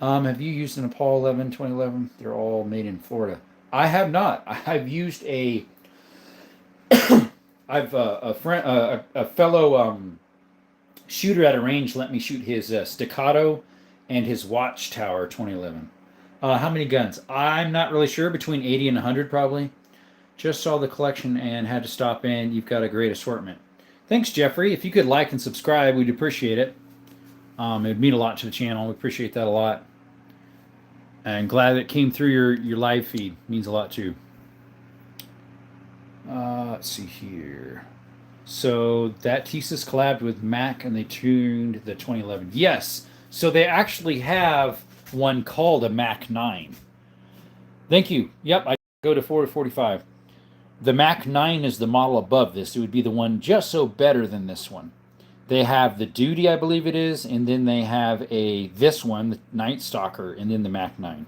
Have you used an Apollo 11, 2011? They're all made in Florida. I have not. I've used a... I've a fellow shooter at a range let me shoot his Staccato and his Watchtower 2011. How many guns? I'm not really sure. Between 80 and 100 probably. Just saw the collection and had to stop in. You've got a great assortment. Thanks, Jeffrey. If you could like and subscribe, we'd appreciate it. It would mean a lot to the channel. We appreciate that a lot. And glad it came through your live feed. Means a lot too. Let's see here. So that thesis collabed with Mac and they tuned the 2011. Yes. So they actually have one called a Mac 9. Thank you. Yep, I go to 4 to 45. The Mac 9 is the model above this. It would be the one just so better than this one. They have the Duty, I believe it is, and then they have this one, the Night Stalker, and then the Mac 9.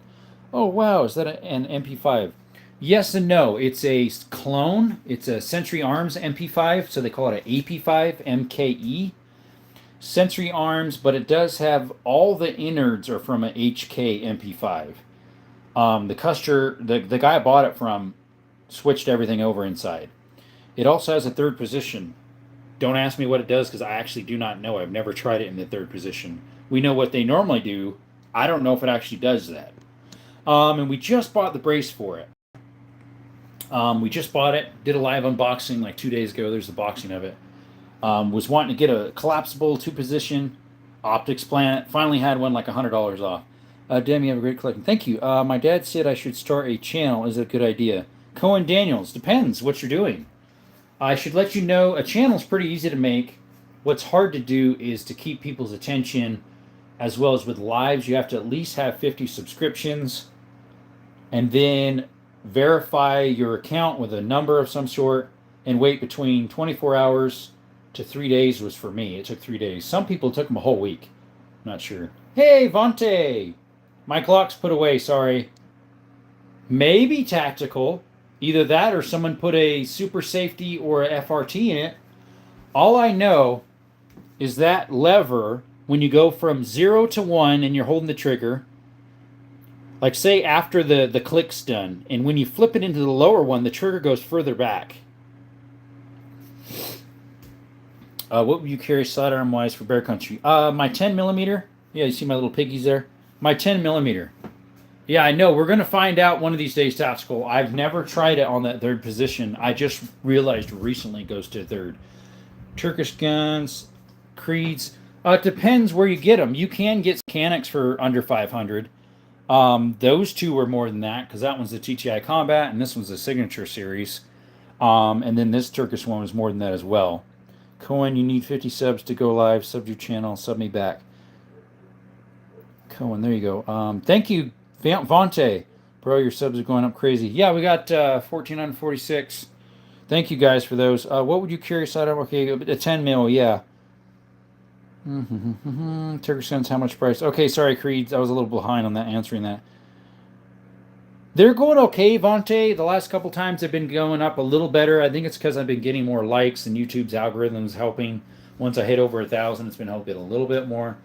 Oh, wow, is that an MP5? Yes and no. It's a clone. It's a Century Arms MP5, so they call it an AP5 MKE. Century Arms, but it does have all the innards are from an HK MP5. The guy I bought it from switched everything over inside. It also has a third position. Don't ask me what it does because I actually do not know. I've never tried it in the third position. We know what they normally do. I don't know if it actually does that. And we just bought the brace for it. We just bought it. Did a live unboxing like 2 days ago. There's the boxing of it. Was wanting to get a collapsible 2-position optics plant. Finally had one like $100 off. Demi, you have a great collection. Thank you. My dad said I should start a channel. Is it a good idea? Cohen Daniels. Depends what you're doing. I should let you know a channel is pretty easy to make. What's hard to do is to keep people's attention, as well as with lives. You have to at least have 50 subscriptions, and then verify your account with a number of some sort, and wait between 24 hours to 3 days was for me. It took 3 days. Some people took them a whole week. Not sure. Hey, Vontae! My Glock's put away, sorry. Maybe tactical. Either that or someone put a super safety or a FRT in it. All I know is that lever, when you go from 0 to 1 and you're holding the trigger, like say after the click's done, and when you flip it into the lower one, the trigger goes further back. What would you carry sidearm wise for bear country? My 10mm. Yeah, you see my little piggies there? My 10mm. Yeah, I know. We're going to find out one of these days, Tactical. I've never tried it on that third position. I just realized recently it goes to third. Turkish guns, Creeds. It depends where you get them. You can get Canics for under 500. Those two were more than that because that one's the TTI Combat and this one's the Signature Series. And then this Turkish one was more than that as well. Cohen, you need 50 subs to go live. Sub your channel. Sub me back. Cohen, there you go. Thank you, Vontae. Bro, your subs are going up crazy. Yeah, we got 1,446. Thank you guys for those. What would you carry sidearm? Okay, a 10 mil, yeah. Turkish guns, how much price? Okay, sorry, Creed. I was a little behind on that, answering that. They're going okay, Vontae. The last couple times they've been going up a little better. I think it's because I've been getting more likes and YouTube's algorithms helping. Once I hit over 1,000, it's been helping a little bit more.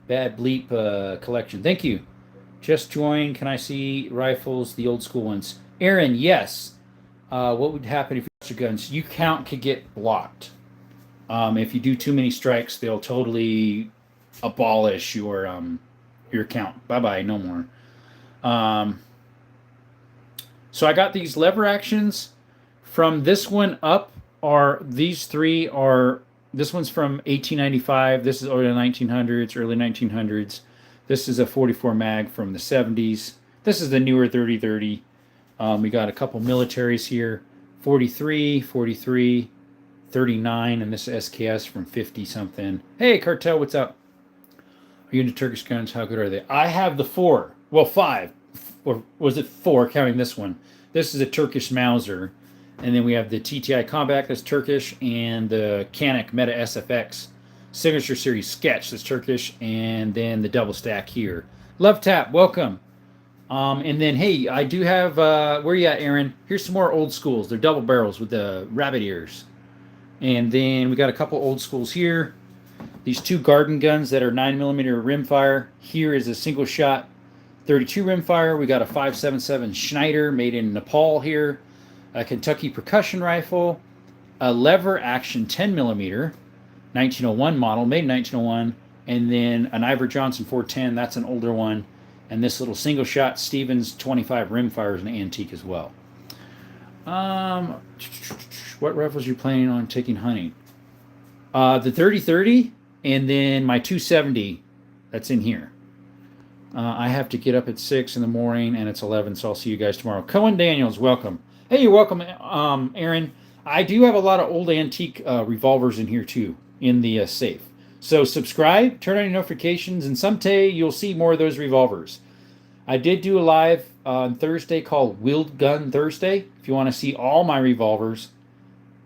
Bad Bleep collection. Thank you. Just joined. Can I see rifles, the old school ones? Aaron, yes. What would happen if you got your guns? Your count could get blocked. If you do too many strikes, they'll totally abolish your count. Bye-bye, no more. So I got these lever actions. From this one up, these three are... This one's from 1895. This is early 1900s, early 1900s. This is a 44 mag from the 70s. This is the newer 30-30. We got a couple militaries here. 43, 43, 39, and this SKS from 50-something. Hey, Cartel, what's up? Are you into Turkish guns? How good are they? I have the 4. Well, 5. Or was it 4 counting this one? This is a Turkish Mauser. And then we have the TTI Combat that's Turkish, and the Canik Meta SFX Signature Series Sketch that's Turkish, and then the double stack here. Love Tap, welcome. And then, hey, I do have, where you at, Aaron? Here's some more old schools. They're double barrels with the rabbit ears. And then we got a couple old schools here. These 2 garden guns that are 9mm rimfire. Here is a single shot 32 rimfire. We got a 5.77 Schneider made in Nepal here. A Kentucky percussion rifle, a lever action 10mm, 1901 model, made in 1901, and then an Ivor Johnson 410, that's an older one, and this little single shot Stevens 25 rimfire is an antique as well. What rifles are you planning on taking hunting? The 30-30, and then my 270 that's in here. I have to get up at 6 in the morning, and it's 11, so I'll see you guys tomorrow. Cohen Daniels, welcome. Hey, you're welcome, Aaron. I do have a lot of old antique revolvers in here, too, in the safe. So subscribe, turn on your notifications, and someday you'll see more of those revolvers. I did do a live on Thursday called Wheeled Gun Thursday. If you want to see all my revolvers,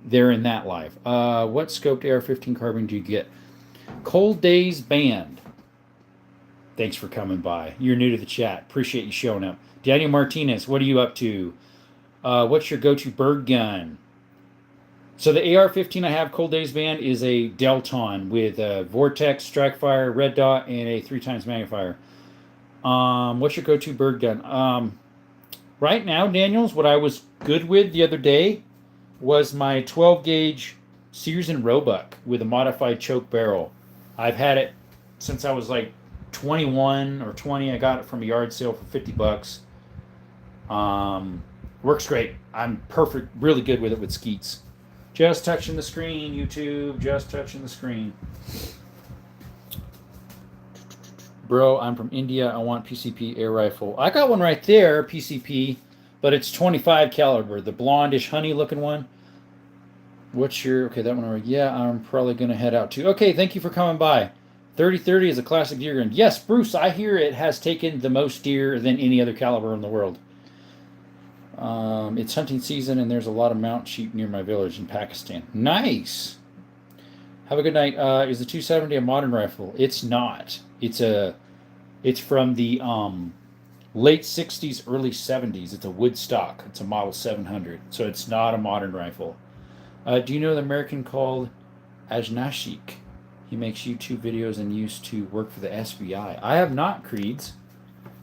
they're in that live. What scoped AR-15 carbine do you get? Cold Days Band. Thanks for coming by. You're new to the chat. Appreciate you showing up. Daniel Martinez, what are you up to? What's your go-to bird gun? So the AR-15 I have, Cold Days Band, is a Delton with a Vortex, Strikefire, Red Dot, and a 3x magnifier. What's your go-to bird gun? Right now, Daniels, what I was good with the other day was my 12-gauge Sears and Roebuck with a modified choke barrel. I've had it since I was like 21 or 20. I got it from a yard sale for $50. Works great. I'm perfect, really good with it with skeets. Just touching the screen, YouTube. Just touching the screen. Bro, I'm from India. I want PCP air rifle. I got one right there, PCP, but it's 25 caliber, the blondish honey looking one. What's your, okay, that one already. Yeah, I'm probably going to head out too. Okay, thank you for coming by. 30-30 is a classic deer gun. Yes, Bruce, I hear it has taken the most deer than any other caliber in the world. It's hunting season, and there's a lot of mountain sheep near my village in Pakistan. Nice. Have a good night. Is the 270 a modern rifle? It's not. It's from the late 60s, early 70s. It's a wood stock. It's a Model 700, so it's not a modern rifle. Do you know the American called Ajnashik? He makes YouTube videos and used to work for the SBI. I have not, Creeds.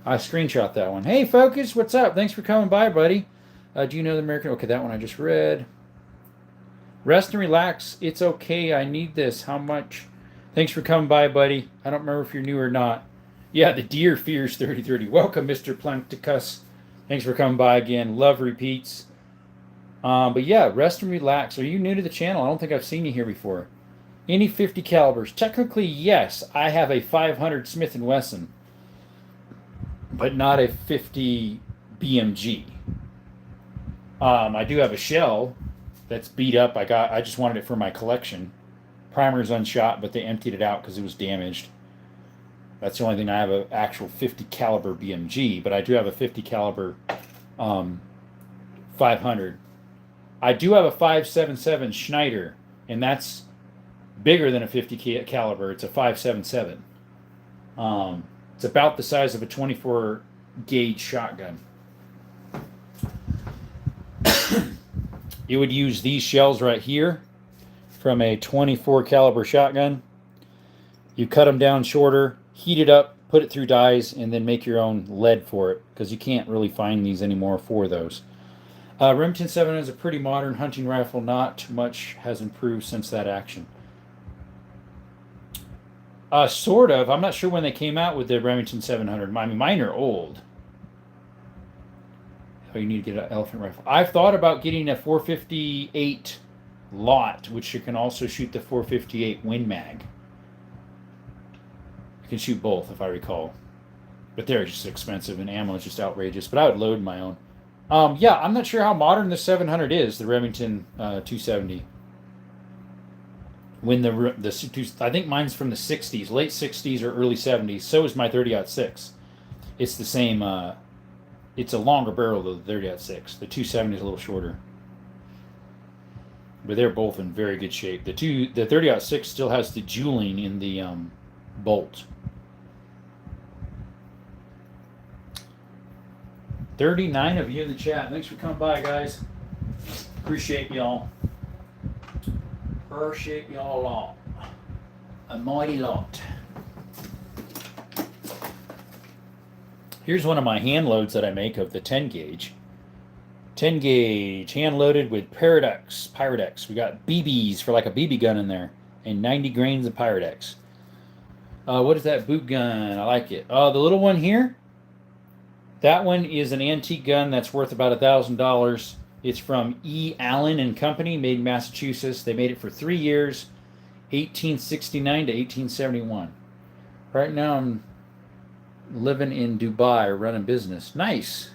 I screenshot that one. Hey, Focus, what's up? Thanks for coming by, buddy. Do you know the American? Okay, that one I just read. Rest and relax. It's okay. I need this. How much? Thanks for coming by, buddy. I don't remember if you're new or not. Yeah, the deer fears 30-30. Welcome, Mr. Plankticus. Thanks for coming by again. Love repeats. But yeah, rest and relax. Are you new to the channel? I don't think I've seen you here before. Any 50 calibers? Technically, yes. I have a 500 Smith & Wesson, but not a 50 BMG. I do have a shell that's beat up. I just wanted it for my collection. Primer's unshot, but they emptied it out because it was damaged. That's the only thing I have an actual 50 caliber BMG, but I do have a 50 caliber 500. I do have a 5.77 Schneider, and that's bigger than a 50 caliber. It's a 5.77. It's about the size of a 24 gauge shotgun. You would use these shells right here from a 24 caliber shotgun. You cut them down shorter, heat it up, put it through dyes, and then make your own lead for it, because you can't really find these anymore for those. Remington 700 is a pretty modern hunting rifle. Not much has improved since that action. Sort of. I'm not sure when they came out with the Remington 700. I mean, mine are old. Oh, you need to get an elephant rifle. I've thought about getting a 458 lot, which you can also shoot the 458 Win Mag. You can shoot both, if I recall. But they're just expensive, and ammo is just outrageous. But I would load my own. Yeah, I'm not sure how modern the 700 is, the Remington 270. when I think mine's from the 60s, late 60s or early 70s. So is my 30-06. It's the same. It's a longer barrel than the 30-06. The 270 is a little shorter. But they're both in very good shape. The 30-06 still has the jeweling in the bolt. 39 of you in the chat. Thanks for coming by, guys. Appreciate y'all. Appreciate y'all a lot. A mighty lot. Here's one of my hand loads that I make of the 10 gauge. 10 gauge, hand loaded with Pyrex. We got BBs for like a BB gun in there. And 90 grains of Pyrex. What is that boot gun? I like it. The little one here. That one is an antique gun that's worth about $1,000. It's from E. Allen and Company, made in Massachusetts. They made it for 3 years, 1869 to 1871. Right now I'm living in Dubai, running business. Nice.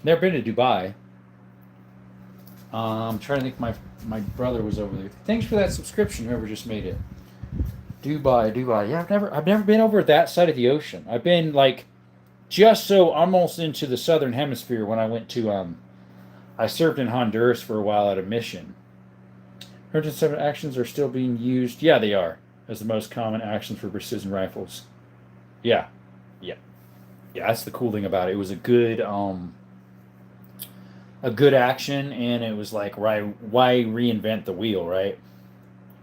Never been to Dubai. I'm trying to think. My brother was over there. Thanks for that subscription, whoever just made it. Dubai. Yeah, I've never been over that side of the ocean. I've been like just so almost into the southern hemisphere when I went to I served in Honduras for a while at a mission. 107 actions are still being used. Yeah, they are, as the most common actions for precision rifles. Yeah. That's the cool thing about it. It was a good action, and it was like, why reinvent the wheel, right?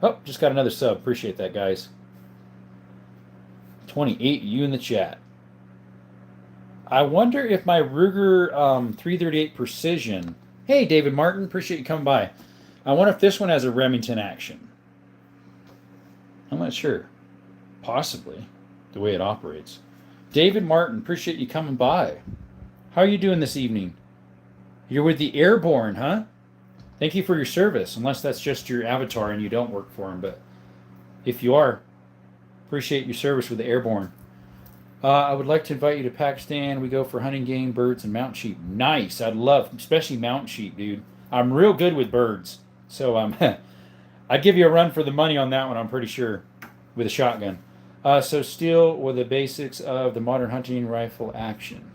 Oh, just got another sub. Appreciate that, guys. 28, you in the chat. I wonder if my Ruger 338 Precision... Hey, David Martin. Appreciate you coming by. I wonder if this one has a Remington action. I'm not sure. Possibly. The way it operates. David Martin. Appreciate you coming by. How are you doing this evening? You're with the Airborne, huh? Thank you for your service. Unless that's just your avatar and you don't work for him. But if you are, appreciate your service with the Airborne. I would like to invite you to Pakistan. We go for hunting game, birds, and mountain sheep. Nice. I'd love, especially mountain sheep, dude. I'm real good with birds. So I'd give you a run for the money on that one, I'm pretty sure, with a shotgun. So still with the basics of the modern hunting rifle action.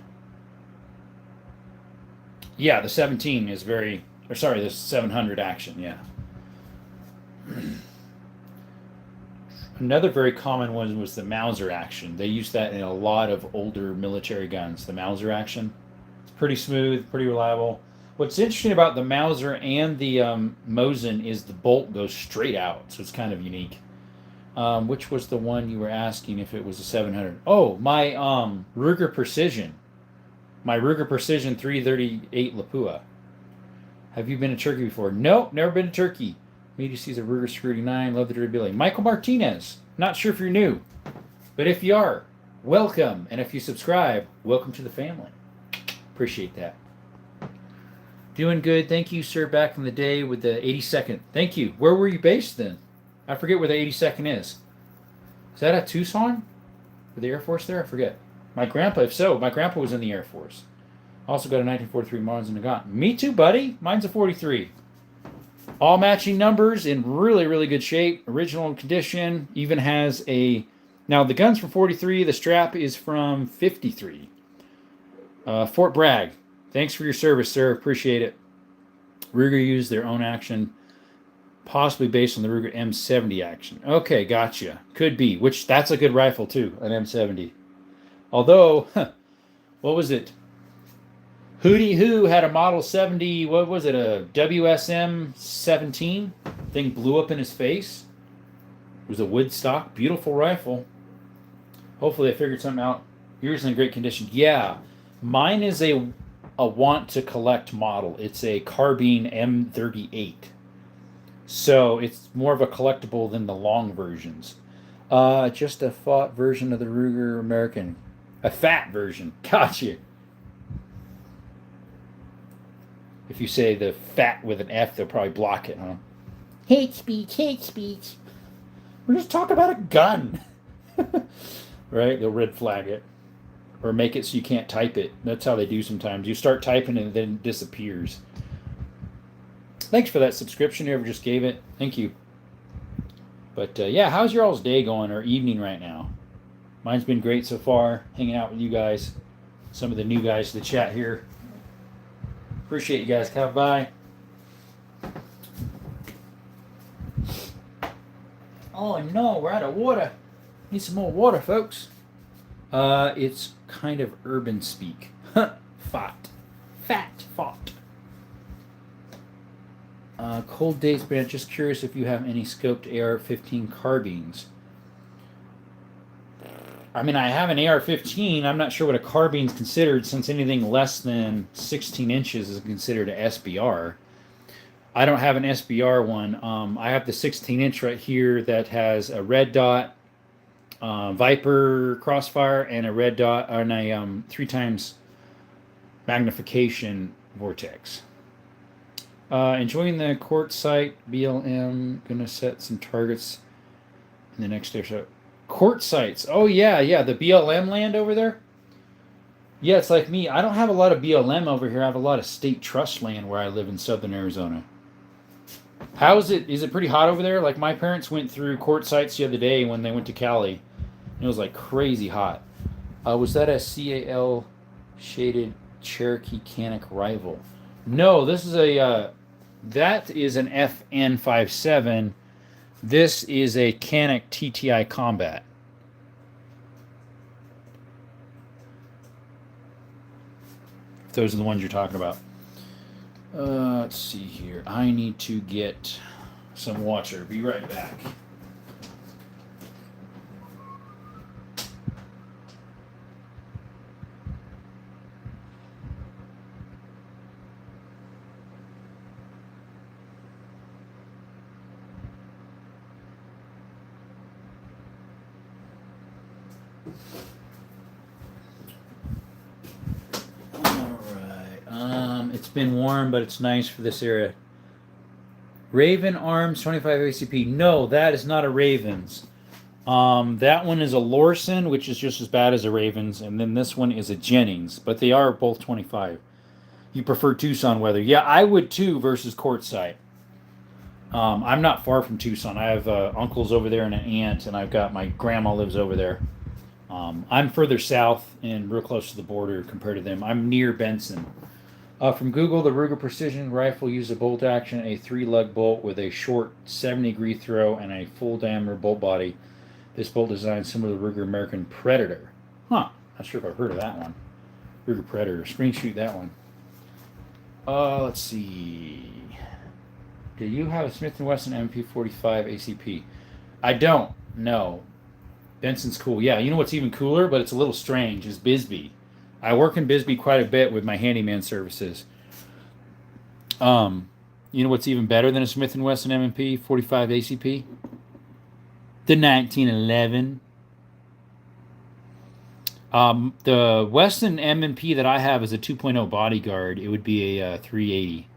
Yeah, the 17 is very... Or sorry, the 700 action, yeah. Another very common one was the Mauser action. They use that in a lot of older military guns. The Mauser action. It's pretty smooth, pretty reliable. What's interesting about the Mauser and the Mosin is the bolt goes straight out, so it's kind of unique. Which was the one you were asking if it was a 700? Oh, my Ruger Precision. My Ruger Precision 338 Lapua. Have you been to Turkey before? Nope, never been to Turkey. Media sees a Ruger Security 9. Love the durability. Michael Martinez. Not sure if you're new. But if you are, welcome. And if you subscribe, welcome to the family. Appreciate that. Doing good. Thank you, sir, back in the day with the 82nd. Thank you. Where were you based then? I forget where the 82nd is. Is that at Tucson? With the Air Force there? I forget. My grandpa, if so, my grandpa was in the Air Force. Also got a 1943 Mons and Nagant. Me too, buddy. Mine's a 43. All matching numbers in really, really good shape. Original condition. Even has a... Now, the gun's from 43. The strap is from 53. Fort Bragg. Thanks for your service, sir. Appreciate it. Ruger used their own action, possibly based on the Ruger M70 action. Okay, gotcha. Could be. Which, that's a good rifle, too. An M70. Although, what was it? Hootie Who had a Model 70, what was it, a WSM 17? Thing blew up in his face. It was a Woodstock, beautiful rifle. Hopefully they figured something out. Yours in great condition. Yeah, mine is a want to collect model. It's a carbine M38. So it's more of a collectible than the long versions. Just a fat version of the Ruger American. A fat version. Gotcha. If you say the fat with an F, they'll probably block it, huh? Hate speech, hate speech. We're just talking about a gun. Right? They'll red flag it. Or make it so you can't type it. That's how they do sometimes. You start typing and then it disappears. Thanks for that subscription. Whoever just gave it. Thank you. But yeah, how's your all's day going or evening right now? Mine's been great so far, hanging out with you guys, some of the new guys to the chat here. Appreciate you guys coming by. Oh no, we're out of water. Need some more water, folks. It's kind of urban speak. Fat. Cold days, but I'm just curious if you have any scoped AR-15 carbines. I mean, I have an AR-15. I'm not sure what a carbine is considered, since anything less than 16 inches is considered an SBR. I don't have an SBR one. I have the 16-inch right here that has a red dot Viper crossfire and a red dot and a 3 times magnification vortex. Enjoying the court site. BLM gonna set some targets in the next day or so. Court sites. Oh yeah, the BLM land over there. Yeah, it's like me. I don't have a lot of BLM over here. I have a lot of state trust land where I live in southern Arizona. How is it? Is it pretty hot over there? Like my parents went through court sites the other day when they went to Cali. It was like crazy hot. Was that a CAL shaded Cherokee Canik rifle? No, this is a that is an FN57. This is a Canik TTI Combat. Those are the ones you're talking about. Let's see here. I need to get some water. Be right back. It's been warm, but it's nice for this area. Raven Arms 25 ACP. No, that is not a Ravens. That one is a Lorson, which is just as bad as a Ravens, and then this one is a Jennings, but they are both 25. You prefer Tucson weather? Yeah, I would too versus Quartzsite. I'm not far from Tucson. I have uncles over there and an aunt, and I've got my grandma lives over there. I'm further south and real close to the border compared to them. I'm near Benson. From Google, the Ruger Precision Rifle used a bolt action, a 3-lug bolt with a short 70-degree throw and a full diameter bolt body. This bolt design similar to the Ruger American Predator. Huh, not sure if I've heard of that one. Ruger Predator, screenshot that one. Let's see. Do you have a Smith & Wesson MP45 ACP? I don't, no. Benson's cool. Yeah, you know what's even cooler, but it's a little strange, is Bisbee. I work in Bisbee quite a bit with my handyman services. You know what's even better than a Smith & Wesson M&P 45 ACP? The 1911. The Wesson M&P that I have is a 2.0 Bodyguard. It would be a 380.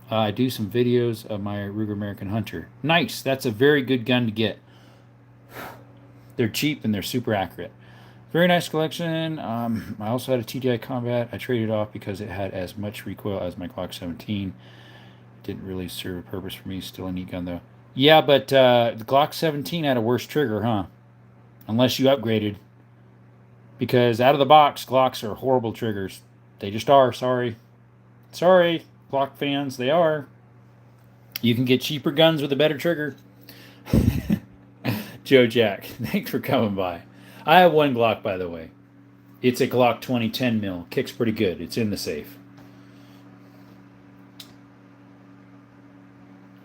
I do some videos of my Ruger American Hunter. Nice. That's a very good gun to get. They're cheap and they're super accurate. Very nice collection. I also had a TTI Combat. I traded off because it had as much recoil as my Glock 17. Didn't really serve a purpose for me. Still a neat gun, though. Yeah, but the Glock 17 had a worse trigger, huh? Unless you upgraded. Because out of the box, Glocks are horrible triggers. They just are. Sorry. Sorry, Glock fans. They are. You can get cheaper guns with a better trigger. Joe Jack, thanks for coming by. I have one Glock, by the way. It's a Glock 2010 mil. Kicks pretty good. It's in the safe.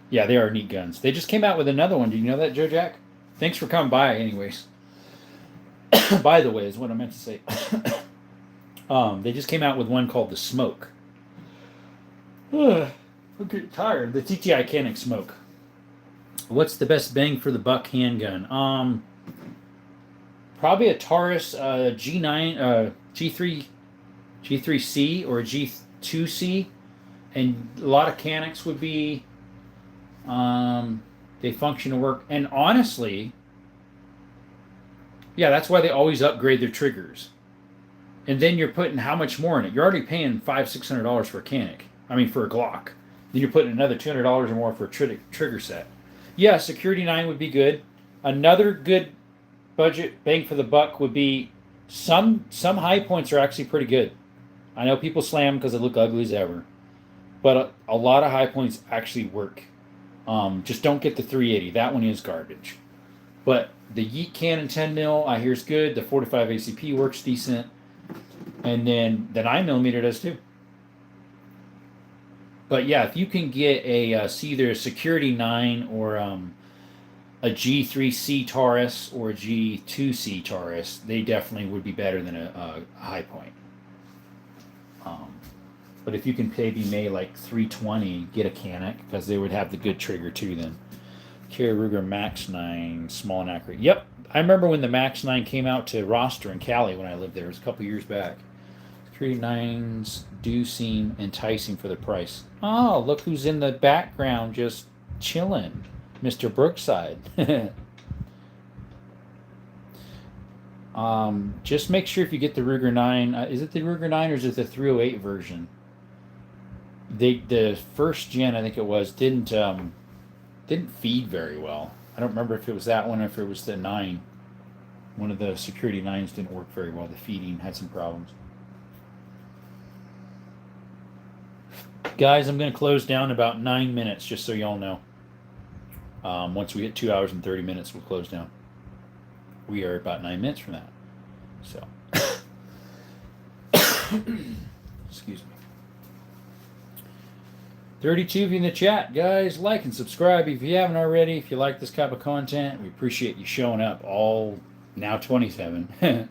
Yeah, they are neat guns. They just came out with another one. Did you know that, Joe Jack? Thanks for coming by, anyways. By the way, is what I meant to say. They just came out with one called the Smoke. I'm getting tired. The TTI Canik Smoke. What's the best bang for the buck handgun? Probably a Taurus G9, G3C or a G2C, and a lot of Caniks would be. They function to work, and honestly, yeah, that's why they always upgrade their triggers. And then you're putting how much more in it? You're already paying $500-600 for a Canik. I mean, for a Glock. Then you're putting another $200 or more for a trigger set. Yeah, Security 9 would be good. Another good budget bang for the buck would be some high points are actually pretty good. I know people slam because they look ugly as ever, but a lot of high points actually work. Just don't get the 380. That one is garbage. But the Yeet Cannon 10 mil I hear is good. The 45 ACP works decent, and then the 9mm does too. But yeah, if you can get a either a Security 9 or a G3C Taurus or a G2C Taurus, they definitely would be better than a high point. But if you can maybe May like 320, get a Canik because they would have the good trigger too. Then Carry Ruger Max 9, small and accurate. Yep, I remember when the Max 9 came out to roster in Cali when I lived there. It was a couple years back. Security 9s do seem enticing for the price. Oh, look who's in the background just chilling. Mr. Brookside. Just make sure if you get the Ruger 9, is it the Ruger 9 or is it the 308 version? The first gen, I think it was, didn't feed very well. I don't remember if it was that one or if it was the 9. One of the Security 9s didn't work very well. The feeding had some problems. Guys, I'm going to close down about 9 minutes, just so y'all know. Once we hit 2 hours and 30 minutes, we'll close down. We are about 9 minutes from that. So, excuse me. 32 of you in the chat, guys. Like and subscribe if you haven't already. If you like this type of content, we appreciate you showing up. All now 27.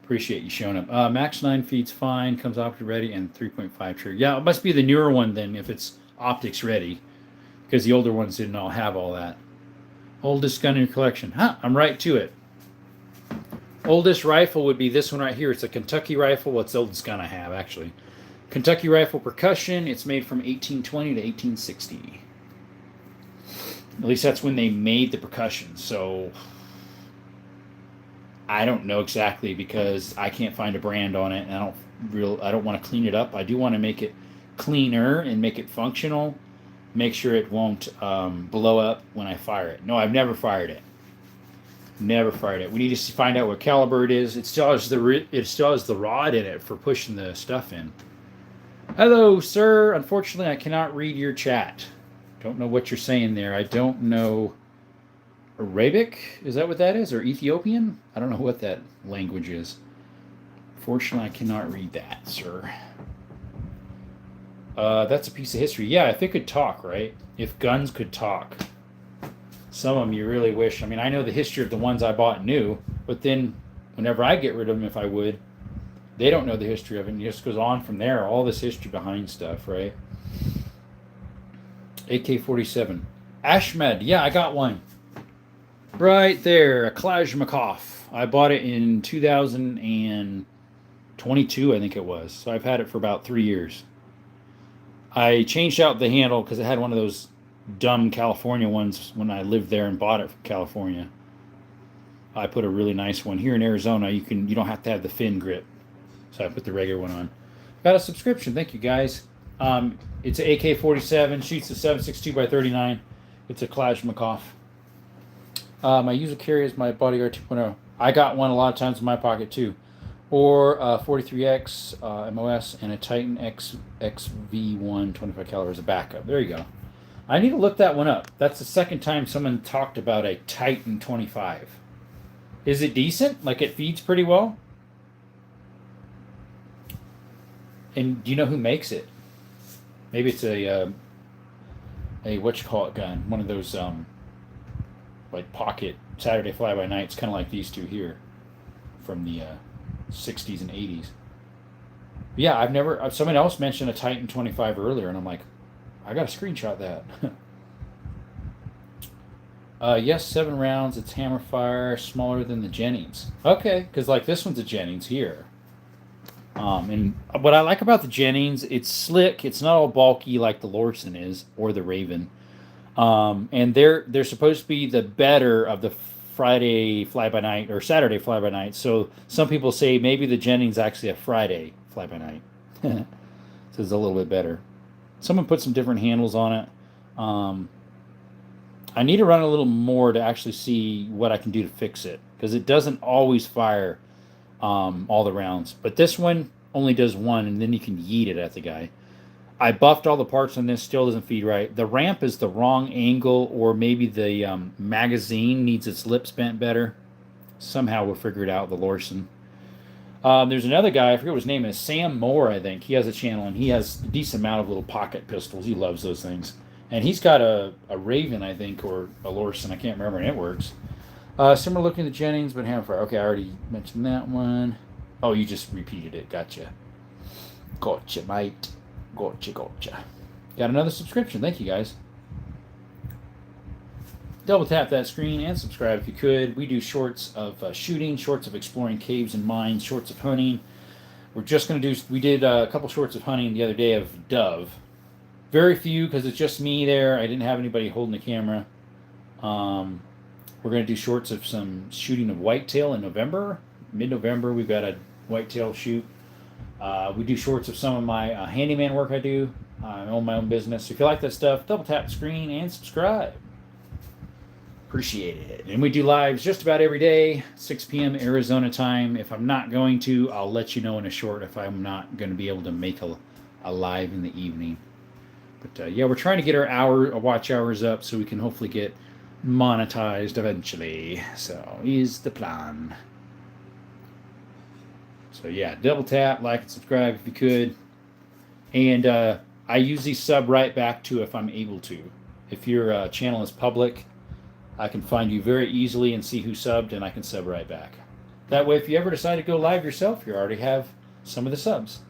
Appreciate you showing up. Max 9 feeds fine, comes optic ready, and 3.5 trigger. Yeah, it must be the newer one then if it's optics ready, because the older ones didn't all have all that. Oldest gun in your collection. Huh, I'm right to it. Oldest rifle would be this one right here. It's a Kentucky rifle. Well, it's the oldest gun I have, actually. Kentucky rifle percussion. It's made from 1820 to 1860. At least that's when they made the percussion. So I don't know exactly because I can't find a brand on it, and I don't want to clean it up. I do want to make it cleaner and make it functional. Make sure it won't blow up when I fire it. No, I've never fired it. Never fired it. We need to find out what caliber it is. It still has the rod in it for pushing the stuff in. Hello, sir. Unfortunately, I cannot read your chat. Don't know what you're saying there. I don't know. Arabic? Is that what that is? Or Ethiopian? I don't know what that language is. Fortunately, I cannot read that, sir. That's a piece of history. Yeah, if it could talk, right? If guns could talk. Some of them you really wish. I mean, I know the history of the ones I bought new, but then whenever I get rid of them, if I would, they don't know the history of it. And it just goes on from there. All this history behind stuff, right? AK-47. Ashmed. Yeah, I got one. Right there. A Kalashnikov. I bought it in 2022, I think it was. So I've had it for about 3 years. I changed out the handle because it had one of those dumb California ones when I lived there and bought it from California. I put a really nice one. Here in Arizona, you don't have to have the fin grip. So I put the regular one on. Got a subscription. Thank you, guys. It's an AK-47. Shoots a 7.62x39. It's a Kalashnikov. My user carry is my Bodyguard 2.0. I got one a lot of times in my pocket, too. Or 43X MOS and a Titan XV1 25 caliber as a backup. There you go. I need to look that one up. That's the second time someone talked about a Titan 25. Is it decent? Like it feeds pretty well? And do you know who makes it? Maybe it's a gun. One of those like pocket Saturday fly-by-nights, kind of like these two here from the 60s and 80s. Yeah, I've never. Someone else mentioned a Titan 25 earlier, and I'm like, I got to screenshot that. Yes, 7 rounds. It's hammer fire, smaller than the Jennings. Okay, because like this one's a Jennings here. And what I like about the Jennings, it's slick. It's not all bulky like the Lorson is or the Raven. And they're supposed to be the better of the Friday fly-by-night or Saturday fly-by-night. So some people say maybe the Jennings actually a Friday fly-by-night. So it's a little bit better. Someone put some different handles on it. I need to run a little more to actually see what I can do to fix it, because it doesn't always fire all the rounds. But this one only does one, and then you can yeet it at the guy. I buffed all the parts on this, still doesn't feed right. The ramp is the wrong angle, or maybe the magazine needs its lips bent better. Somehow we'll figure it out, the Lorson. There's another guy, I forget what his name is, Sam Moore, I think. He has a channel, and he has a decent amount of little pocket pistols. He loves those things. And he's got a Raven, I think, or a Lorson. I can't remember, and it works. Similar looking to Jennings, but hammerfire. Okay, I already mentioned that one. Oh, you just repeated it. Gotcha. Gotcha, mate. Gotcha. Got another subscription. Thank you, guys. Double tap that screen and subscribe if you could. We do shorts of shooting, shorts of exploring caves and mines, shorts of hunting. We're just going to do, we did a couple shorts of hunting the other day of dove. Very few, because it's just me there. I didn't have anybody holding the camera. We're going to do shorts of some shooting of whitetail in November. Mid-November, we've got a whitetail shoot. We do shorts of some of my handyman work I do. I own my own business. So if you like that stuff, double tap the screen and subscribe. Appreciate it. And we do lives just about every day, 6 p.m. Arizona time. If I'm not going to, I'll let you know in a short if I'm not going to be able to make a live in the evening. But yeah, we're trying to get our watch hours up so we can hopefully get monetized eventually. So is the plan. So yeah, double tap, like, and subscribe if you could. And I usually sub right back to if I'm able to. If your channel is public, I can find you very easily and see who subbed, and I can sub right back. That way, if you ever decide to go live yourself, you already have some of the subs.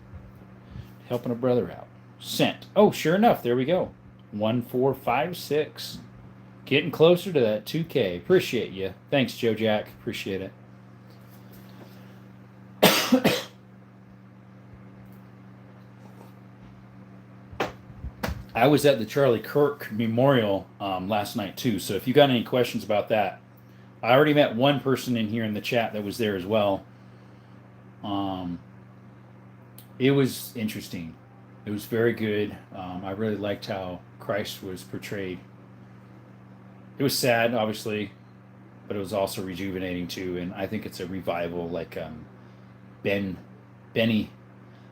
Helping a brother out. Sent. Oh, sure enough, there we go. 1456. Getting closer to that 2K. Appreciate you. Thanks, Joe Jack. Appreciate it. I was at the Charlie Kirk Memorial last night too, so if you got any questions about that, I already met one person in here in the chat that was there as well. It was interesting. It was very good. I really liked how Christ was portrayed. It was sad, obviously, but it was also rejuvenating too, and I think it's a revival, like Benny,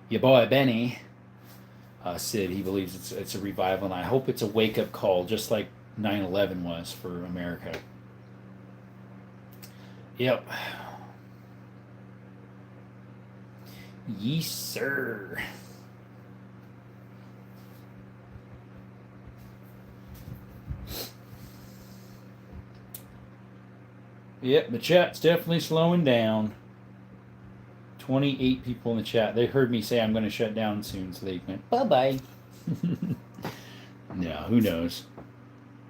your boy Benny. Sid, he believes it's a revival, and I hope it's a wake-up call, just like 9/11 was for America. Yep. Yes, sir. Yep, the chat's definitely slowing down. 28 people in the chat. They heard me say I'm going to shut down soon, so they went, bye-bye. No, who knows?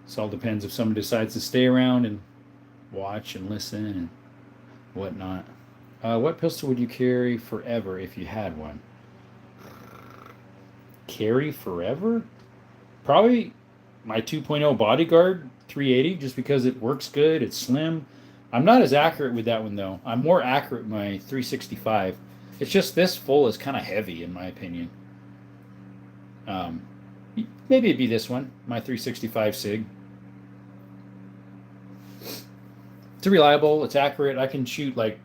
This all depends if someone decides to stay around and watch and listen and whatnot. What pistol would you carry forever if you had one? Carry forever? Probably my 2.0 Bodyguard 380, just because it works good, it's slim. I'm not as accurate with that one, though. I'm more accurate with my 365. It's just this full is kind of heavy, in my opinion. Maybe it'd be this one, my 365 SIG. It's reliable. It's accurate. I can shoot, like,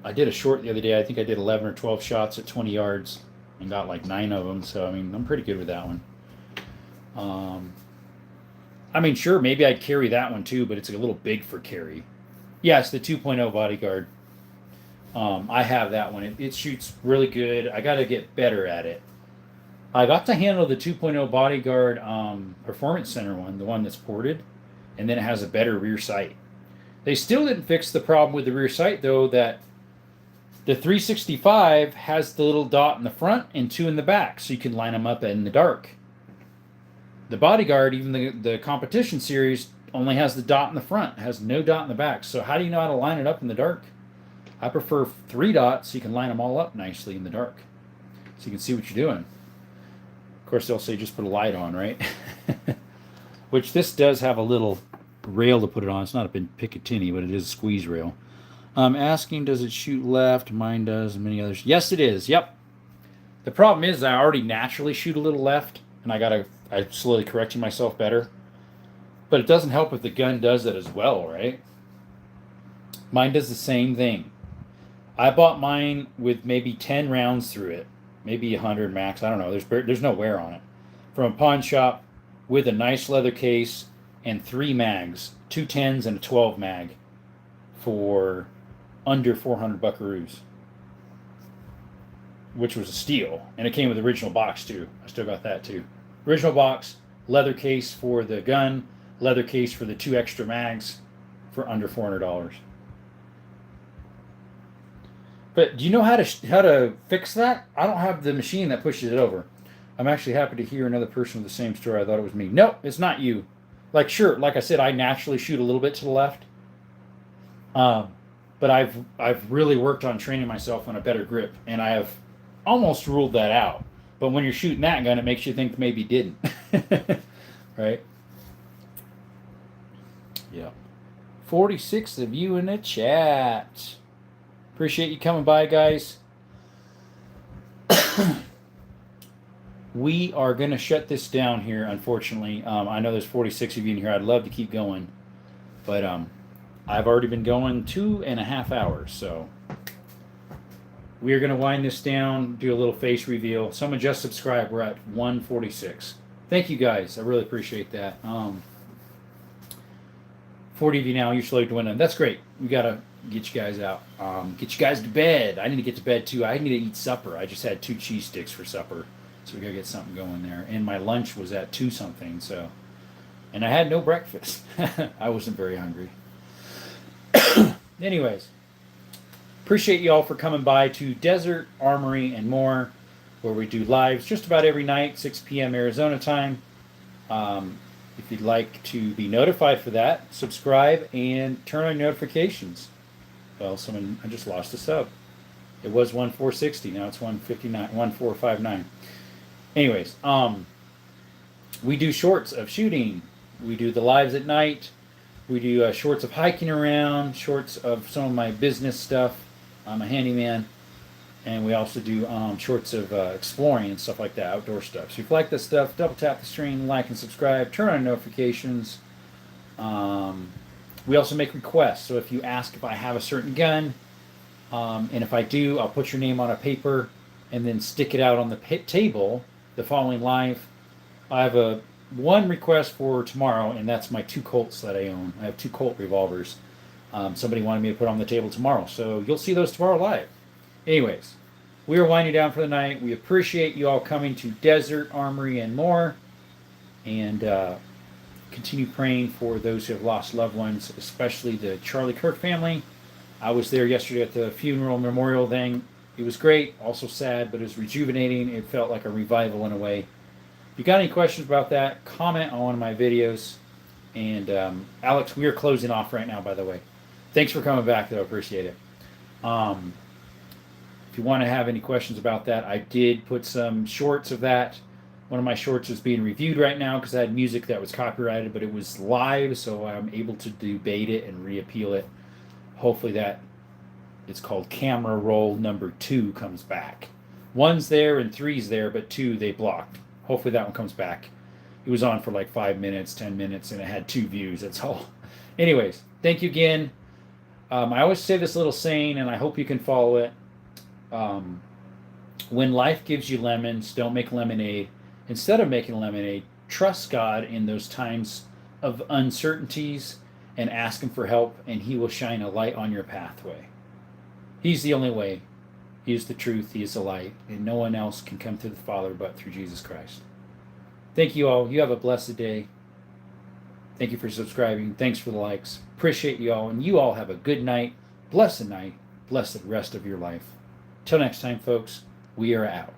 I did a short the other day. I think I did 11 or 12 shots at 20 yards and got, like, 9 of them. So, I mean, I'm pretty good with that one. I mean, sure, maybe I'd carry that one, too, but it's a little big for carry. Yeah, it's the 2.0 Bodyguard. I have that one. It shoots really good. I got to get better at it. I got to handle the 2.0 Bodyguard Performance Center one, the one that's ported, and then it has a better rear sight. They still didn't fix the problem with the rear sight, though, that the 365 has the little dot in the front and 2 in the back, so you can line them up in the dark. The Bodyguard, even the competition series, only has the dot in the front, has no dot in the back. So how do you know how to line it up in the dark? I prefer 3 dots so you can line them all up nicely in the dark, so you can see what you're doing. Of course, they'll say just put a light on, right? Which this does have a little rail to put it on. It's not a Picatinny, but it is a squeeze rail. Asking, does it shoot left? Mine does, and many others. Yes, it is. Yep. The problem is I already naturally shoot a little left, and I'm slowly correcting myself better. But it doesn't help if the gun does it as well, right? Mine does the same thing. I bought mine with maybe 10 rounds through it, maybe 100 max. I don't know. There's no wear on it. From a pawn shop with a nice leather case and 3 mags, 2 10s and a 12 mag for under 400 buckaroos, which was a steal. And it came with the original box too. I still got that too. Original box, leather case for the gun, leather case for the 2 extra mags for under $400. But do you know how to fix that? I don't have the machine that pushes it over. I'm actually happy to hear another person with the same story. I thought it was me. Nope, it's not you. Like, sure, like I said, I naturally shoot a little bit to the left. But I've really worked on training myself on a better grip, and I have almost ruled that out. But when you're shooting that gun, it makes you think maybe you didn't. Right? Yeah. 46 of you in the chat. Appreciate you coming by, guys. We are going to shut this down here, unfortunately. I know there's 46 of you in here. I'd love to keep going. But I've already been going 2.5 hours. So we are going to wind this down, do a little face reveal. Someone just subscribed. We're at 146. Thank you, guys. I really appreciate that. 40 of you now. You're slowly dwindling. That's great. We got to get you guys out. Get you guys to bed. I need to get to bed, too. I need to eat supper. I just had 2 cheese sticks for supper. So we got to get something going there. And my lunch was at 2 something. So, and I had no breakfast. I wasn't very hungry. Anyways, appreciate you all for coming by to Desert Armory and More, where we do lives just about every night, 6 p.m. Arizona time. If you'd like to be notified for that, subscribe and turn on notifications. Well, I just lost a sub. It was 1460. Now it's 1459. Anyways, we do shorts of shooting. We do the lives at night. We do shorts of hiking around, shorts of some of my business stuff. I'm a handyman. And we also do shorts of exploring and stuff like that, outdoor stuff. So if you like this stuff, double tap the stream, like and subscribe, turn on notifications. We also make requests. So if you ask if I have a certain gun, and if I do, I'll put your name on a paper and then stick it out on the table the following live. I have one request for tomorrow, and that's my 2 Colts that I own. I have 2 Colt revolvers. Somebody wanted me to put on the table tomorrow, so you'll see those tomorrow live. Anyways, we are winding down for the night. We appreciate you all coming to Desert Armory and More, and continue praying for those who have lost loved ones, especially the Charlie Kirk family. I was there yesterday at the funeral memorial thing. It was great, also sad, but it was rejuvenating. It felt like a revival in a way. If you got any questions about that, comment on one of my videos. And Alex, we are closing off right now, by the way. Thanks for coming back, though. Appreciate it. If you want to have any questions about that, I did put some shorts of that. One of my shorts is being reviewed right now because I had music that was copyrighted, but it was live, so I'm able to debate it and reappeal it. Hopefully that, it's called Camera Roll number 2, comes back. 1's there and 3's there, but 2 they blocked. Hopefully that one comes back. It was on for like 5 minutes, 10 minutes, and it had 2 views. That's all. Anyways, thank you again. I always say this little saying, and I hope you can follow it. When life gives you lemons, don't make lemonade. Instead of making lemonade, trust God in those times of uncertainties and ask Him for help, and He will shine a light on your pathway. He's the only way. He is the truth. He is the light. And no one else can come to the Father but through Jesus Christ. Thank you all. You have a blessed day. Thank you for subscribing. Thanks for the likes. Appreciate you all. And you all have a good night. Blessed rest of your life. Till next time, folks, we are out.